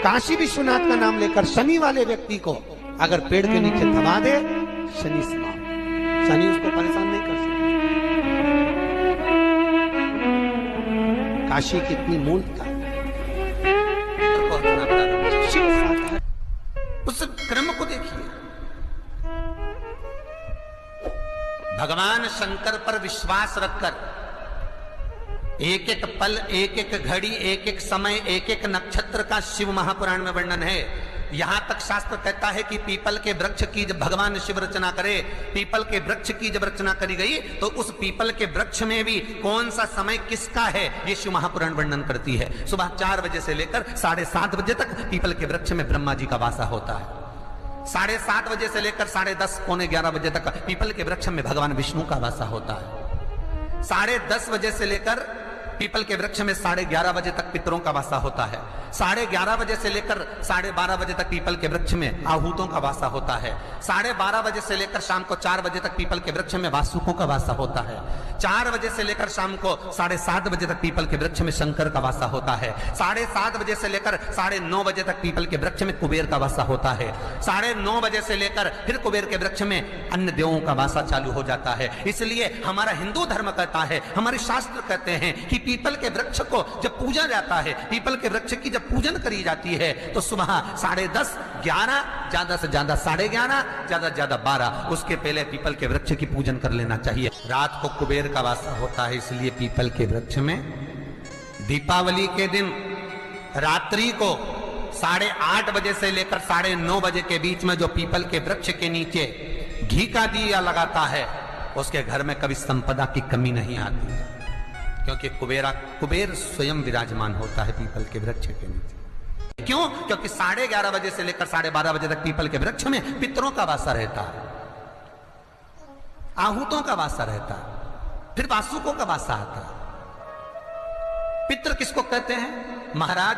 काशी विश्वनाथ का नाम लेकर शनि वाले व्यक्ति को अगर पेड़ के नीचे दबा दे, शनि समाप्त, शनि उसको परेशान नहीं कर सकता। काशी कितनी मूलता है। उस क्रम को देखिए, भगवान शंकर पर विश्वास रखकर एक एक पल, एक एक घड़ी, एक एक समय, एक एक नक्षत्र का शिव महापुराण में वर्णन है। यहां तक शास्त्र कहता है कि पीपल के वृक्ष की जब भगवान शिव रचना करे, पीपल के वृक्ष की जब रचना करी गई तो उस पीपल के वृक्ष में भी कौन सा समय किसका है, ये शिव महापुराण वर्णन करती है। सुबह 4 बजे से लेकर 7:30 बजे तक पीपल के वृक्ष में ब्रह्मा जी का वासा होता है। 7:30 बजे से लेकर 10:30, 11 बजे तक पीपल के वृक्ष में भगवान विष्णु का वासा होता है। 10:30 बजे से लेकर पीपल के वृक्ष में 11:30 बजे तक पितरों का वासा होता है। 11:30 बजे से लेकर 12:30 बजे तक पीपल के वृक्ष में आहूतों का वासा होता है। 12:30 बजे से लेकर शाम को 4 बजे तक पीपल के वृक्ष में वासुकों का वासा होता है। 4 बजे से लेकर शाम को 7:30 बजे तक पीपल के वृक्ष में शंकर का वासा होता है। 7:30 बजे से लेकर 9:30 बजे तक पीपल के वृक्ष में कुबेर का वासा होता है। 9:30 बजे से लेकर फिर कुबेर के वृक्ष में अन्य देवों का वासा चालू हो जाता है। इसलिए हमारा हिंदू धर्म कहता है, हमारे शास्त्र कहते हैं कि पीपल के वृक्ष को जब पूजा जाता है, पीपल के वृक्ष की जब पूजन करी जाती है तो सुबह 10:30, 11, ज्यादा से ज्यादा 11:30, ज्यादा से ज्यादा 12, उसके पहले पीपल के वृक्ष की पूजन कर लेना चाहिए। रात को कुबेर का वासा होता है, इसलिए पीपल के वृक्ष में दीपावली के दिन रात्रि को 8:30 बजे से लेकर 9:30 बजे के बीच में जो पीपल के वृक्ष के नीचे घी का दिया लगाता है, उसके घर में कभी संपदा की कमी नहीं आती है, क्योंकि कुबेर स्वयं विराजमान होता है पीपल के वृक्ष के नीचे। क्यों? क्योंकि 11:30 बजे से लेकर 12:30 बजे तक पीपल के वृक्ष में पितरों का वासा रहता है, आहूतों का वासा रहता है, फिर वासुकों का वासा आता है। पितृ किसको कहते हैं? महाराज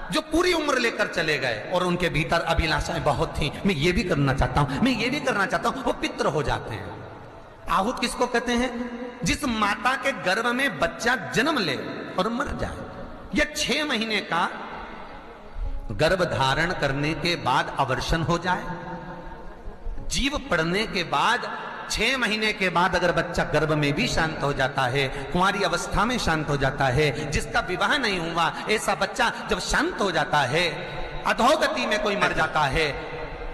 जो पूरी उम्र लेकर चले गए और उनके भीतर अभिलाषाएं बहुत थी, मैं ये भी करना चाहता हूं, मैं ये भी करना चाहता हूं, वो पितृ हो जाते हैं। आहूत किसको कहते हैं? जिस माता के गर्भ में बच्चा जन्म ले और मर जाए, या 6 महीने का गर्भ धारण करने के बाद अवर्षण हो जाए, जीव पड़ने के बाद 6 महीने के बाद अगर बच्चा गर्भ में भी शांत हो जाता है, कुंवारी अवस्था में शांत हो जाता है, जिसका विवाह नहीं हुआ ऐसा बच्चा जब शांत हो जाता है, अधोगति में कोई मर जाता है,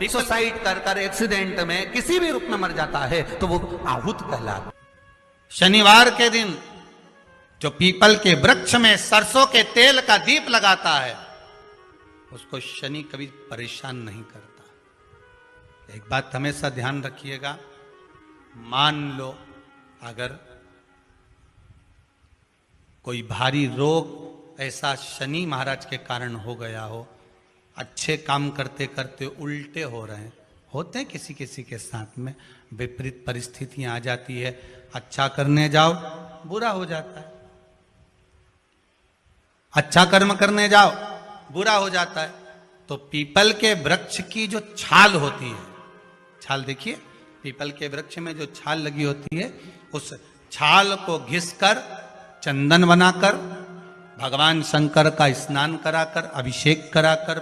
सुसाइड कर एक्सीडेंट में किसी भी रूप में मर जाता है, तो वो आहूत कहलाता। शनिवार के दिन जो पीपल के वृक्ष में सरसों के तेल का दीप लगाता है, उसको शनि कभी परेशान नहीं करता। एक बात हमेशा ध्यान रखिएगा, मान लो अगर कोई भारी रोग ऐसा शनि महाराज के कारण हो गया हो, अच्छे काम करते करते उल्टे हो रहे हैं, होते हैं किसी किसी के साथ में, विपरीत परिस्थितियां आ जाती है, अच्छा करने जाओ बुरा हो जाता है, अच्छा कर्म करने जाओ बुरा हो जाता है। तो पीपल के वृक्ष की जो छाल होती है, छाल देखिए, पीपल के वृक्ष में जो छाल लगी होती है, उस छाल को घिसकर चंदन बनाकर भगवान शंकर का स्नान कराकर, अभिषेक कराकर,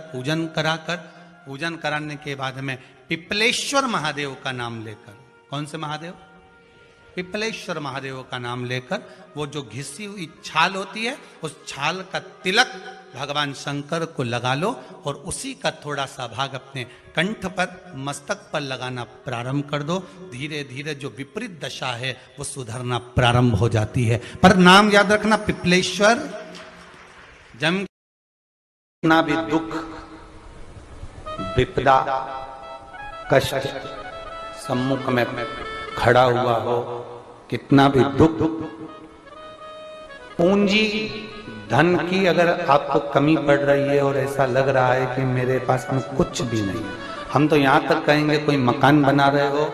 पूजन कराने के बाद में पिपलेश्वर महादेव का नाम लेकर, कौन से महादेव? पिपलेश्वर महादेव का नाम लेकर वो जो घिसी हुई छाल होती है, उस छाल का तिलक भगवान शंकर को लगा लो और उसी का थोड़ा सा भाग अपने कंठ पर, मस्तक पर लगाना प्रारंभ कर दो। धीरे धीरे जो विपरीत दशा है वो सुधरना प्रारंभ हो जाती है। पर नाम याद रखना, पिपलेश्वर। जम ना भी दुख, विपदा, कष्ट सम्मुख में खड़ा हुआ हो, कितना भी दुख, पूंजी धन की अगर आपको कमी पड़ रही है और ऐसा लग रहा है कि मेरे पास में कुछ भी नहीं, हम तो यहां तक कहेंगे कोई मकान बना रहे हो,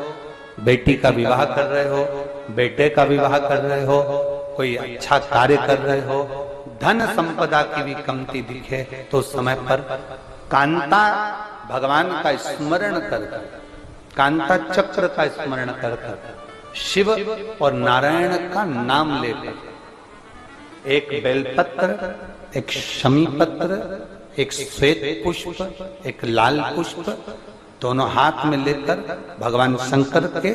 बेटी का विवाह कर रहे हो, बेटे का विवाह कर रहे हो, कोई अच्छा कार्य कर रहे हो, धन संपदा की भी कमती दिखे, तो उस समय पर कांता भगवान का स्मरण कर, कांता चक्र का स्मरण कर, शिव और नारायण का नाम लेकर, एक बेलपत्र, एक शमी पत्र, एक श्वेत पुष्प, एक लाल पुष्प, दोनों हाथ में लेकर भगवान शंकर के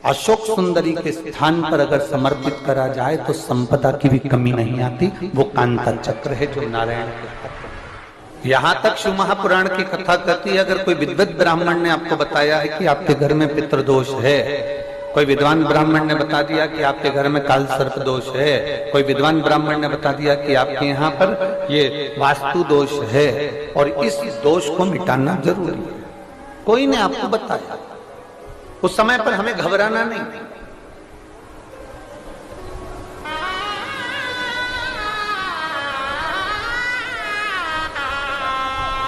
अशोक सुंदरी के स्थान पर अगर समर्पित करा जाए तो संपदा की भी कमी नहीं आती। वो कांता चक्र है जो नारायण के हाथ। यहां तक शिव महापुराण की कथा कहती है, अगर कोई विद्वत ब्राह्मण ने आपको बताया है कि आपके घर में पितृदोष है, कोई विद्वान ब्राह्मण ने बता दिया कि आपके घर में काल सर्प दोष है, कोई विद्वान ब्राह्मण ने बता दिया कि आपके यहाँ पर ये वास्तु दोष है और इस दोष को मिटाना जरूरी है, कोई ने आपको बताया, उस समय पर हमें घबराना नहीं।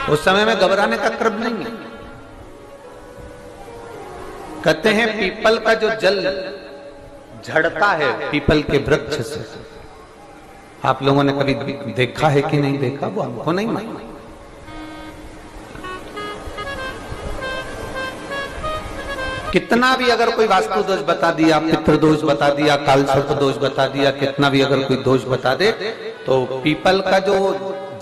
उस समय में घबराने का क्रम नहीं है। कहते हैं पीपल का जो जल झड़ता है पीपल के वृक्ष से, आप लोगों ने कभी देखा है कि नहीं देखा, वो हमको नहीं मालूम। कितना भी अगर कोई वास्तु दोष बता दिया, पितृदोष बता दिया, काल सर्प दोष बता दिया, कितना भी अगर कोई दोष बता दे, तो पीपल का जो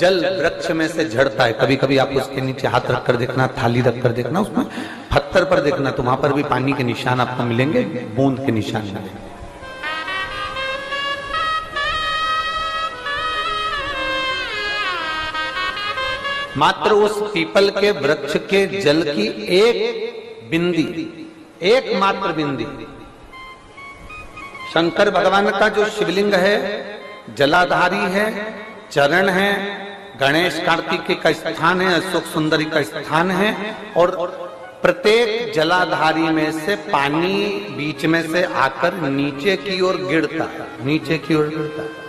जल वृक्ष में से झड़ता है, कभी कभी आप उसके नीचे हाथ रखकर देखना, थाली रखकर देखना, उसमें पत्थर पर देखना, तो वहां पर भी पानी के निशान आपको मिलेंगे, बूंद के निशान मिलेंगे। मात्र उस पीपल के वृक्ष के जल की एक बिंदी, एक मात्र बिंदी, शंकर भगवान का जो शिवलिंग है, जलाधारी है, चरण है, गणेश कार्तिकेय का स्थान है, अशोक सुंदरी का स्थान है, और प्रत्येक जलाधारी में से पानी बीच में से आकर नीचे की ओर गिरता है, नीचे की ओर गिरता है।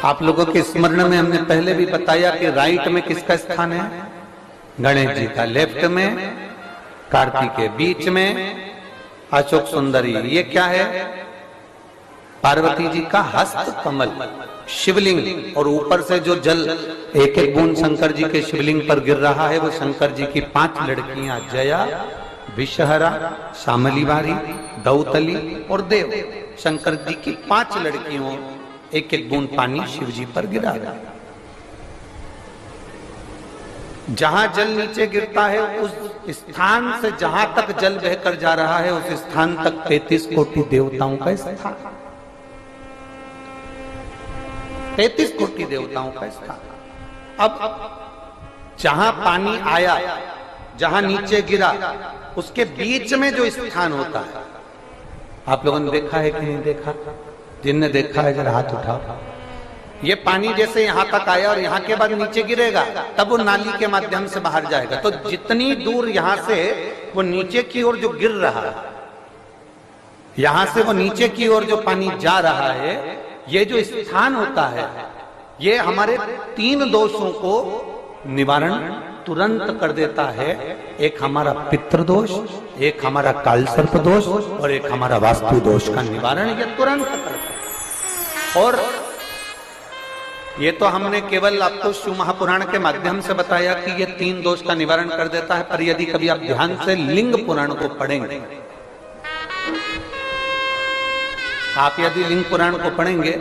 आप लोगों के स्मरण में हमने पहले भी बताया कि राइट में किसका स्थान है? गणेश जी का, लेफ्ट में कार्तिकेय, बीच में अशोक सुंदरी। ये क्या है? पार्वती जी का हस्त कमल शिवलिंग, और ऊपर से जो जल एक एक बूंद शंकर जी के शिवलिंग पर गिर रहा है वो शंकर जी की 5 लड़कियां, जया, विषहरा, शामलीवारी, दौतली और देव, शंकर जी की 5 लड़कियों एक एक बूंद पानी शिव जी पर गिरा रहा है। जहां जल नीचे गिरता है उस स्थान से जहां तक जल बहकर जा रहा है उस स्थान तक 33 कोटि देवताओं का स्थान, 33 कोटि देवताओं का स्थान। अब जहां पानी आया, जहां नीचे गिरा, उसके बीच में जो स्थान होता है, आप लोगों ने देखा है कि नहीं देखा? जिनने देखा है जरा हाथ उठाओ। ये पानी जैसे यहां तक आया और यहां के बाद नीचे गिरेगा, तब वो नाली के माध्यम से बाहर जाएगा। तो जितनी दूर यहां से वो नीचे की ओर जो गिर रहा है, यहां से वो नीचे की ओर जो पानी जा रहा है, ये जो स्थान होता है, ये हमारे 3 दोषों को निवारण तुरंत कर देता है। एक हमारा पितृ दोष, एक हमारा काल सर्प दोष, और एक हमारा वास्तु दोष का निवारण ये तुरंत करता है। और ये तो हमने केवल आपको शिव महापुराण के माध्यम से बताया कि ये 3 दोष का निवारण कर देता है, पर यदि कभी आप ध्यान से लिंग पुराण को पढ़ेंगे, आप यदि लिंग पुराण को पढ़ेंगे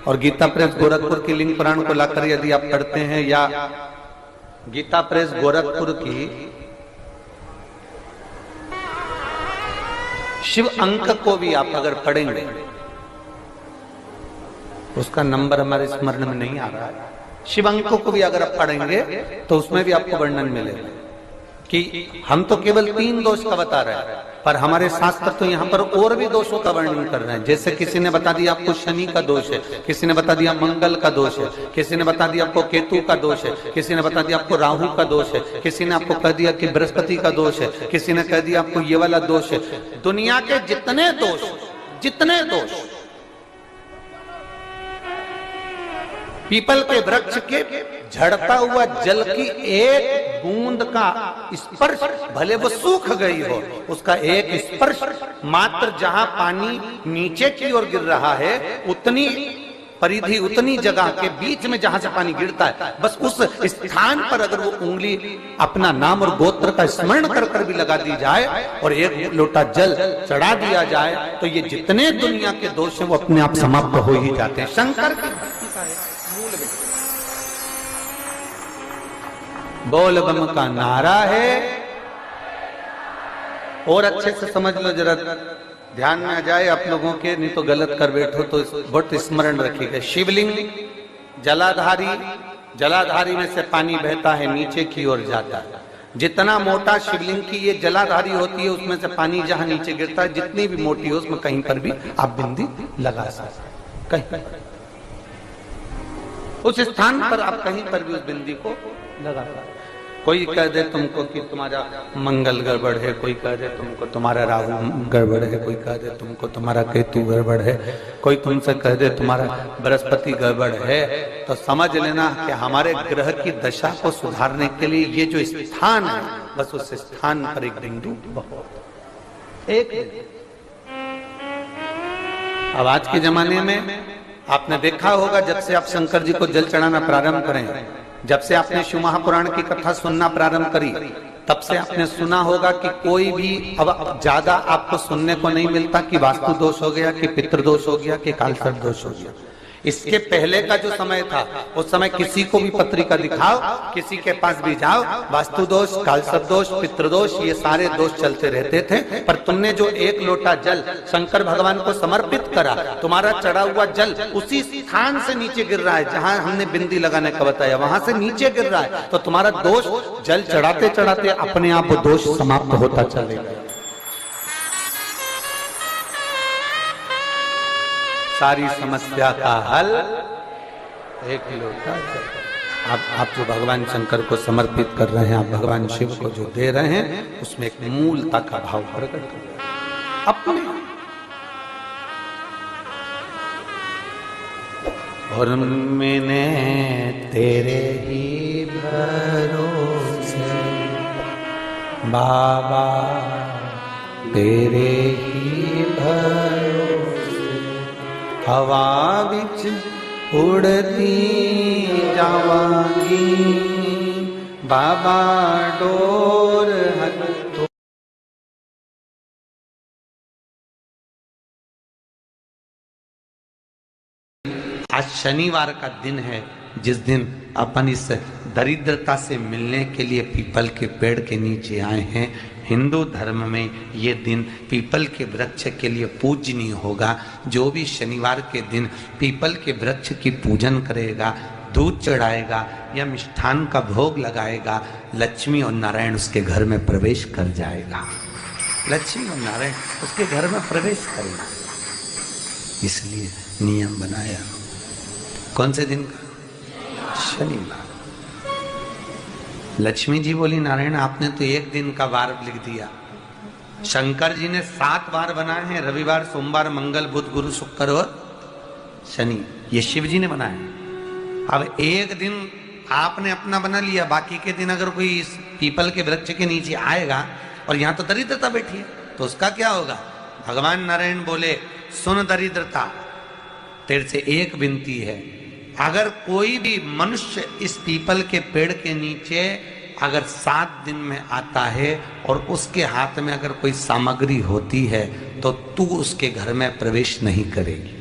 और गीता प्रेस गोरखपुर की लिंग पुराण को लाकर यदि आप पढ़ते हैं, या गीता प्रेस गोरखपुर की शिव अंक को भी आप अगर पढ़ेंगे, उसका नंबर हमारे स्मरण में नहीं आ रहा है, शिव अंक को भी अगर आप पढ़ेंगे तो उसमें भी आपको वर्णन मिलेगा कि हम तो केवल 3 दोष का बता रहे हैं, पर हमारे शास्त्र तो यहाँ पर और भी दोषों का वर्णन कर रहे हैं। जैसे किसी ने बता दिया आपको शनि का दोष है, किसी ने बता दिया मंगल का दोष है, किसी ने बता दिया आपको केतु का दोष है, किसी ने बता दिया आपको राहु का दोष है, किसी ने आपको कह दिया कि बृहस्पति का दोष है, किसी ने कह दिया आपको ये वाला दोष है। दुनिया के जितने दोष पीपल के वृक्ष के झड़ता हुआ जल की एक बूंद का स्पर्श, भले वो सूख गई हो, उसका एक स्पर्श मात्र जहां पानी नीचे की ओर गिर रहा है, उतनी परिधि, उतनी जगह के बीच में जहां से पानी गिरता है, बस उस स्थान पर अगर वो उंगली अपना नाम और गोत्र का स्मरण कर कर भी लगा दी जाए और एक लोटा जल चढ़ा दिया जाए, तो ये जितने दुनिया के दोष हैं वो अपने आप समाप्त हो ही जाते हैं। शंकर की भक्ति का है मूल बोल बम का नारा है। और अच्छे से समझ लो, जरा ध्यान में आ जाए आप लोगों के, नहीं तो गलत कर बैठो तो बहुत स्मरण रखिएगा। शिवलिंग जलाधारी, जलाधारी में से पानी बहता है, नीचे की ओर जाता है। जितना मोटा शिवलिंग की ये जलाधारी होती है, उसमें से पानी जहां नीचे गिरता है, जितनी भी मोटी हो, उसमें कहीं पर भी आप बिंदी लगा सकते, कहीं उस स्थान पर आप कहीं पर भी उस बिंदी को लगा सकते। कोई कह दे तुमको कि तुम्हारा मंगल गड़बड़ है, कोई कह दे तुमको तुम्हारा राहु गड़बड़ है, कोई कह दे तुमको तुम्हारा केतु गड़बड़ है, कोई तुमसे कह दे तुम्हारा बृहस्पति गड़बड़ है, तो समझ लेना कि हमारे ग्रह की दशा को सुधारने के लिए ये जो स्थान है, बस उस स्थान पर एक बिंदु बहुत एक। अब आज के जमाने में आपने देखा होगा, जब से आप शंकर जी को जल चढ़ाना प्रारंभ करें, जब से आपने शिव महापुराण की कथा सुनना प्रारंभ करी, तब से आपने सुना होगा कि कोई भी अब ज्यादा आपको सुनने को नहीं मिलता कि वास्तु दोष हो गया, कि पितृ दोष हो गया, कि कालसर्प दोष हो गया। इसके पहले का जो समय था, उस समय किसी को भी पत्रिका दिखाओ, किसी के पास भी जाओ, वास्तु दोष, कालसर्प दोष, पितृदोष, ये सारे दोष चलते रहते थे। पर तुमने जो एक लोटा जल शंकर भगवान को समर्पित करा, तुम्हारा चढ़ा हुआ जल उसी स्थान से नीचे गिर रहा है जहां हमने बिंदी लगाने का बताया, वहां से नीचे गिर रहा है। तो तुम्हारा दोष जल चढ़ाते चढ़ाते अपने आप वो दोष समाप्त होता चलेगा। सारी समस्या का हल एक लोटा जल। आप जो भगवान शंकर को समर्पित कर रहे हैं, आप भगवान शिव को जो दे रहे हैं, उसमें एक मूलता का भाव प्रकट कर रहे हैं अपने। और मैंने तेरे ही भरोसे बाबा, तेरे ही भरोसे हवा बिच उड़ती जावांगी बाबा, डोर हटो। आज शनिवार का दिन है, जिस दिन अपन इस दरिद्रता से मिलने के लिए पीपल के पेड़ के नीचे आए हैं। हिंदू धर्म में ये दिन पीपल के वृक्ष के लिए पूजनीय होगा। जो भी शनिवार के दिन पीपल के वृक्ष की पूजन करेगा, दूध चढ़ाएगा या मिष्ठान का भोग लगाएगा, लक्ष्मी और नारायण उसके घर में प्रवेश कर जाएगा। लक्ष्मी और नारायण उसके घर में प्रवेश करेगा। इसलिए नियम बनाया। कौन से दिन का? शनिवार। लक्ष्मी जी बोली, नारायण आपने तो एक दिन का वार लिख दिया। शंकर जी ने 7 वार बनाए हैं, रविवार, सोमवार, मंगल, बुध, गुरु, शुक्र और शनि। ये शिव जी ने बनाया। अब एक दिन आपने अपना बना लिया, बाकी के दिन अगर कोई इस पीपल के वृक्ष के नीचे आएगा और यहाँ तो दरिद्रता बैठी है, तो उसका क्या होगा? भगवान नारायण बोले, सुन दरिद्रता, तेरे से एक विनती है, अगर कोई भी मनुष्य इस पीपल के पेड़ के नीचे अगर 7 दिन में आता है और उसके हाथ में अगर कोई सामग्री होती है, तो तू उसके घर में प्रवेश नहीं करेगी।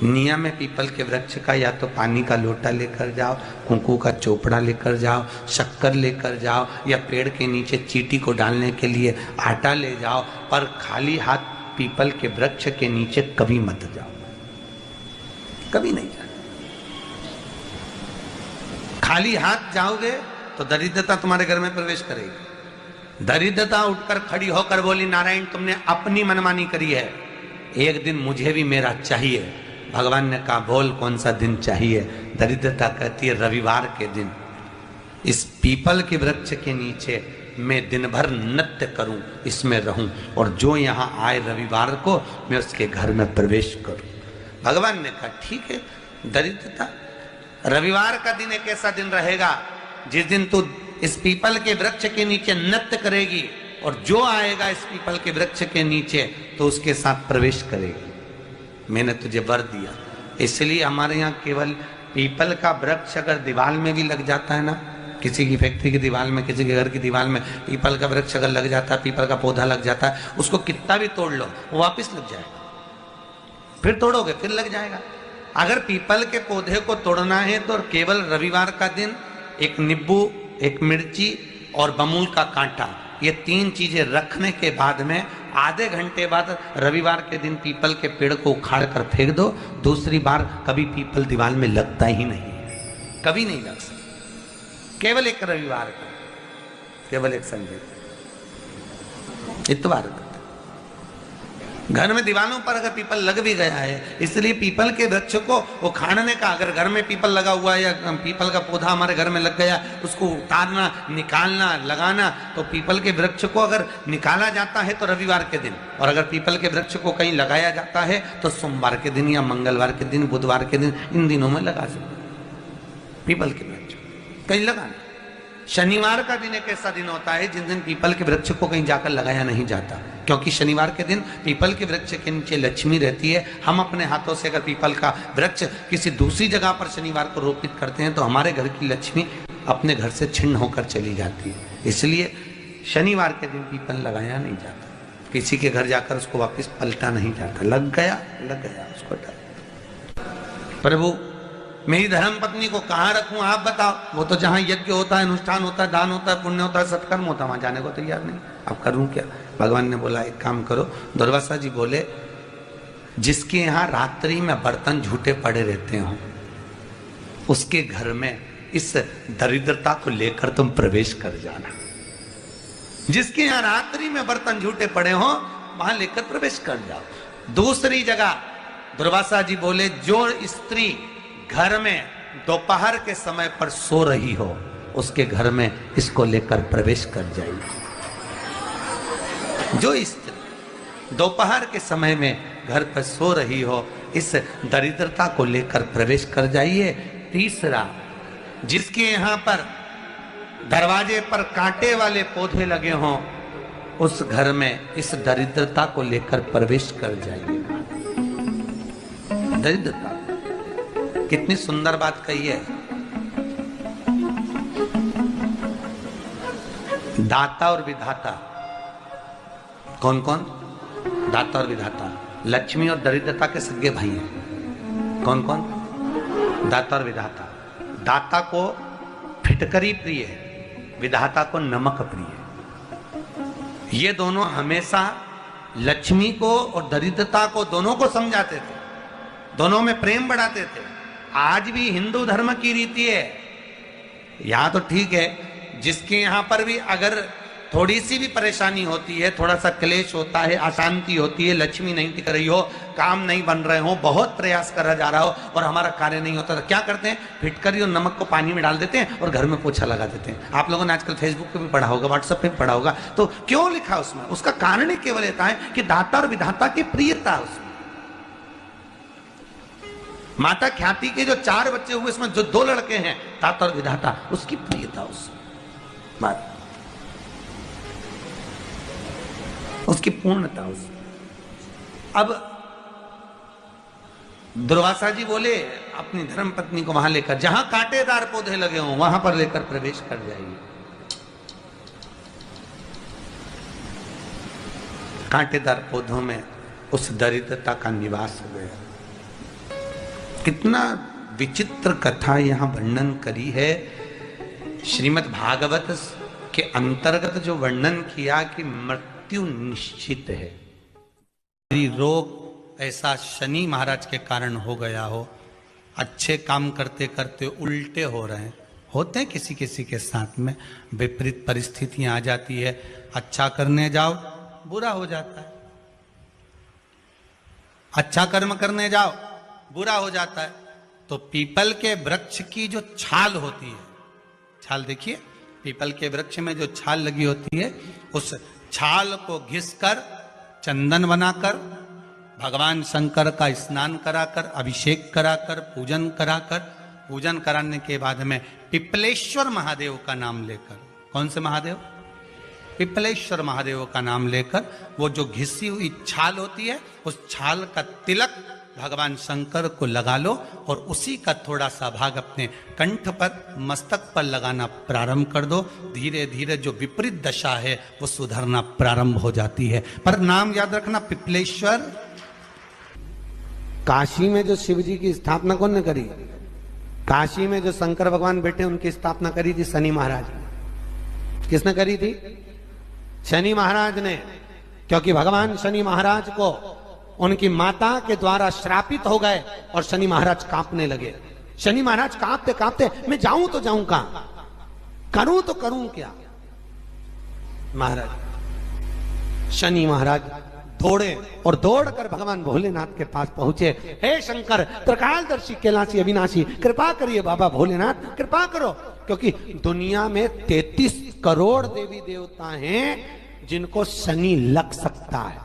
नियम है पीपल के वृक्ष का, या तो पानी का लोटा लेकर जाओ, कुंकू का चोपड़ा लेकर जाओ, शक्कर लेकर जाओ, या पेड़ के नीचे चींटी को डालने के लिए आटा ले जाओ, पर खाली हाथ पीपल के वृक्ष के नीचे कभी मत जाओ, कभी नहीं जाओ। खाली हाथ जाओगे तो दरिद्रता तुम्हारे घर में प्रवेश करेगी। दरिद्रता उठकर खड़ी होकर बोली, नारायण तुमने अपनी मनमानी करी है, एक दिन मुझे भी मेरा चाहिए। भगवान ने कहा, बोल कौन सा दिन चाहिए? दरिद्रता कहती है, रविवार के दिन इस पीपल के वृक्ष के नीचे मैं दिन भर नृत्य करूं, इसमें रहूं, और जो यहाँ आए रविवार को मैं उसके घर में प्रवेश करूं। भगवान ने कहा, ठीक है दरिद्रता, रविवार का दिन एक ऐसा दिन रहेगा जिस दिन तू इस पीपल के वृक्ष के नीचे नृत्य करेगी, और जो आएगा इस पीपल के वृक्ष के नीचे तो उसके साथ प्रवेश करेगी। मैंने तुझे वर दिया। इसलिए हमारे यहाँ केवल पीपल का वृक्ष अगर दीवार में भी लग जाता है ना, किसी की फैक्ट्री की दीवार में, किसी के घर की दीवार में पीपल का वृक्ष अगर लग जाता है, पीपल का पौधा लग जाता है, उसको कितना भी तोड़ लो वो वापिस लग जाएगा। फिर तोड़ोगे फिर लग जाएगा। अगर पीपल के पौधे को तोड़ना है तो केवल रविवार का दिन एक नींबू, एक मिर्ची और बमूल का कांटा, ये 3 चीजें रखने के बाद में आधे घंटे बाद रविवार के दिन पीपल के पेड़ को उखाड़ कर फेंक दो। दूसरी बार कभी पीपल दीवार में लगता ही नहीं, कभी नहीं लग सकता। केवल एक रविवार का, केवल एक संडे, इतवार का। घर में दीवानों पर अगर पीपल लग भी गया है, इसलिए पीपल के वृक्ष को उखाड़ने का, अगर घर में पीपल लगा हुआ है या पीपल का पौधा हमारे घर में लग गया, उसको उतारना, निकालना, लगाना, तो पीपल के वृक्ष को अगर निकाला जाता है तो रविवार के दिन, और अगर पीपल के वृक्ष को कहीं लगाया जाता है तो सोमवार के दिन या मंगलवार के दिन, बुधवार के दिन, इन दिनों में लगा सकते पीपल के वृक्ष कहीं लगाना। शनिवार का दिन एक ऐसा दिन होता है जिस दिन पीपल के वृक्ष को कहीं जाकर लगाया नहीं जाता, क्योंकि शनिवार के दिन पीपल के वृक्ष के नीचे लक्ष्मी रहती है। हम अपने हाथों से अगर पीपल का वृक्ष किसी दूसरी जगह पर शनिवार को रोपित करते हैं तो हमारे घर की लक्ष्मी अपने घर से छिन्न होकर चली जाती है। इसलिए शनिवार के दिन पीपल लगाया नहीं जाता, किसी के घर जाकर उसको वापस पलटा नहीं जाता। लग गया उसको प्रभु मेरी धर्म पत्नी को कहाँ रखूं, आप बताओ। वो तो जहां यज्ञ होता है, अनुष्ठान होता है, दान होता है, पुण्य होता है, सत्कर्म होता है, वहां जाने को तैयार नहीं। अब करूं क्या? भगवान ने बोला एक काम करो। दुर्वासा जी बोले जिसके यहाँ रात्रि में बर्तन झूठे पड़े रहते हो उसके घर में इस दरिद्रता को लेकर तुम प्रवेश कर जाना। जिसके यहाँ रात्रि में बर्तन झूठे पड़े हो वहां लेकर प्रवेश कर जाओ। दूसरी जगह दुर्वासा जी बोले जो स्त्री घर में दोपहर के समय पर सो रही हो उसके घर में इसको लेकर प्रवेश कर जाइए। जो स्त्री दोपहर के समय में घर पर सो रही हो इस दरिद्रता को लेकर प्रवेश कर जाइए। तीसरा, जिसके यहाँ पर दरवाजे पर कांटे वाले पौधे लगे हों उस घर में इस दरिद्रता को लेकर प्रवेश कर जाइए। दरिद्रता, कितनी सुंदर बात कही है। दाता और विधाता, कौन कौन? दाता और विधाता। लक्ष्मी और दरिद्रता के सगे भाई हैं। कौन कौन? दाता और विधाता। दाता को फिटकरी प्रिय है, विधाता को नमक प्रिय है। ये दोनों हमेशा लक्ष्मी को और दरिद्रता को दोनों को समझाते थे, दोनों में प्रेम बढ़ाते थे। आज भी हिंदू धर्म की रीति है। यहां तो ठीक है, जिसके यहां पर भी अगर थोड़ी सी भी परेशानी होती है, थोड़ा सा क्लेश होता है, अशांति होती है, लक्ष्मी नहीं टिक रही हो, काम नहीं बन रहे हो, बहुत प्रयास करा जा रहा हो और हमारा कार्य नहीं होता, तो क्या करते हैं? फिटकरी और नमक को पानी में डाल देते हैं और घर में पोछा लगा देते हैं। आप लोगों ने आजकल फेसबुक पे भी पढ़ा होगा, व्हाट्सएप पे भी पढ़ा होगा। तो क्यों लिखा उसमें? उसका कारण ही केवल होता है कि दाता और विधाता की प्रियता उसमें। माता ख्याति के जो 4 बच्चे हुए इसमें जो 2 लड़के हैं दाता और विधाता, उसकी प्रियता उसमें, उसकी पूर्णता उसमें। अब दुर्वासा जी बोले अपनी धर्म पत्नी को वहां लेकर, जहां कांटेदार पौधे लगे हों वहां पर लेकर प्रवेश कर जाइए। कांटेदार पौधों में उस दरिद्रता का निवास हो गया। कितना विचित्र कथा यहां वर्णन करी है। श्रीमद् भागवत के अंतर्गत जो वर्णन किया कि मृत्यु निश्चित है। रोग ऐसा शनि महाराज के कारण हो गया हो, अच्छे काम करते करते उल्टे हो रहे हैं, होते हैं किसी किसी के साथ में, विपरीत परिस्थितियां आ जाती है। अच्छा करने जाओ बुरा हो जाता है, अच्छा कर्म करने जाओ बुरा हो जाता है। तो पीपल के वृक्ष की जो छाल होती है, छाल देखिए, पीपल के वृक्ष में जो छाल लगी होती है, उस छाल को घिसकर चंदन बनाकर भगवान शंकर का स्नान कराकर, अभिषेक कराकर, पूजन कराने के बाद में पिपलेश्वर महादेव का नाम लेकर, कौन से महादेव? पिपलेश्वर महादेव का नाम लेकर वो जो घिसी हुई छाल होती है उस छाल का तिलक भगवान शंकर को लगा लो और उसी का थोड़ा सा भाग अपने कंठ पर, मस्तक पर लगाना प्रारंभ कर दो। धीरे धीरे जो विपरीत दशा है वो सुधरना प्रारंभ हो जाती है। पर नाम याद रखना, पिपलेश्वर। काशी में जो शिव जी की स्थापना कौन ने करी? काशी में जो शंकर भगवान बैठे उनकी स्थापना करी थी शनि महाराज ने। किसने करी थी? शनि महाराज ने। क्योंकि भगवान शनि महाराज को उनकी माता के द्वारा श्रापित हो गए और शनि महाराज कांपने लगे। शनि महाराज कांपते कांपते, मैं जाऊं तो जाऊं कहां, करूं तो करूं क्या? महाराज, शनि महाराज दौड़े और दौड़कर भगवान भोलेनाथ के पास पहुंचे। हे शंकर, त्रिकालदर्शी, कैलाशी, अविनाशी, कृपा करिए बाबा भोलेनाथ, कृपा करो। क्योंकि दुनिया में 33 करोड़ देवी देवता हैं जिनको शनि लग सकता है।